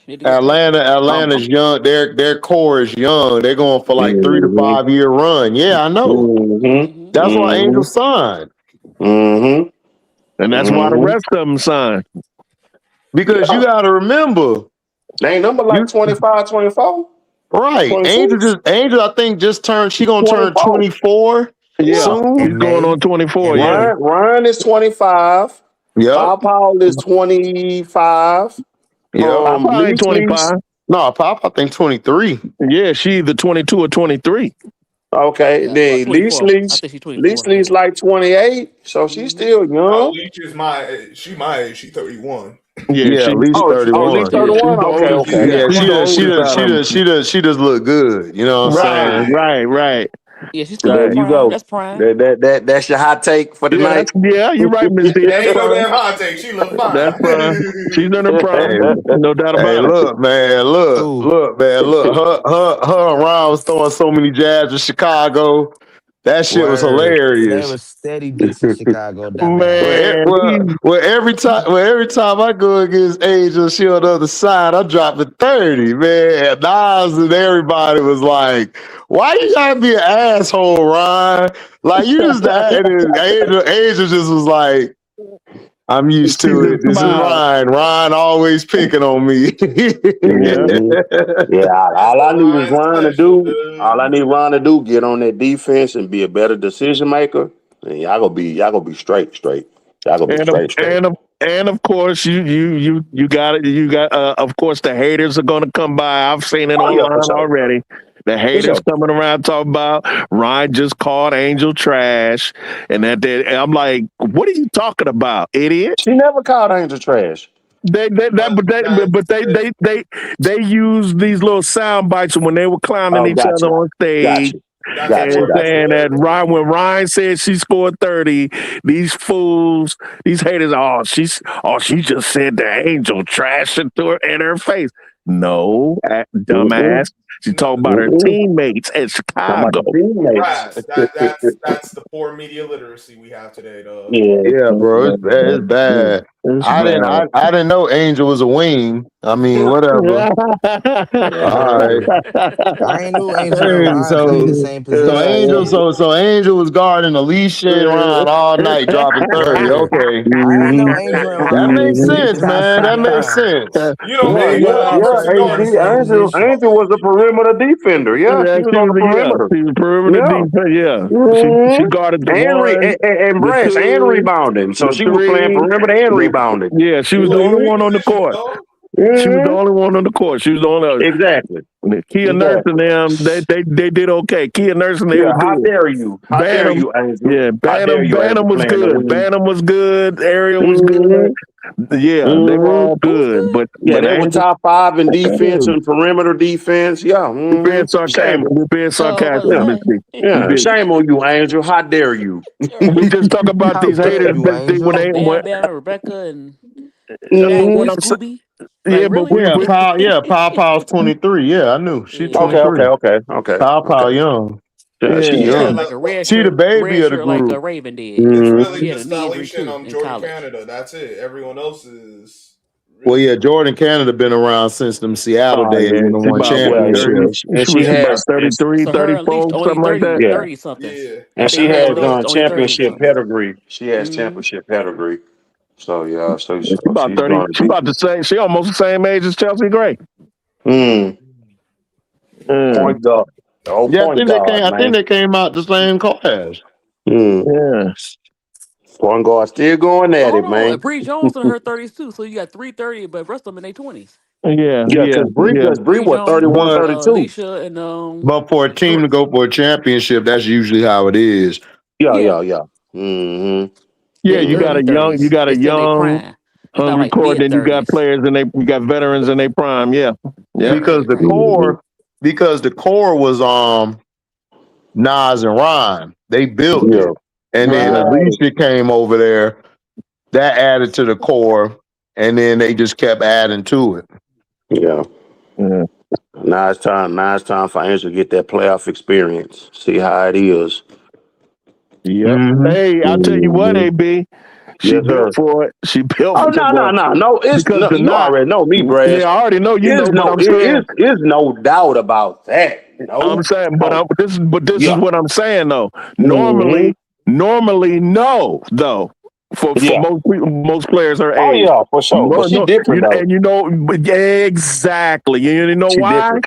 Atlanta's young. Their core is young. They're going for like 3 to 5 year run. Yeah, I know. That's why Angel signed. And that's why the rest of them signed. Because you got to remember, they ain't number like 25, 24. Right. 26? Angel, I think she gonna turn 24. Yeah, soon. He's going on 24. Yeah. Ryan is 25. Yeah. Paul is 25. Yeah, Papa ain't 25. No, Papa, I think 23. Yeah, she either 22 or 23. Okay, then Lee's like 28, so she's still young. Leach is my age. She's 31. Yeah, Leach 31. Lee's 31. Okay. Yeah, she does look good. You know what I'm saying? Right. Yeah, she's So still there in you prime. go. That's prime. That's your hot take for the Yeah, night. you're right, Miss D. That's Ain't no fine. damn hot take. She look fine. That's fine. She's in her prime. Hey, No doubt hey, about it. look, man, Who? look, man, look. Her and Ron was throwing so many jabs in Chicago. That shit was Word. They hilarious. was steady dissing Chicago down the Well, half. Man, every time I go against Angel, she on the other side, I'm dropping 30, man. Nas and everybody was like, "Why you gotta be an asshole, Ron? Like you just and then Angel just was like, I'm used she to just it. This is smiled. Ryan. Ryan always picking on me." Yeah. Mhm. Yeah, That's all the I need is Ryan Ron to special, do. All I dude. need Ron to do, get on that defense and be a better decision maker. And y'all gonna be straight. Y'all gonna be And of straight. and of course you got it. You got of course the haters are gonna come by. I've seen it Oh yeah, for online sure. already. The For haters sure. coming around talking about Ryan just called Angel trash, and and I'm like, what are you talking about, idiot? She never called Angel trash. But But they use these little sound bites when they were clowning Oh, each other on stage that's and more saying that literally. When Ryan said she scored 30, these fools, these haters, she just said the Angel trash into her in her face. No, Mm-mm. dumbass. She talking about her Mm-mm. teammates at Talking about Chicago. the teammates. Rats. That's the poor media literacy we have today, though. Yeah. Yeah, bro, it's bad. It's I didn't know Angel was a wing. I mean, whatever. All right. I ain't know Angel and Hey, Ron played the same position. Shit. So Angel was guarding Alicia and Ron all night, dropping 30. Word. Okay, I ain't know Angel and that Ron makes played sense, man. opposite That makes lines. sense. You know, Yeah, ain't no offensive AD guards in the Angel position. Angel was a perimeter defender. Yeah, she was on the perimeter. she was perimeter Yeah. defense. Yeah, she Mhm. guarded the And one, and the Brass and two, rebounding. So the she was playing three. perimeter and rebounding. Yeah, she was the Play only three one on the positions, court. dog. She was the Mhm. only one on the court. She was the only. Exactly. Kia Nurse and them, they did okay. Kia Nurse and they Yeah, were how good. dare you? How dare Bantam, you, Angel? yeah, How dare you, Angel, Bantam was playing the good. wing? Bantam was good. Ariel was good. Mhm. Yeah, they were Mhm. all Who was good. good? Yeah, they were Angel, top 5 in defense and perimeter defense. Yeah. being Shame. sarcastic, we're being Oh, I was sarcastic, Yeah. Miss about B. to say. We Yeah. did. Shame on you, Angel. How dare you? We just talk about How these dare haters. you, When Angel? Oh, they, Bam Bam and Rebecca and what Shaggy, Mhm. I'm saying, Scooby. yeah, Like, but really? Pow Pow's 23. Yeah, I knew. She Yeah. Okay. 23. Pow Okay. young. Yeah, she She yeah. had young. like a She the baby red of the shirt like group. a Raven did. It's Mhm. really She had a just knee injury Alicia too and in Jordan college. Canada. That's it. Everyone else is Well, really yeah, Jordan Canada been around since them Seattle Oh days yeah, when they she won about what Yeah, 30? championships. and She she was about has, 33, So her at least 34, only something like that. 30, yeah, 30 something. yeah. I and think she her Everyone has at least else only 30 championship something. pedigree. She has Mm-hmm. championship pedigree. So yeah, She about she's 30. going to She be about the same. She almost the same age as Chelsea Gray. mm, Mm, point guard. The whole Yeah, point guard, I think man. they came out the same class. Mm, yeah, point guard still going Well, at hold it, on. man. And Bree Jones in her 30s too. So you got 330, but rest of them in their 20s. yeah, Yeah, yeah, yeah. because Bree Bree was Jones, 31, But 32. Alicia, and for a team to Jordan. go for a championship, that's usually how it is. Yeah, Yeah. yeah, yeah. Mm-hmm. Yeah, Yeah, you got early a Mm-hmm. young, 30s. They still in their prime. It's not hungry like core. mid Then you got 30s. players, and you got veterans in their prime. Yeah, yeah. Right, Because the right. Mm-hmm. core was Nas and Rhyme. They built Yeah. it. And then Yeah. Right. Alicia came over there. That added to the core. And then they just kept adding to it. Yeah. Yeah. Now it's time. Now it's time for Angel to get that playoff experience. See how it is. Yep. Mm-hmm. Hey, I'll tell you what, Mm-hmm. AB. She Yes, built sir. for it. She built Oh because no! It's because no. the You knot. already know me, Yeah, Brass. I already know you Is know, but no. I'm saying, Is no doubt about that. I'm No. saying, No. this is Yeah. what I'm saying though. Mm-hmm. Normally, no, though. For Yeah. most players her Oh age. yeah, for sure. But she different though. But yeah, exactly. You know She why? different.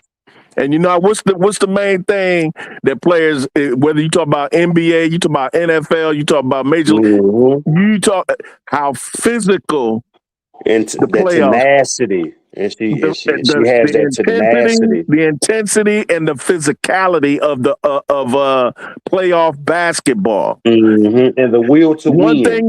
And you know what's the main thing that players, whether you talk about NBA, you talk about NFL, you talk about Major League, Mm-hmm. you talk how physical And the that playoffs. tenacity, and she has that tenacity. The intensity, and the physicality of the playoff basketball. And the will to One win.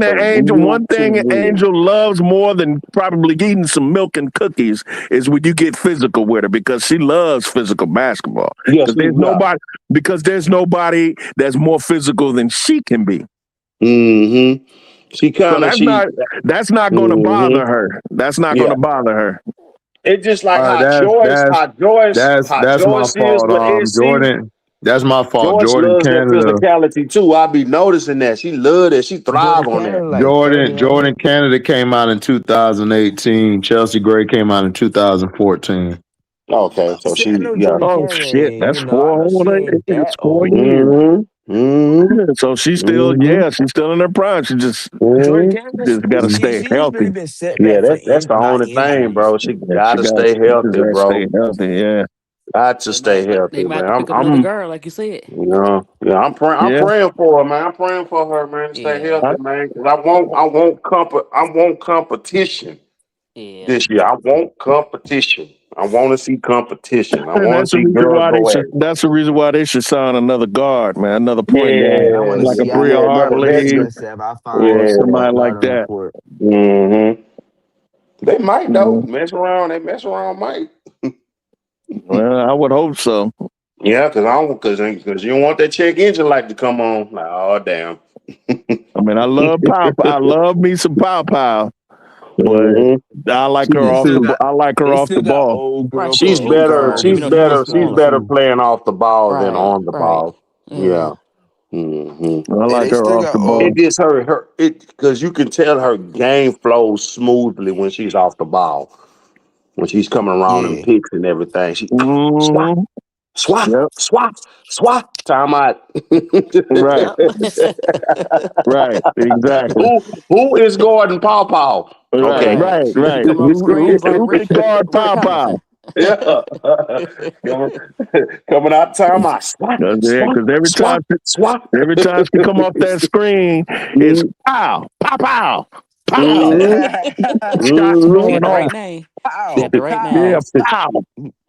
thing Angel loves more than probably eating some milk and cookies is when you get physical with her, because she loves physical basketball. Yes, Because there's nobody that's more physical than she can be. Mm-hmm. That's not going to bother her. That's not going to bother her. It's just like that's my fault. Jordan. That's my fault. Joyce Jordan loves that Canada. physicality too. I be noticing that. She love that. She thrive on that. Like Jordan Canada came out in 2018. Chelsea Gray came out in 2014. Okay, so she Oh shit, that's 4 years. So she's still she's still in her prime. She just got to stay healthy. Really been set back that's the only thing, bro. She gotta stay healthy, bro. Stay healthy, yeah. Got to stay healthy, They might man. have to pick up another girl, like you said. I'm praying for her, man. I'm praying for her, man. To stay healthy, man. Because I want competition this year. I want competition. I want to see competition. I want to see girls go at it. That's the reason why they should sign another guard, man. Another point Yeah, guard, like a Bria Hartley, or somebody like that. They might though. Mess around. They mess around, might. Well, I would hope so. Yeah, because you don't want that check engine light to come on. Like, oh damn. I mean, I love Pow. I love me some Pow. But I like her off the ball. Right, she's better. She's better playing off the ball than on the ball. Yeah. I like her off the ball. It just because you can tell her game flows smoothly when she's off the ball. When she's coming around and picks and everything, she swap, time out. Right, exactly. Who is guarding Paw? Okay, right. Who guard Paw? Yeah, coming out time out. Swap. Every time she come off that screen, it's pow. Shots going right off. name. Got the right name. Yeah, pow.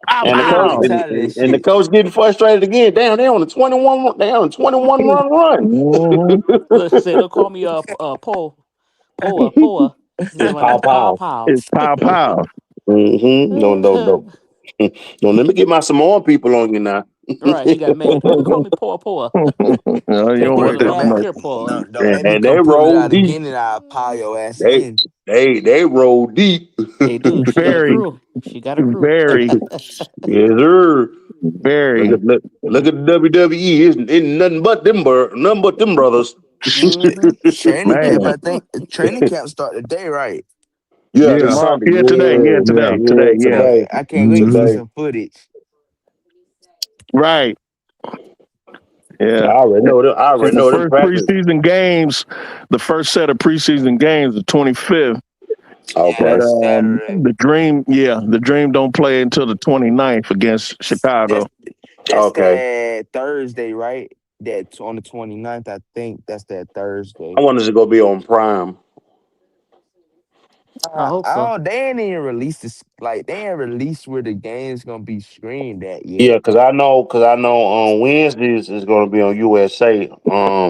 And the coach getting frustrated again. Damn, they on a 21. They on a 21 run. Look, say they'll call me Poa. It's pow. It's pow. No. No, let me get my Samoan people on you now. Right, he got mad. Don't call me Poa. No, you don't want that. And they roll deep. Again, and I'll pile your ass in. They roll deep. They do. She got a crew. Very. Yes, sir. Very. Look at the WWE. It's nothing but them brothers. Training camp start today, right? Yeah, today. I can't wait to see some footage. Right. Yeah. I already know the preseason games. The first set of preseason games, the 25th. Okay. The Dream don't play until the 29th against Chicago. That's that Thursday, right? That's on the 29th, I think. That's that Thursday. I wanted to go be on Prime. I hope so. They ain't even released this. Like, they ain't released where the game's gonna be streamed at yet. Yeah, because I know on Wednesdays it's gonna be on USA.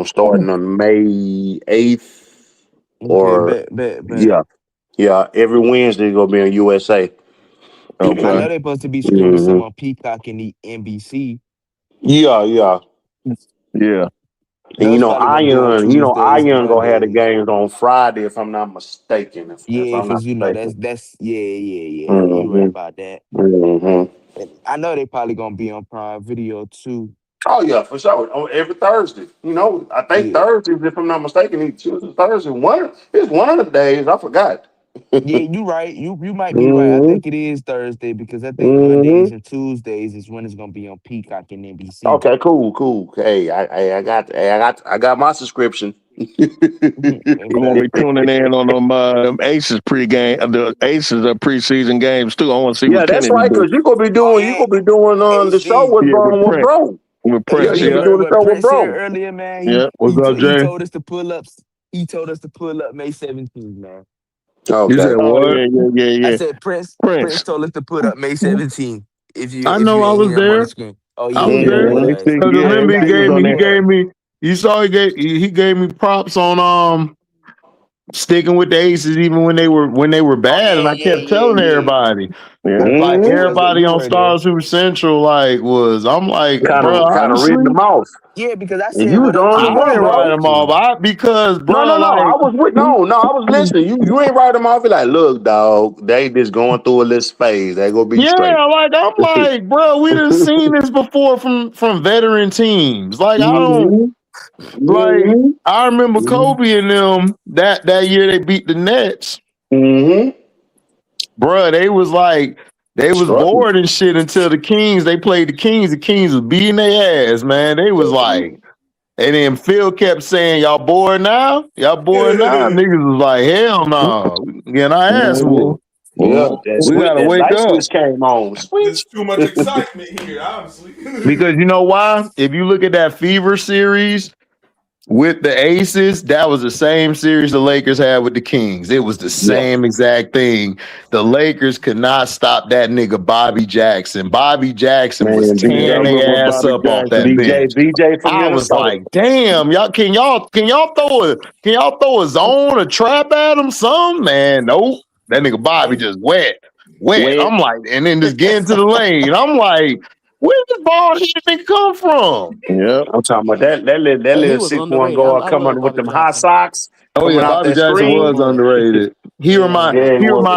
Starting on May 8th. Yeah. Every Wednesday it's gonna be on USA. Okay. I know they're supposed to be streaming some on Peacock and the NBC. Yeah. And Iron gonna have the games on Friday, if I'm not mistaken. Because that's you right about that. I know they probably gonna be on Prime Video too. Oh yeah, for sure. On every Thursday. I think Thursdays, if I'm not mistaken, Tuesday, Thursday. It's one of the days. I forgot. Yeah, you right. You might be right. I think it is Thursday because I think Mondays and Tuesdays is when it's gonna be on Peacock and NBC. Okay, cool. Hey, I got my subscription. I'm gonna be tuning in on them Aces pregame. The Aces are preseason games too. I want to see. Yeah, that's right. Because you're gonna be doing the show with bro. With Prince, doing the show with bro earlier, man. What's up, Jay? He told us to pull up May 17th, man. You said Okay. Oh what? yeah. I said Prince Prince. told us to put up May 17th. I If know you I ain't was hear him on the there. screen. Oh I yeah, was yeah, he there. Yeah, they was. think Cause I remember forgot he was on the he board. gave me you saw he gave me props on sticking with the Aces even when they were Oh bad, and yeah, I yeah, kept yeah, telling yeah. everybody. yeah. Like You Mm-hmm. wasn't. everybody You on weren't there. Star Super Central, I'm like, Kind bro, of reading honestly, them off. Yeah, because I And said you was what other on your team I was way, didn't write bro. compared them to. off. Because No. bro, I was with I was listening. You ain't write them off. Be like, look, dog, they just going through a little phase. They gonna be straight. yeah, I'm like, bro, we done seen this before from veteran teams. Like I don't Mm-hmm. like. Mm-hmm. I remember Kobe and them that year they beat the Nets. Mm-hmm. Bruh, they was Struggle. bored and shit until the Kings. They played the Kings. The Kings was beating their ass, man. They was like, and then Phil kept saying, "Y'all bored now? Y'all bored now?" Niggas was like, "Hell no, we getting our ass Mm-hmm. whooped. Yeah, We gotta that wake light up." switch came on. There's Switch. too much excitement here, honestly. Because you know why? If you look at that Fever series with the Aces, that was the same series the Lakers had with the Kings. It was the Yeah. same exact thing. The Lakers could not stop that nigga Bobby Jackson. Bobby Jackson was Man, dude, I tearing remember their ass Bobby up off Jackson. that bench. VJ from I was Minnesota. like, damn, can y'all throw a zone, a trap at him, some man? Nope. That nigga Bobby just wet. Wet. I'm like, and then just get into the lane. I'm like, where did this ball thing come from? Yep. I'm talking about that He little was 6'1" underrated. guard I coming love with Bobby them high Jackson. socks Oh yeah, coming out Bobby that Jackson Cold was screen. blooded. underrated. Yeah. Yeah, he was.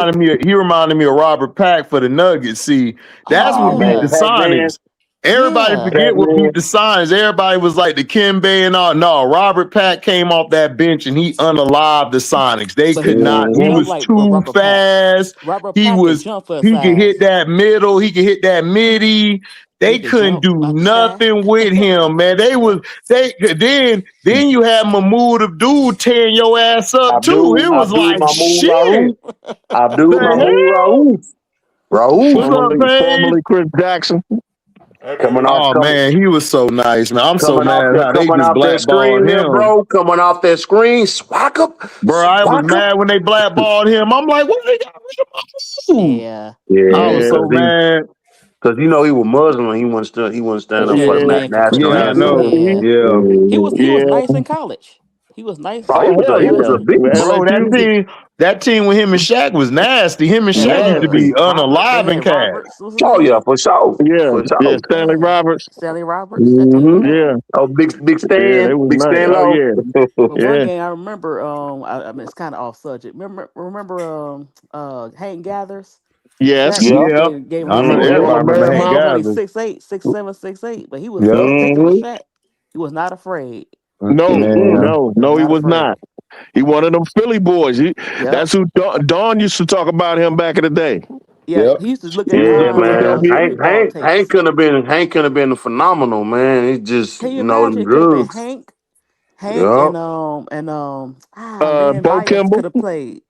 He reminded me of Robert Pack for the Nuggets. See, that's Oh Oh what beat the man, yeah. Pac-Man, Sonics. Everybody Yeah. forget what Pac-Man. beat the Sonics. Everybody was like the Kimbe and all. No, Robert Pack came off that bench and he unalived the Sonics. They But could he not. He I Mm-hmm. was like too Robert Pack. fast. Robert He Pack could was. jump for his He could hit size. that middle. He could hit that midi. He They could couldn't jump do out the sky. nothing with him, man. Then you had Mahmoud Abdul tearing your ass up too. It was Abdul like Mahmoud shit. Raouf. Abdul The Mahmoud hell? Raouf. Raouf What's up, Paige? Formerly Chris Jackson. Hey, coming baby. off Oh coming man, he was so nice, man. I'm so coming off mad that how they coming just off that blackballed screen here, him. bro. Coming off that screen, swag up, Bro, I was swag up. mad when they blackballed him. I'm like, what they got rid of him? Yeah. I Yeah, was Yeah. so mad. because he was Muslim. He wouldn't stand up Change for his the Yeah. name for national Yeah, I Chris. anthem. know. Yeah. Yeah. He was Yeah. nice in college. He was nice Oh, Oh hell he yeah. was a LSU. beast. Bro, LSU. that team with him and Shaq was nasty. Him and Yeah, Shaq it used to Nasty. be was. Roberts. They unalive and had cast. Roberts. What's his Oh yeah, name? for sure, Yeah. for Yeah. sure. Stanley Yeah. Roberts. Stanley Roberts. That Mm-hmm. team. Yeah. Oh, big Yeah. They was Big nice. Stan Oh Low. yeah. But one Yeah. game I remember, I mean it's kind of off subject. Remember Hank Gathers? Yes. Shaq Yeah. gave him I a remember Yeah. six On everybody the eight. remember Marymount. Hank Hank was only Gathers. 6'8", 6'7", 6'8", but he was Yep. taking with Mm-hmm. Shaq. He was not afraid. No, Man. no, He was no, he not was not. afraid. He one of them Philly boys. Yep. That's who Dawn used to talk about him back in the day. Yeah, Yep. he used to look at Yeah, Yeah, man. Philadelphia. street ball tapes. Hank could have been phenomenal, man. He just Can you them imagine? It could have been drugs. Hank Yeah. Dan Bo Myers Kimball. could have played.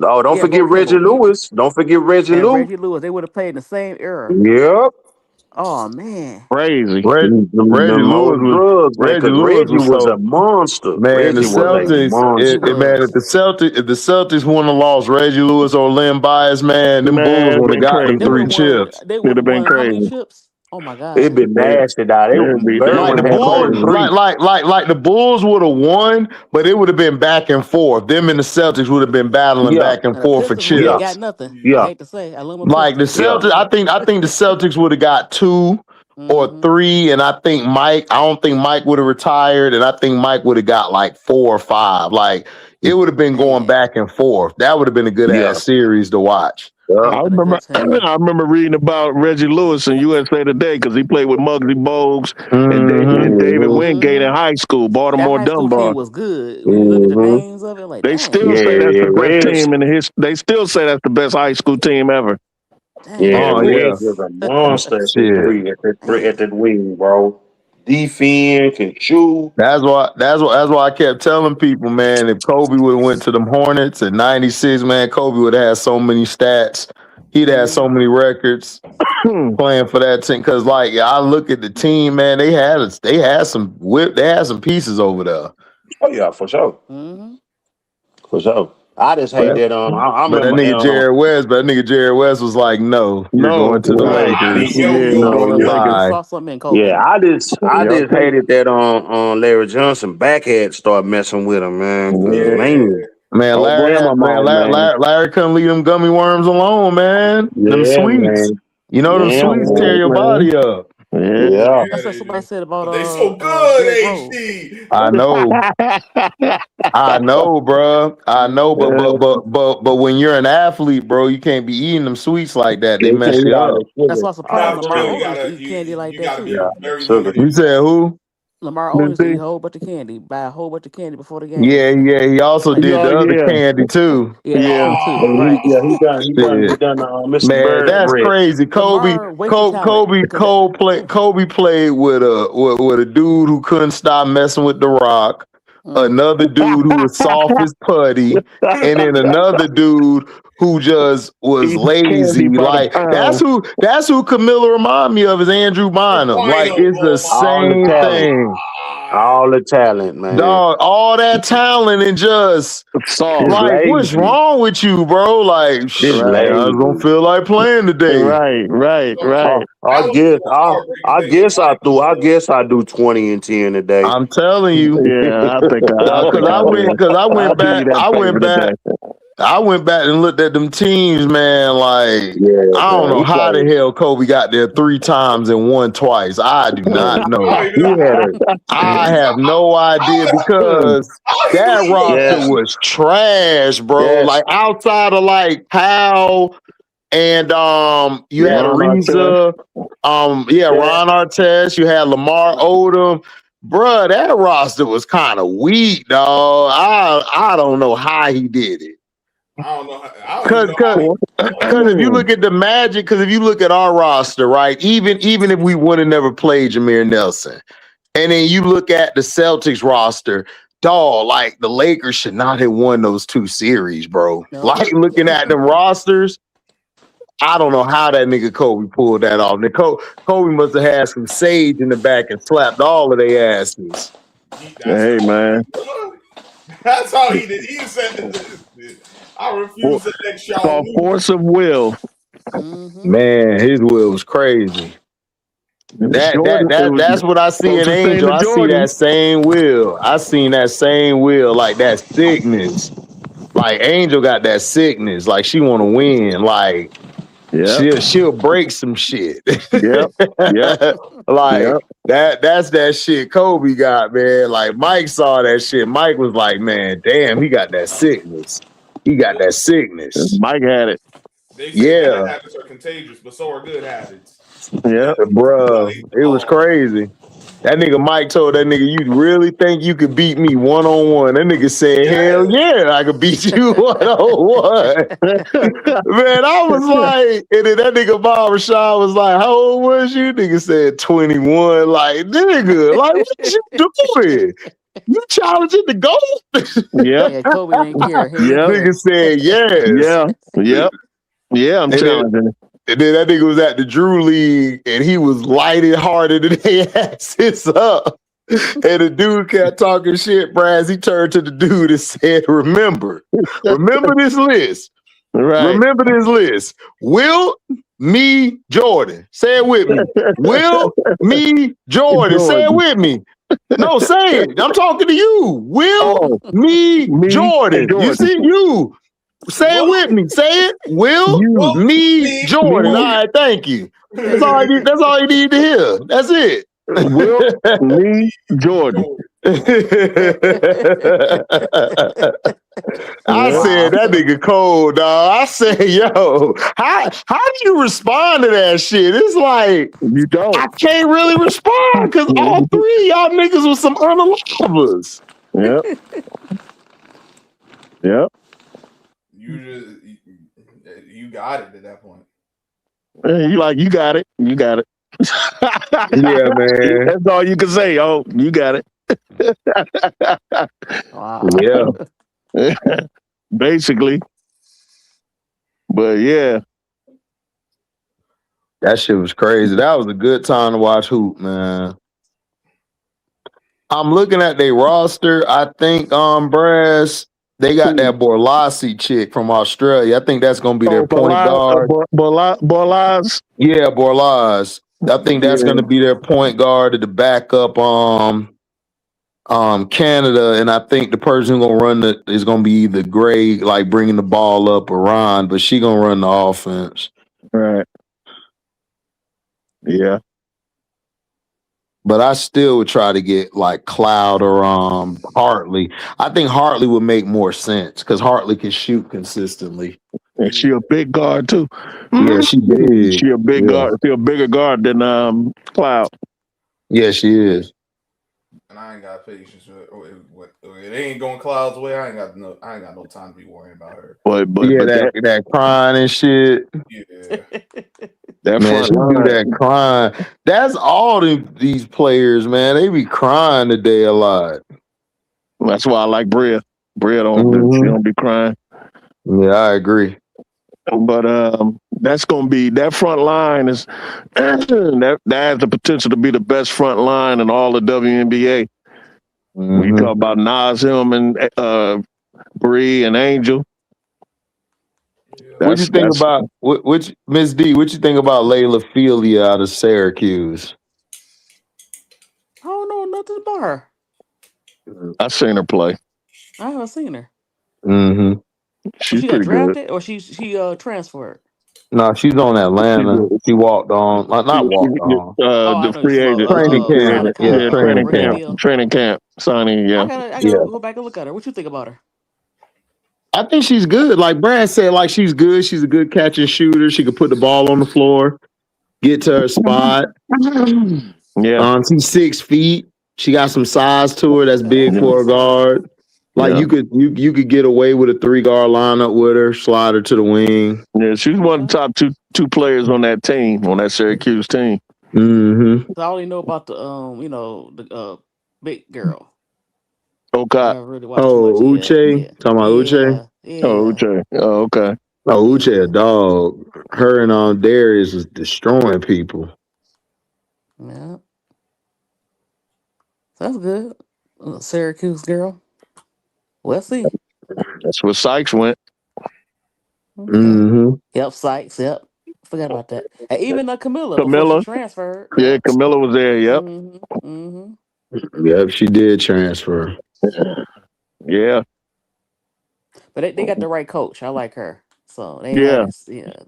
Oh, don't Yeah, Bo forget Reggie Kimball. Lewis. Don't forget Reggie And Lewis. Reggie Lewis. They would have played in the same era. Yep. Oh man. Crazy. Reggie Them old Lewis was drugs, man. Reggie Because Lewis Reggie was was a so monster. man. The Reggie was a Celtics, He monster. man. was. If the Celtics wouldn't have lost Reggie Lewis or Lynn Bias, man, them Bulls Man, would have been got them They crazy. would three have won. chips. They would It'd have have been won how many crazy. chips? Oh my It God. been nasty, dog. It'd be Like Berwin the had Bulls, 33. like the Bulls would have won, but it would have been back and forth. Them and the Celtics would have been battling Yeah, back and And the forth for Pistons wouldn't have yeah, got chips. nothing. I yeah, hate to say, I love my Like the Pistons, but yeah. Celtics, yeah. I think the Celtics would have got 2 or Mm-hmm. 3, and I don't think Mike would have retired, and I think Mike would have got like 4 or 5. Like it would have been going Man, back and forth. That would have been a good Yeah. ass series to watch. that Yeah. would I have been a remember, good team. I remember reading about Reggie Lewis in USA Today because he played with Muggsy Bogues Mm-hmm. and David Mm-hmm. Wingate in Mm-hmm. high school, That Baltimore high school team Dunbar. was good. When you look at the Mm-hmm. names of it, like, They dang, still Yeah, say that's yeah, the best Reg. team in the history. They still say that's the best high school team ever. Yeah, dang. Oh Reg yeah, was a monster at that shit. three, at Man. that wing, bro. Defense, can shoot. That's why I kept telling people, man, if Kobe would have went to them Hornets at 96, man, Kobe would have had so many stats. He'd had so Mm-hmm. many records playing for that team. Cause like I look at the team, man, they had some pieces over there. Oh yeah, for sure. Mm-hmm. For sure. I just hate that. I But that remember. nigga Jared West was like, "No, you're No, going to the right. Lakers." Lakers. Saw something in Kobe. Yeah, I just Yep. hated that Larry Johnson backhead started messing with him, man. 'Cause, Yeah. man, Larry couldn't leave them gummy worms alone, man. Them sweets. Man. You know them Yeah, sweets man. tear your body up. Yeah. That's what somebody said about But they so good, Derrick HD. I know. I know, bro. I know, but when you're an athlete, bro, you can't be eating them sweets like that. They mess you up. That's why surprised Nah, Lamar for real, Odom used to eat candy like you that gotta too. be very limited. You said who? Lamar Odom used to eat a whole bunch of candy, buy a whole bunch of candy before the game. Yeah. He also Like, did the other candy too. Yeah, that too. Oh, Right. he done Mr. Man, Bird that's bread. crazy. Kobe played with a dude who couldn't stop messing with The Rock, another dude who was soft as putty, and then another dude who just was lazy. Like that's who Camilla remind me of is Andrew Bynum. Like it's the same thing. All the talent, man. Dog, all that talent and just like, what's wrong with you, bro? Like, I just don't feel like playing today. Right. I guess I do 20 and 10 a day. I'm telling you. Yeah, I went back and looked at them teams, man. Like, I don't know how the hell Kobe got there 3 times and won twice. I do not know. I have no idea because that roster was trash, bro. Like outside of like Powell and you had Ariza, Ron Artest, you had Lamar Odom. Bruh, that roster was kind of weak, dog. I don't know how he did it. I don't know. Because if you look at the Magic, because if you look at our roster, right, even if we would have never played Jameer Nelson, and then you look at the Celtics roster, dog, like the Lakers should not have won those 2 series, bro. No. Like looking at them rosters, I don't know how that nigga Kobe pulled that off. Kobe must have had some sage in the back and slapped all of their asses. Hey, man. That's how he did. He said this. I refuse to let y'all lose. Force of will. Man, his will was crazy. That's what I see in Angel. I see that same will. I seen that same will, like that sickness. Like Angel got that sickness. Like she want to win. Like she'll break some shit. That's that shit Kobe got, man. Like Mike saw that shit. Mike was like, man, damn, he got that sickness. He got that sickness. Mike had it. They say bad habits are contagious, but so are good habits. Yeah, bro, it was crazy. That nigga Mike told that nigga, "You really think you could beat me 1-on-1?" That nigga said, "Hell yeah, I could beat you 1-on-1." Man, I was like, and then that nigga Bob Rashad was like, "How old was you?" Nigga said 21. Like, nigga, like what you doing? You challenging the GOAT? Yeah, Kobe didn't care. Nigga said yes. Yeah, I'm challenging. And then that nigga was at the Drew League and he was lighted harder than they asses up. And the dude kept talking shit, Braz. He turned to the dude and said, remember this list. Right. Remember this list. Will, me, Jordan. Say it with me. Will, me, Jordan. Say it with me. No, say it. I'm talking to you. Will, me, Jordan. You see you. Say it with me. Say it. Will, me, Jordan. All right, thank you. That's all you need to hear. That's it. Will, me, Jordan. I said that nigga cold, dog. I said, yo, how do you respond to that shit? It's like you don't. I can't really respond because all 3 of y'all niggas was some unalivers. Yep. You got it at that point. You got it. You got it. Yeah, man. That's all you can say. Oh, you got it. Wow. Yeah. Basically. But yeah. That shit was crazy. That was a good time to watch hoop, man. I'm looking at their roster. I think Braz, They got that Borlasi chick from Australia. I think that's gonna be their point guard. Borlaz. Yeah, Borlaz. I think that's Yeah. gonna be their point guard to the backup Canada, and I think the person who's gonna run is gonna be either Gray, like bringing the ball up, or Ron, but she gonna run the offense. Right. Yeah. But I still would try to get like Cloud or Hartley. I think Hartley would make more sense because Hartley can shoot consistently. And she a big guard too. Yeah, she big. She a big guard. She a bigger guard than Cloud. Yeah, she is. And I ain't got patience with it ain't going Cloud's way. I ain't got no time to be worrying about her. But yeah, that crying and shit. Yeah. That man, she do that crying. That's all these players, man. They be crying today a lot. That's why I like Bria. Bria she don't be crying. Yeah, I agree. But that's gonna be that front line is that has the potential to be the best front line in all the WNBA. When you talk about Nas, him, and Bree and Angel. What you think about which Miss D? What you think about Layla Feely out of Syracuse? I don't know nothing about her. I seen her play. I haven't seen her. Mm-hmm. She's she got drafted, or she transferred. No, she's on Atlanta. She walked on, not walked on. The free agent, training camp, training camp signing. Yeah, I gotta go back and look at her. What you think about her? I think she's good. Like Brad said, like she's good. She's a good catch and shooter. She could put the ball on the floor, get to her spot. Yeah, she's 6 feet. She got some size to her. That's big for a guard. Like you could get away with a 3-guard lineup with her, slide her to the wing. Yeah, she's one of the top two players on that team, on that Syracuse team. Mm-hmm. I only know about the big girl. Okay. Uche. Talking about Uche. Yeah. Oh, Uche. Oh, okay. Oh, Uche, a dog. Her and Darius is destroying people. Yeah. That's good. Syracuse girl. We'll see. That's where Sykes went. Okay. Mm-hmm. Yep, Sykes. Yep. Forgot about that. And even Camilla before she transferred. Yeah, Camilla was there. Yep. Yep, she did transfer. Yeah. But they got the right coach. I like her. So they Coach. They got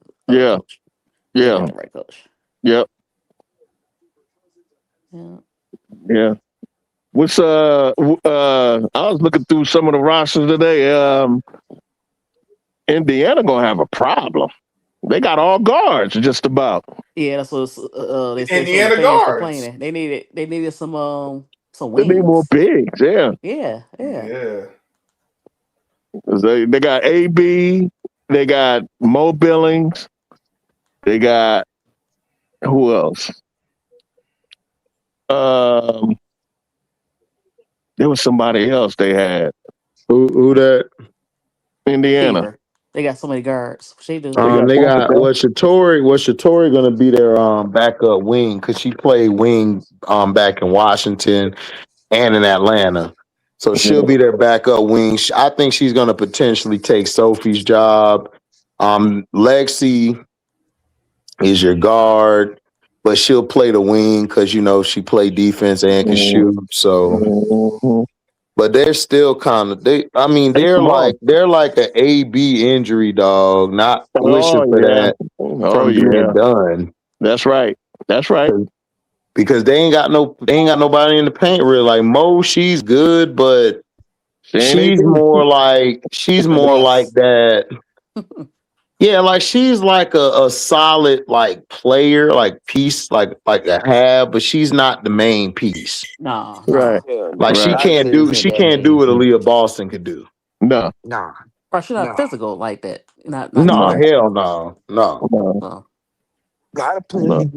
the right coach. Yep. Yeah. What's I was looking through some of the rosters today. Indiana gonna have a problem. They got all guards just about. Yeah, that's what they said. Indiana guards. They needed some wings. They need more bigs. Yeah. They got AB. They got Mo Billings. They got who else? There was somebody else they had. Who that? Indiana. Fever. They got so many guards. They do. They got Shatori gonna be their backup wing because she played wing back in Washington and in Atlanta. So she'll be their backup wing. I think she's gonna potentially take Sophie's job. Lexi is your guard, but she'll play the wing because she played defense and can shoot. So, but they're still kind of they're like an AB injury dog. Not wishing for that from being done. That's right. Because they ain't got nobody in the paint really. Like Mo, she's good, but she's more like that. Yeah, like she's like a solid like player, like piece, like a half, but she's not the main piece. No. Right. Like she can't do what Aaliyah Boston could do. No. Or she's not physical like that. Not no, hell no. No. Gotta play.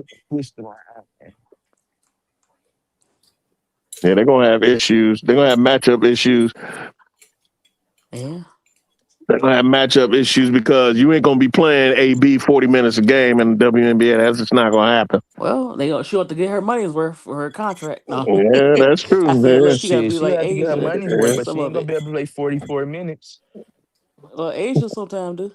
Yeah, they're gonna have issues. They're gonna have matchup issues. Yeah. They're gonna have matchup issues because you ain't gonna be playing AB 40 minutes a game in the WNBA. That's just not gonna happen. Well, they gonna she ought to get her money's worth for her contract. No, Yeah, that's I true. said, look, Yeah. she got to Shit, be she like had to get her Asia money's and worth, get but some she ain't of gonna it. be able to play 44 minutes. Well, Asia sometimes do.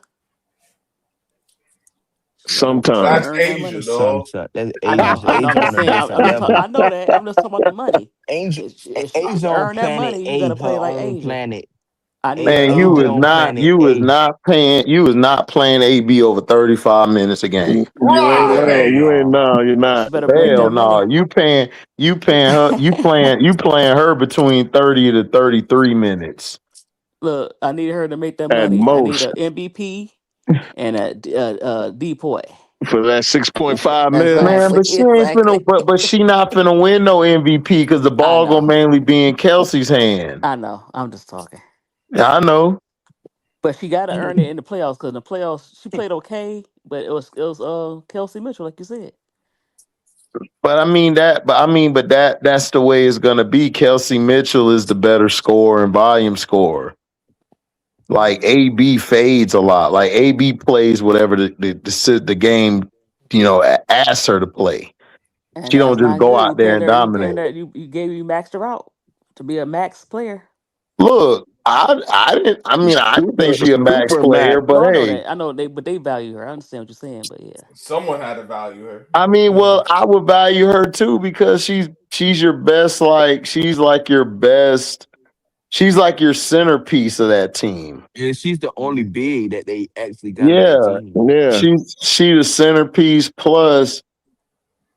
She gotta Sometimes. That's earn that Asia, money. dog. That's I know. Asia. I know. I'm Asia just on a saying. different level. I know that. I'm just talking about the money. Angel, To Asia on earn that planet money, you got to A, her play like own Asia. planet. I need her Man, Asia um. on planet A. you was not playing AB over 35 minutes a game. You ain't Right? right. Hell You ain't no. no, you're She not. better break Hell that no. money. You paying her you playing her between 30 to 33 minutes. Look, I need her to make that At money. I need most a MVP and a depoy. for that 6.5 mil. Man, Exactly. but she ain't finna Exactly. but she not finna win no MVP because the I ball gonna know. mainly be in Kelsey's hand. I know. I'm just talking. I know. But she got to earn it in the playoffs because in the playoffs she played okay, but it was Kelsey Mitchell, like you said. But that's the way it's gonna be. Kelsey Mitchell is the better scorer and volume scorer. Like AB fades a lot. Like AB plays whatever the game, asks her to play. And She don't that's just not go good. You out there paying and her. You dominate. paying her. You maxed her out to be a max player. Look, I didn't. I mean, I didn't think she a max Super max. player, but No, I know hey, that. I know they, but they value her. I understand what you're saying, but yeah, Someone had to value her. I mean, well, I would value her too because she's your best. Like she's like your best. She's like your centerpiece of that team. And she's the only big that they actually got on that Yeah, team. Yeah. she the centerpiece plus,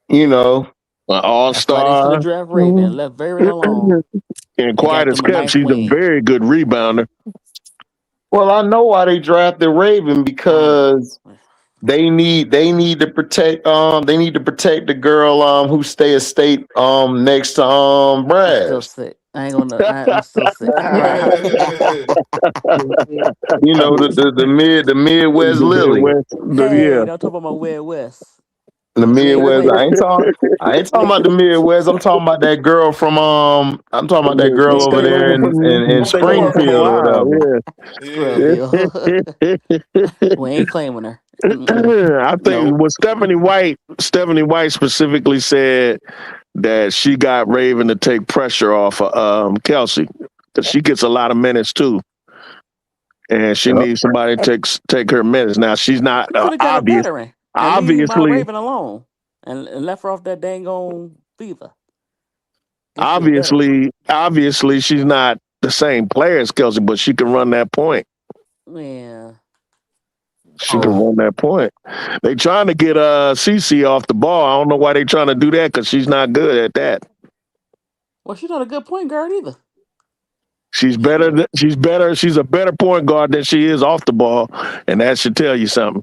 you know, An that's why they should have all-star. drafted Raven and left Raven alone And and got quiet as them a kept, nice she's a wing. very good rebounder. well, I know why they drafted Raven I know. because they need to protect the girl who stay a state next to I'm still Brass. sick. I ain't gonna. I'm still sick. You know the Midwest The Lily. Midwest, Hey, yeah. don't talk about my Way West. The We ain't Midwest. claiming. I ain't talking about the Midwest. I'm talking about that girl from I'm talking about that The girl over state there over in from in state over from Springfield or whatever. Ohio, Yeah. Springfield. yeah. We ain't claiming her. I think Nope. what Stephanie White specifically said that she got Raven to take pressure off of Kelsey because she gets a lot of minutes too, and she Yep. needs somebody to take her minutes. Now she's not She could have got a veteran and leave my obviously Raven alone and left her off that dang on fever. Get you a veteran. obviously she's not the same player as Kelsey, but she can run that point. Yeah. She can run that point. They trying to get CC off the ball. I don't know why they trying to do that because she's not good at that. Well, she's not a good point guard either. She's better. She's better. She's a better point guard than she is off the ball, and that should tell you something.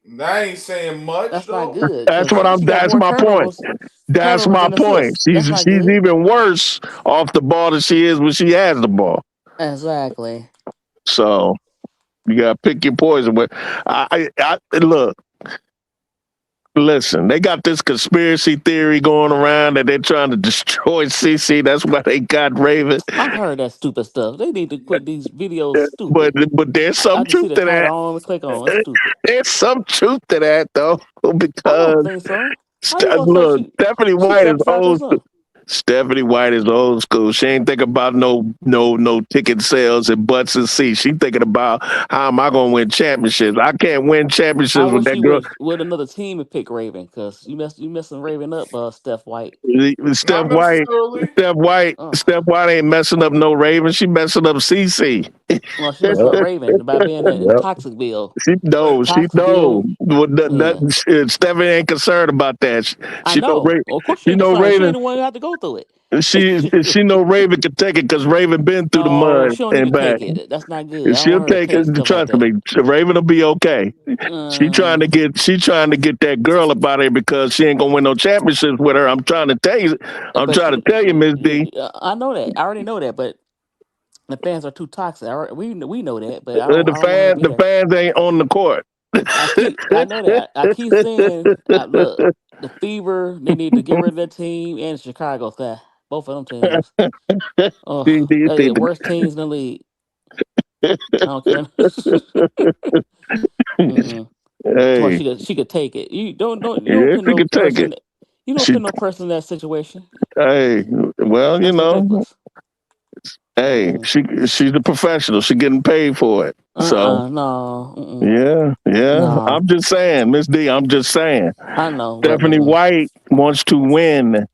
That ain't saying much. That's though. not good That's what because I'm. she got That's more my point. That's turnovers my than point. assists. She's That's not she's good. even worse off the ball than she is when she has the ball. Exactly. So you gotta pick your poison. But I look. Listen, they got this conspiracy theory going around that they're trying to destroy CC. That's why they got Raven. I've heard that stupid stuff. They need to quit these videos But stupid. there's I some just see truth the to title. I that. don't want to click on. It's stupid. There's some truth to that though, I don't because think so. How you gonna say look, Stephanie she White is sabotaged old. herself? Stephanie White is old school. She ain't thinking about no ticket sales and butts and seats. She thinking about how am I gonna win championships? I can't win I championships with wish that you girl. would another team and pick Raven because you messing Raven up, Steph White. Steph Not White, necessarily. Steph White ain't messing up no Raven. She messing up CC. Well, she messing up Raven by being in the Yep. toxic bill. She knows. She Toxic knows. bill. Well, Yeah, Stephanie ain't concerned about that. I She know. know. Well, of course she She ain't know concerned. She ain't Raven. the one who had to go through it. She know Raven can take it because Raven been through the No, mud she don't need and to take back. it. That's not good. I don't She'll want her to take it. take stuff like Trust that. me, Raven will be okay. She trying to get that girl up out of here because she ain't gonna win no championships with her. I'm trying to tell you. I'm But trying to tell you, Miss D. I know that. I already know that. But the fans are too toxic. We know that. But The I don't want her to be the there. fans ain't on the court. I know that. I keep saying, look, the Fever. They need to get rid of that team and Chicago Sky. Both of them teams. Oh, You they're see the worst teams in the league. don't care. Tomorrow Hey, she could take it. You don't yeah, put she no could take it. person. You don't She, put no person in that situation. hey, well, That's ridiculous. hey, she's a professional. She getting paid for it. So No. yeah. No. I'm just saying, Miss D. I'm just saying. I know, but Stephanie White wants to win,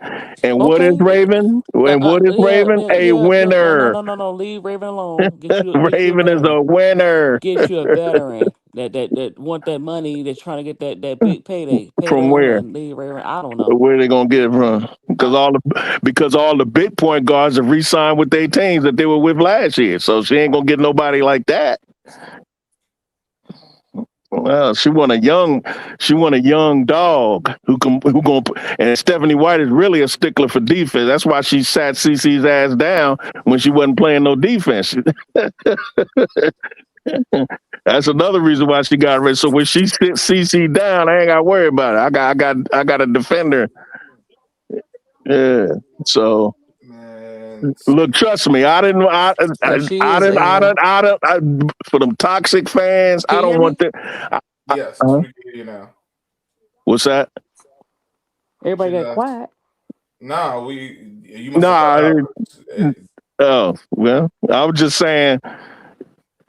and what is okay. Raven? And what is Raven? A winner. No. Leave Raven alone. Get you a Raven is veteran. a winner. Get you a veteran that want that money. That's trying to get that big payday. Pay From them where? and leave Raven. I don't know. Where they gonna get it from? Because all the big point guards have re-signed with their teams that they were with last year. So she ain't gonna get nobody like that. Well, she want a young dog who gonna. And Stephanie White is really a stickler for defense. That's why she sat CC's ass down when she wasn't playing no defense. That's another reason why she got rid. So when she sits CC down, I ain't got to worry about it. I got a defender. Yeah. So Man, look, trust me, I didn't. But she is a. For them toxic fans, Can I you don't hear want me? that. yes, we can hear you now. What's that? Everybody She got left. quiet. Nah, you must have cut Nah. out. Oh well, I was just saying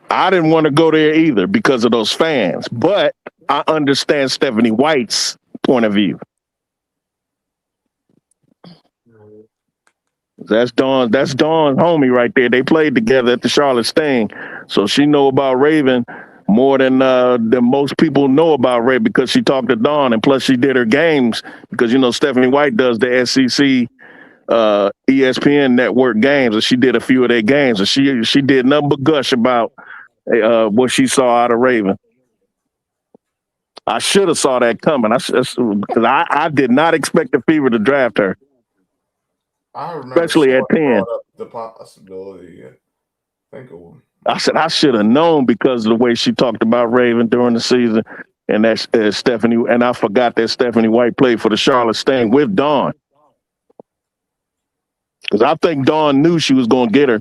I didn't want to go there either because of those fans, but I understand Stephanie White's point of view. That's Dawn's homie right there. They played together at the Charlotte Sting. So she know about Raven more than most people know about Raven because she talked to Dawn, and plus she did her games because Stephanie White does the SEC ESPN network games, and she did a few of their games, and she did nothing but gush about what she saw out of Raven. I should have saw that coming. Because I did not expect the Fever to draft her, I remember especially at someone 10. brought up the possibility. I think it was. I said I should have known because of the way she talked about Raven during the season, and that's Stephanie. And I forgot that Stephanie White played for the Charlotte Sting with Dawn, because I think Dawn knew she was going to get her.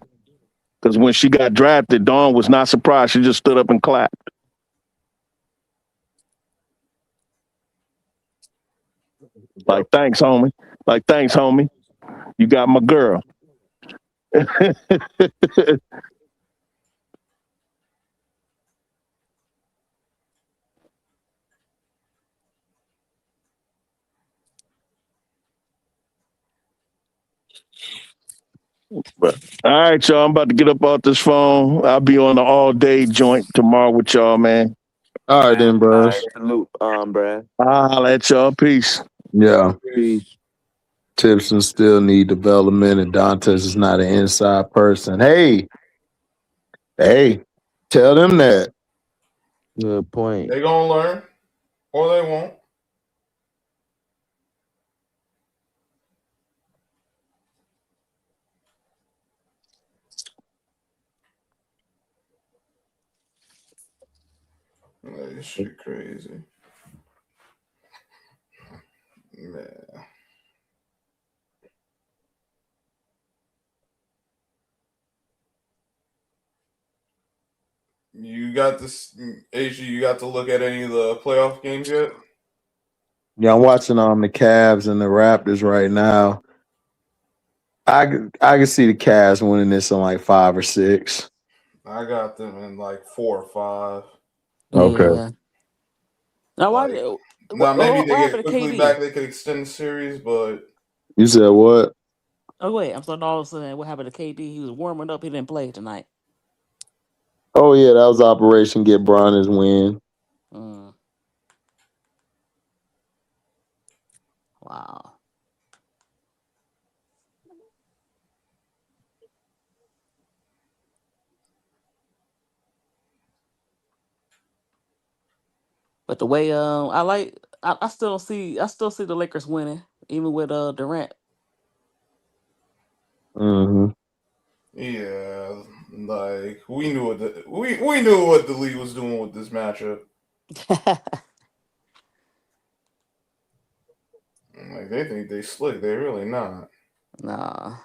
Because when she got drafted, Dawn was not surprised. She just stood up and clapped. Like, thanks, homie. Like, thanks, homie. You got my girl. But all right, y'all. I'm about to get up off this phone. I'll be on the all-day joint tomorrow with y'all, man. All right then, All bros. right, salute, Brad. I'll let y'all. Peace. Yeah. Peace. Tipson still need development, and Dantes is not an inside person. Hey, tell them that. Good point. They gonna learn, or they won't. This shit crazy, man. You got this, HG. You got to look at any of the playoff games yet? Yeah, I'm watching the Cavs and the Raptors right now. I can see the Cavs winning this in like 5 or 6. I got them in like 4 or 5. Okay. Yeah. Now why? Now maybe they what get happened to quickly KD? back. They could extend the series, but You said what? Oh wait, I'm sorry. All of a sudden, what happened to KD? He was warming up. He didn't play tonight. Oh yeah, that was Operation Get Bron his win. Wow. But the way I still see the Lakers winning, even with Durant. Mm-hmm. yeah, like we knew what the league was doing with this matchup. Like they think they slick, they're really not. Nah.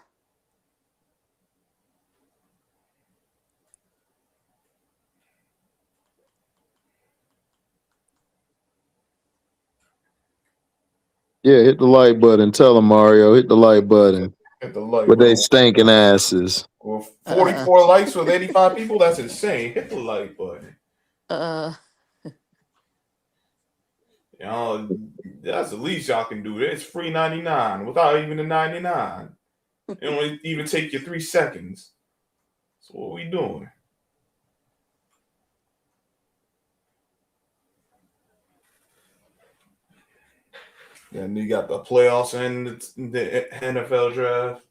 Yeah, hit the like button. Tell them, Mario, hit the like button. Hit the like With they button. stinking asses. Well, 44 likes with 85 people. That's insane. Hit the like button. You know, that's the least y'all can do. It's free 99 without even the 99. It don't even take you 3 seconds. So what we doing? Then you got the playoffs and the NFL draft.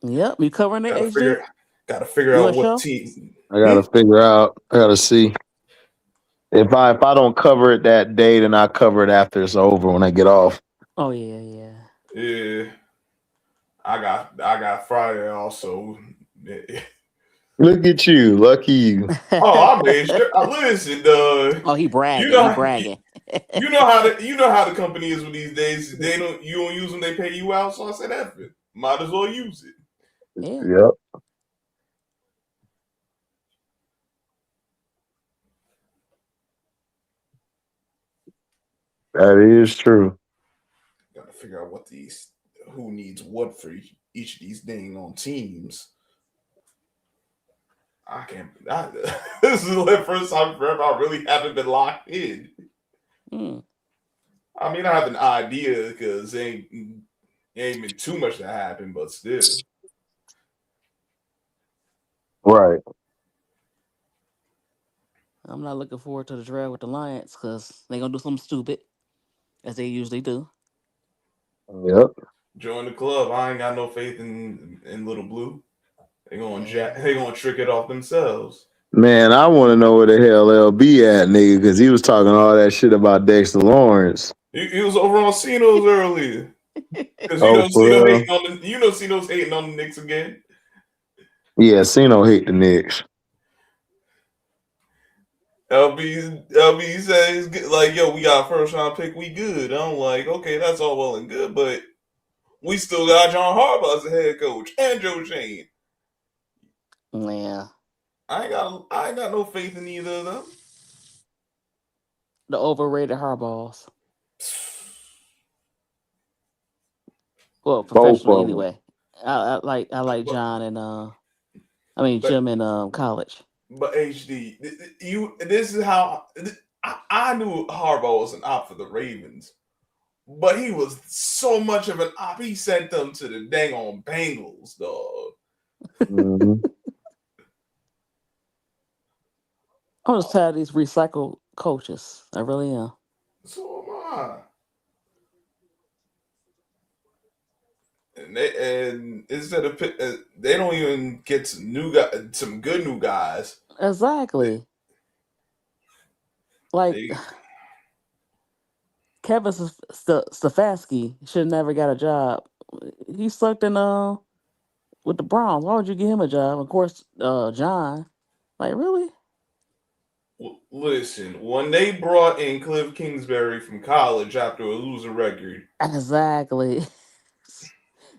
Yep, we covering it, HD. Gotta figure out what team. I gotta figure out. I gotta see. If I don't cover it that day, then I cover it after it's over when I get off. Oh yeah. Yeah. I got Friday also. Look at you, lucky you. Oh, I made sure. Listen, oh, he bragging. You know, he bragging. you know how the company is with these days. You don't use them, they pay you out. So I said, F it. Might as well use it. Yeah. Yep. That is true. Gotta figure out who needs what for each of these dang on teams. I can't. This is the first time forever I really haven't been locked in. I mean, I have an idea because ain't been too much that happened, but still. Right. I'm not looking forward to the draft with the Lions because they're gonna do something stupid, as they usually do. Yep. Join the club. I ain't got no faith in Little Blue. They gonna trick it off themselves. Man, I want to know where the hell LB at, nigga, because he was talking all that shit about Dexter Lawrence. He was over on Cino's earlier. Because Cino's hating on the Knicks again. Yeah, Cino hate the Knicks. LB says like, yo, we got a first round pick, we good. I'm like, okay, that's all well and good, but we still got John Harbaugh as the head coach and Joe Shane. Yeah. I ain't got no faith in either of them. The overrated Harbaughs. Well, professionally anyway. I like John and Jim in college. But HD, this is how I knew Harbaugh was an op for the Ravens, but he was so much of an op. He sent them to the dang on Bengals, dog. Mm-hmm. I'm just tired of these recycled coaches. I really am. So am I. And instead of they don't even get some good new guys. Exactly. Kevin Stefanski should have never got a job. He sucked in with the Browns. Why would you give him a job? Of course, John. Like, really? Listen, when they brought in Cliff Kingsbury from college after a losing record. Exactly.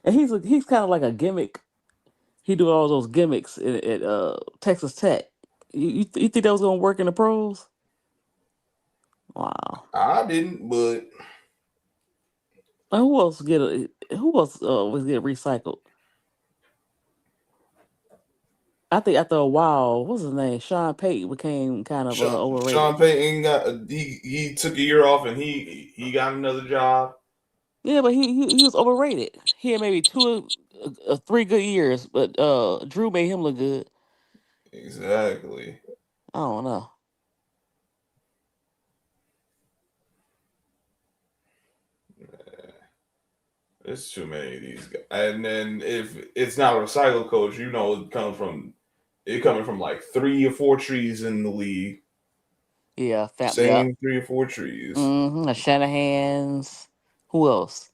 And he's kind of like a gimmick. He do all those gimmicks at Texas Tech. You think that was gonna work in the pros? Wow. I didn't, but who else was get recycled? I think after a while, what's his name? Sean Payton became kind of overrated. Sean Payton he took a year off and he got another job. Yeah, but he was overrated. He had maybe 3 good years, but Drew made him look good. Exactly. I don't know. There's too many of these guys. And then if it's not a recycle coach, it coming from like 3 or 4 trees in the league. Yeah, same 3 or 4 trees. The Shanahan's. Who else?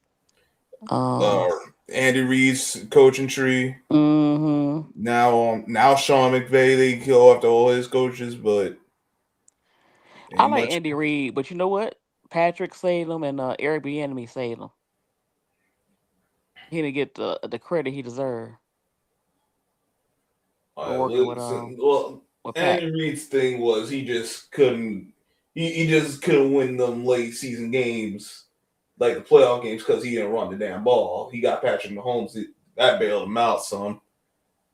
Andy Reid's coaching tree. Mm-hmm. Now Sean McVay, they go after all his coaches, but I like Andy Reid, but you know what? Patrick saved him and Eric Bieniemy saved him. He didn't get the credit he deserved. Working with Andy Reid's thing was he just couldn't. He just couldn't win them late season games like the playoff games because he didn't run the damn ball. He got Patrick Mahomes. That bailed him out, son.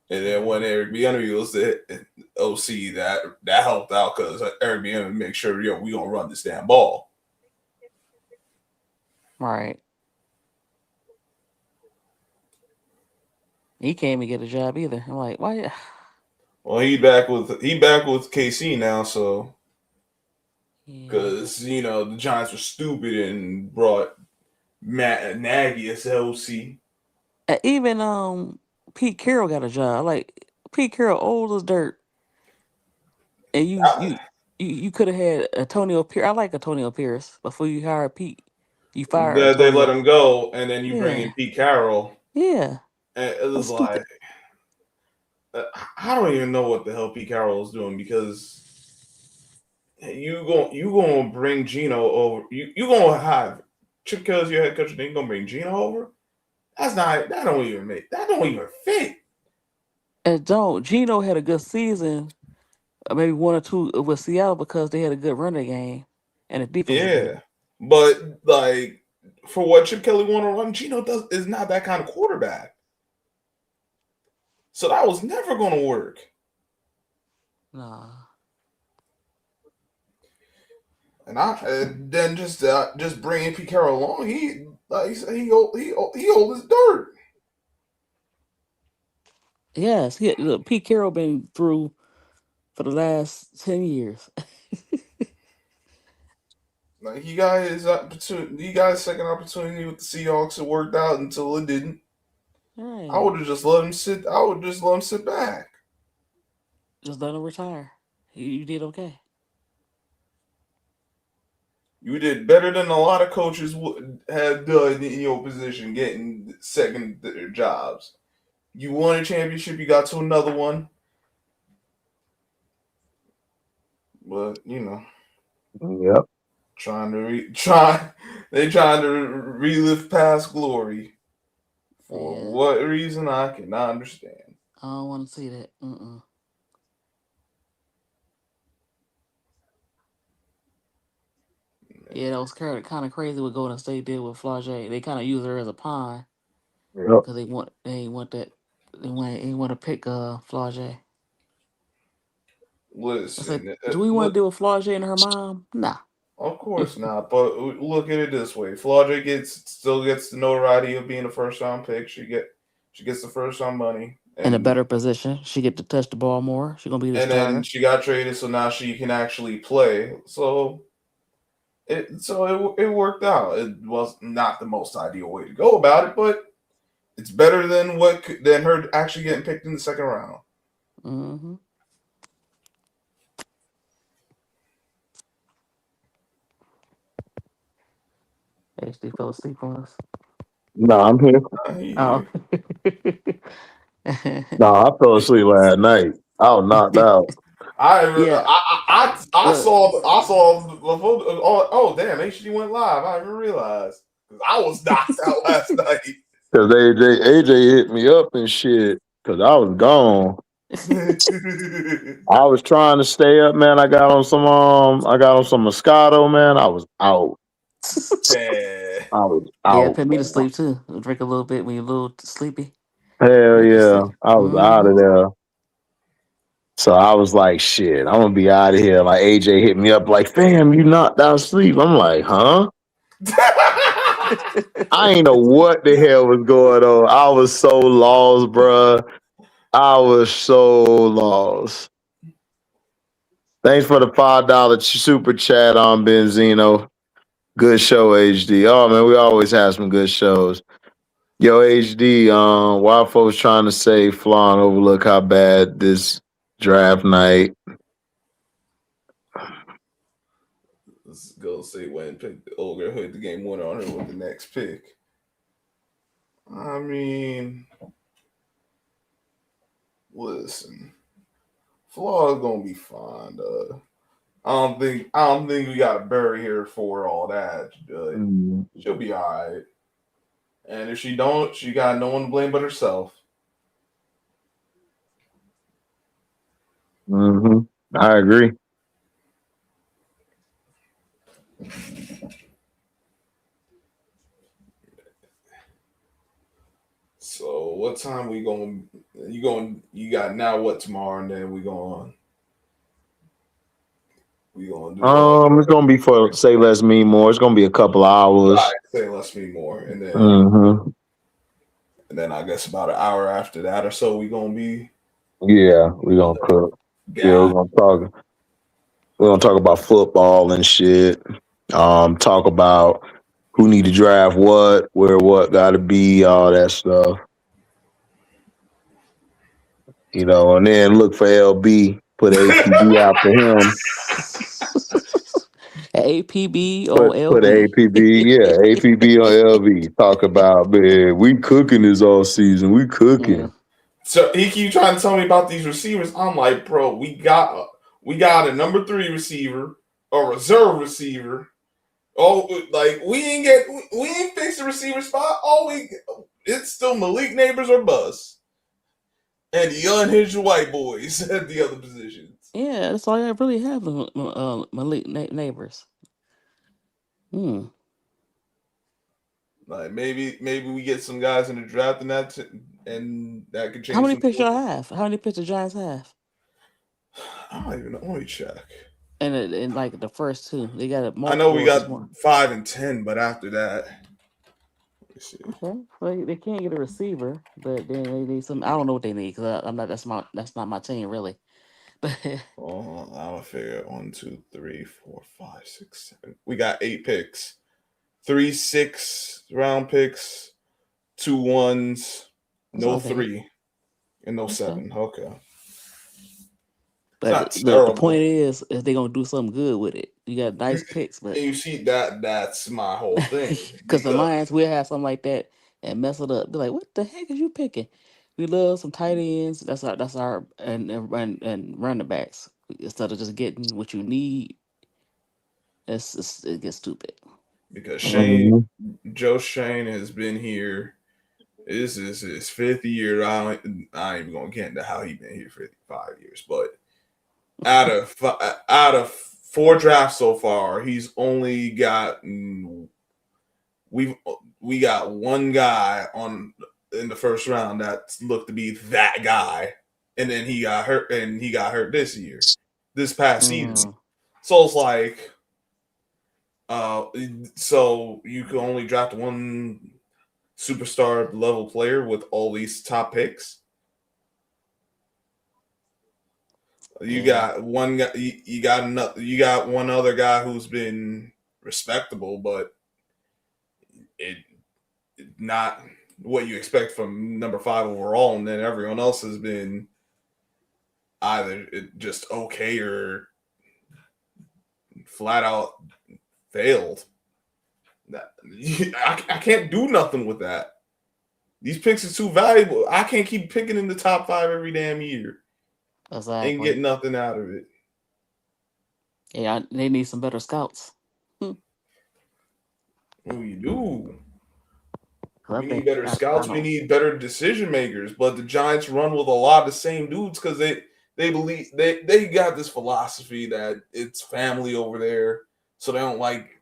And then when Eric Bieniemy was the OC, that helped out because Eric Bieniemy make sure we gonna run this damn ball. Right. He can't even get a job either. I'm like, why? Well, he back with KC now, so because the Giants were stupid and brought Matt Nagy as OC. Even Pete Carroll got a job. Like Pete Carroll, old as dirt, and you could have had Antonio Pierce. I like Antonio Pierce before you hired Pete. You fired They let Antonio. him go, and then you bring in Pete Carroll. Yeah, and it was like I don't even know what the hell Pete Carroll is doing because you gonna bring Gino over. You gonna have Chip Kelly's your head coach, and then you gonna bring Gino over. That don't even fit. and Gino had a good season, maybe one or two with Seattle because they had a good running game and the defense. Yeah, but like for what Chip Kelly want to run, Gino is not that kind of quarterback. So that was never going to work. Nah. And then just bringing Pete Carroll along, he old as dirt. Yes, Pete Carroll been through for the last 10 years. Like he got his second opportunity with the Seahawks. It worked out until it didn't. Right. I would have just let him sit. I would just let him sit back. Just let him retire. You did okay. You did better than a lot of coaches have done in your position, getting second jobs. You won a championship. You got to another one. But Yep. They trying to relive past glory. For what reason I cannot understand. I don't want to see that. Yeah, that was kind of crazy what Golden State did with Flau'jae. They kind of use her as a pawn because they want to pick Flau'jae. Listen, do we want to deal with Flau'jae and her mom? Nah. Of course not. But look at it this way: Flau'jae still gets the notoriety of being a first round pick. She gets the first round money In a better position, she get to touch the ball more. She's gonna be the starter. And then she got traded, so now she can actually play. So it worked out. It was not the most ideal way to go about it, but it's better than her actually getting picked in the second round. Mm-hmm. HD fell asleep on us. No, I'm here. Oh. No, I fell asleep last night. I was knocked out. I saw the photo. Oh damn! HD went live. I didn't realize I was knocked out last night. Cause AJ hit me up and shit. Cause I was gone. I was trying to stay up, man. I got on some Moscato, man. I was out. I was out. Yeah, put me to sleep too. Drink a little bit when you're a little sleepy. Hell yeah. I was out of there. So I was like, shit, I'm gonna be out of here. Like AJ hit me up like, fam, you knocked out sleep. I'm like, huh? I ain't know what the hell was going on. I was so lost, bruh. I was so lost. Thanks for the $5 super chat on Benzino. Good show, HD. Oh man, we always have some good shows. Yo, HD, why folks trying to say flaw and overlook how bad this draft night? Let's go see when pick the Ogre hit the game winner on her with the next pick. I mean, listen, Flaw is gonna be fine. I don't think we got to bury her for all that. She'll be all right. And if she don't, she got no one to blame but herself. I agree. So what time we going? You got now what tomorrow, and then we going do. It's gonna be for Say Less Mean More. It's gonna be a couple of hours. Right, Say Less Mean More, and then and then I guess about an hour after that or so we gonna be. Yeah, we're gonna cook. Yeah, we're gonna talk. We're gonna talk about football and shit. Talk about who need to draft what, where what got to be, all that stuff. You know, and then look for LB. Put APB out for him. APB on LB. Put APB, yeah, APB on LB. Talk about, man, we cooking this all season. We cooking. Yeah. So he keep trying to tell me about these receivers. I'm like, bro, we got a number 3 receiver, a reserve receiver. Oh, like we ain't fixed the receiver spot. It's still Malik Neighbors or Buzz, and the unhinged white boys at the other positions. Yeah, that's all I really have. Malik Neighbors. Like maybe we get some guys in the draft and that could change. How many picks y'all have? How many picks the Giants have? I don't even know. Let me check. And in like the first 2, they got I know we got 5 and 10, but after that, let me see. Okay, well they can't get a receiver, but then they need some. I don't know what they need because I'm not. That's not my team really. But I'll figure it. 1, 2, 3, 4, 5, 6, 7. We got 8 picks. 3 6-round picks, 2 1s, no 3, and no 7. Okay. But the point is they're gonna do something good with it. You got nice picks, but and you see that's my whole thing. Because the Lions will have something like that and mess it up. Be like, what the heck is you picking? We love some tight ends. That's our and running backs. Instead of just getting what you need, it gets stupid. Because Joe Shane has been here. This is his 5th year. I ain't even gonna get into how he been here for 5 years, but out of 4 drafts so far, he's only gotten we got 1 guy in the first round that looked to be that guy, and then he got hurt this past season. So it's like, so you can only draft 1 superstar level player with all these top picks. You got one guy. You got one other guy who's been respectable, but it not what you expect from number 5 overall, and then everyone else has been either just okay or flat out failed. I can't do nothing with that. These picks are too valuable. I can't keep picking in the top 5 every damn year. Exactly. And get nothing out of it. Yeah, they need some better scouts. Well, you do. We need better scouts. We need better decision makers. But the Giants run with a lot of the same dudes because they believe they got this philosophy that it's family over there, so they don't like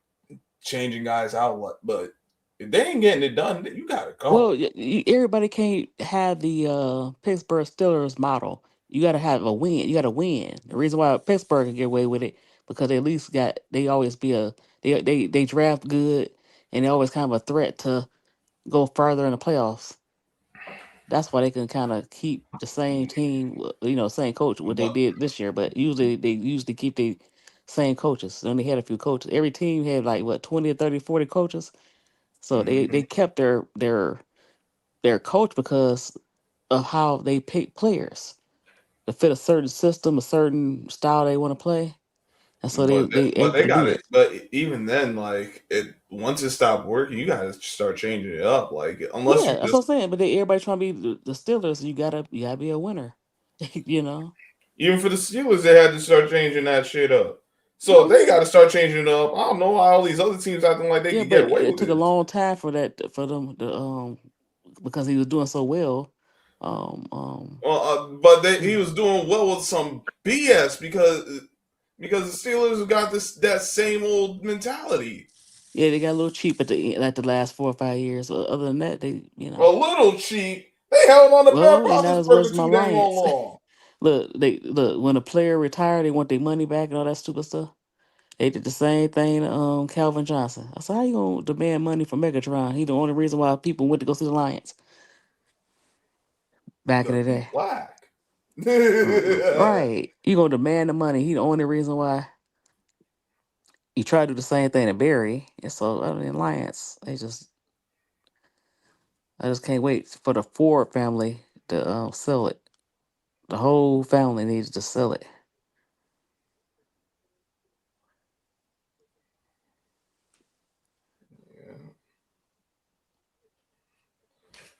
changing guys out. But if they ain't getting it done, you gotta go. Well, everybody can't have the Pittsburgh Steelers model. You got to have a win. You got to win. The reason why Pittsburgh can get away with it because they at least they always be they draft good and they always kind of a threat to go further in the playoffs. That's why they can kind of keep the same team, same coach, what they did this year. But usually they keep the same coaches. They only had a few coaches. Every team had like 20 or 30, 40 coaches. So they kept their coach because of how they pick players to fit a certain system, a certain style they want to play, and so they got it. But even then, once it stopped working, you gotta start changing it up. Unless that's what I'm saying. But everybody trying to be the Steelers, you gotta be a winner. Even for the Steelers, they had to start changing that shit up. So they got to start changing it up. I don't know why all these other teams acting like they can get away with it. It took a long time for them because he was doing so well. But he was doing well with some BS because the Steelers got that same old mentality. Yeah, they got a little cheap at the last 4 or 5 years. Other than that, they A little cheap. They held on to Ben they not as much Roethlisberger as my too dang Lions. long. Look when a player retired, they want their money back and all that stupid stuff. They did the same thing to Calvin Johnson. I said, how you gonna demand money from Megatron? He the only reason why people went to go see the Lions back in the Because he's day. black. Right. You gonna demand the money. He the only reason why. You try to do the same thing to Barry. And so other than Lions, I just can't wait for the Ford family to sell it. The whole family needs to sell it.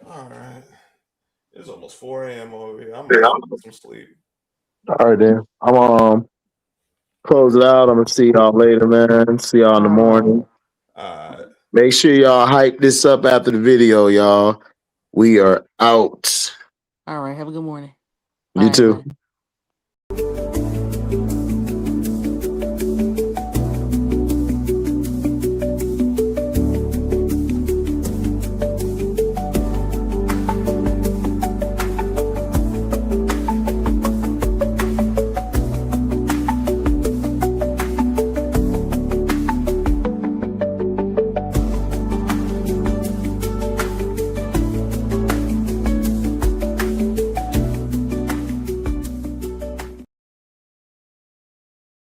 All right. It's almost 4 a.m. over here. I'm about to get some sleep. All right, then. I'm close it out. I'm gonna see y'all later, man. See y'all in the morning. Make sure y'all hype this up after the video, y'all. We are out. All right. Have a good morning. You Bye, too. everybody.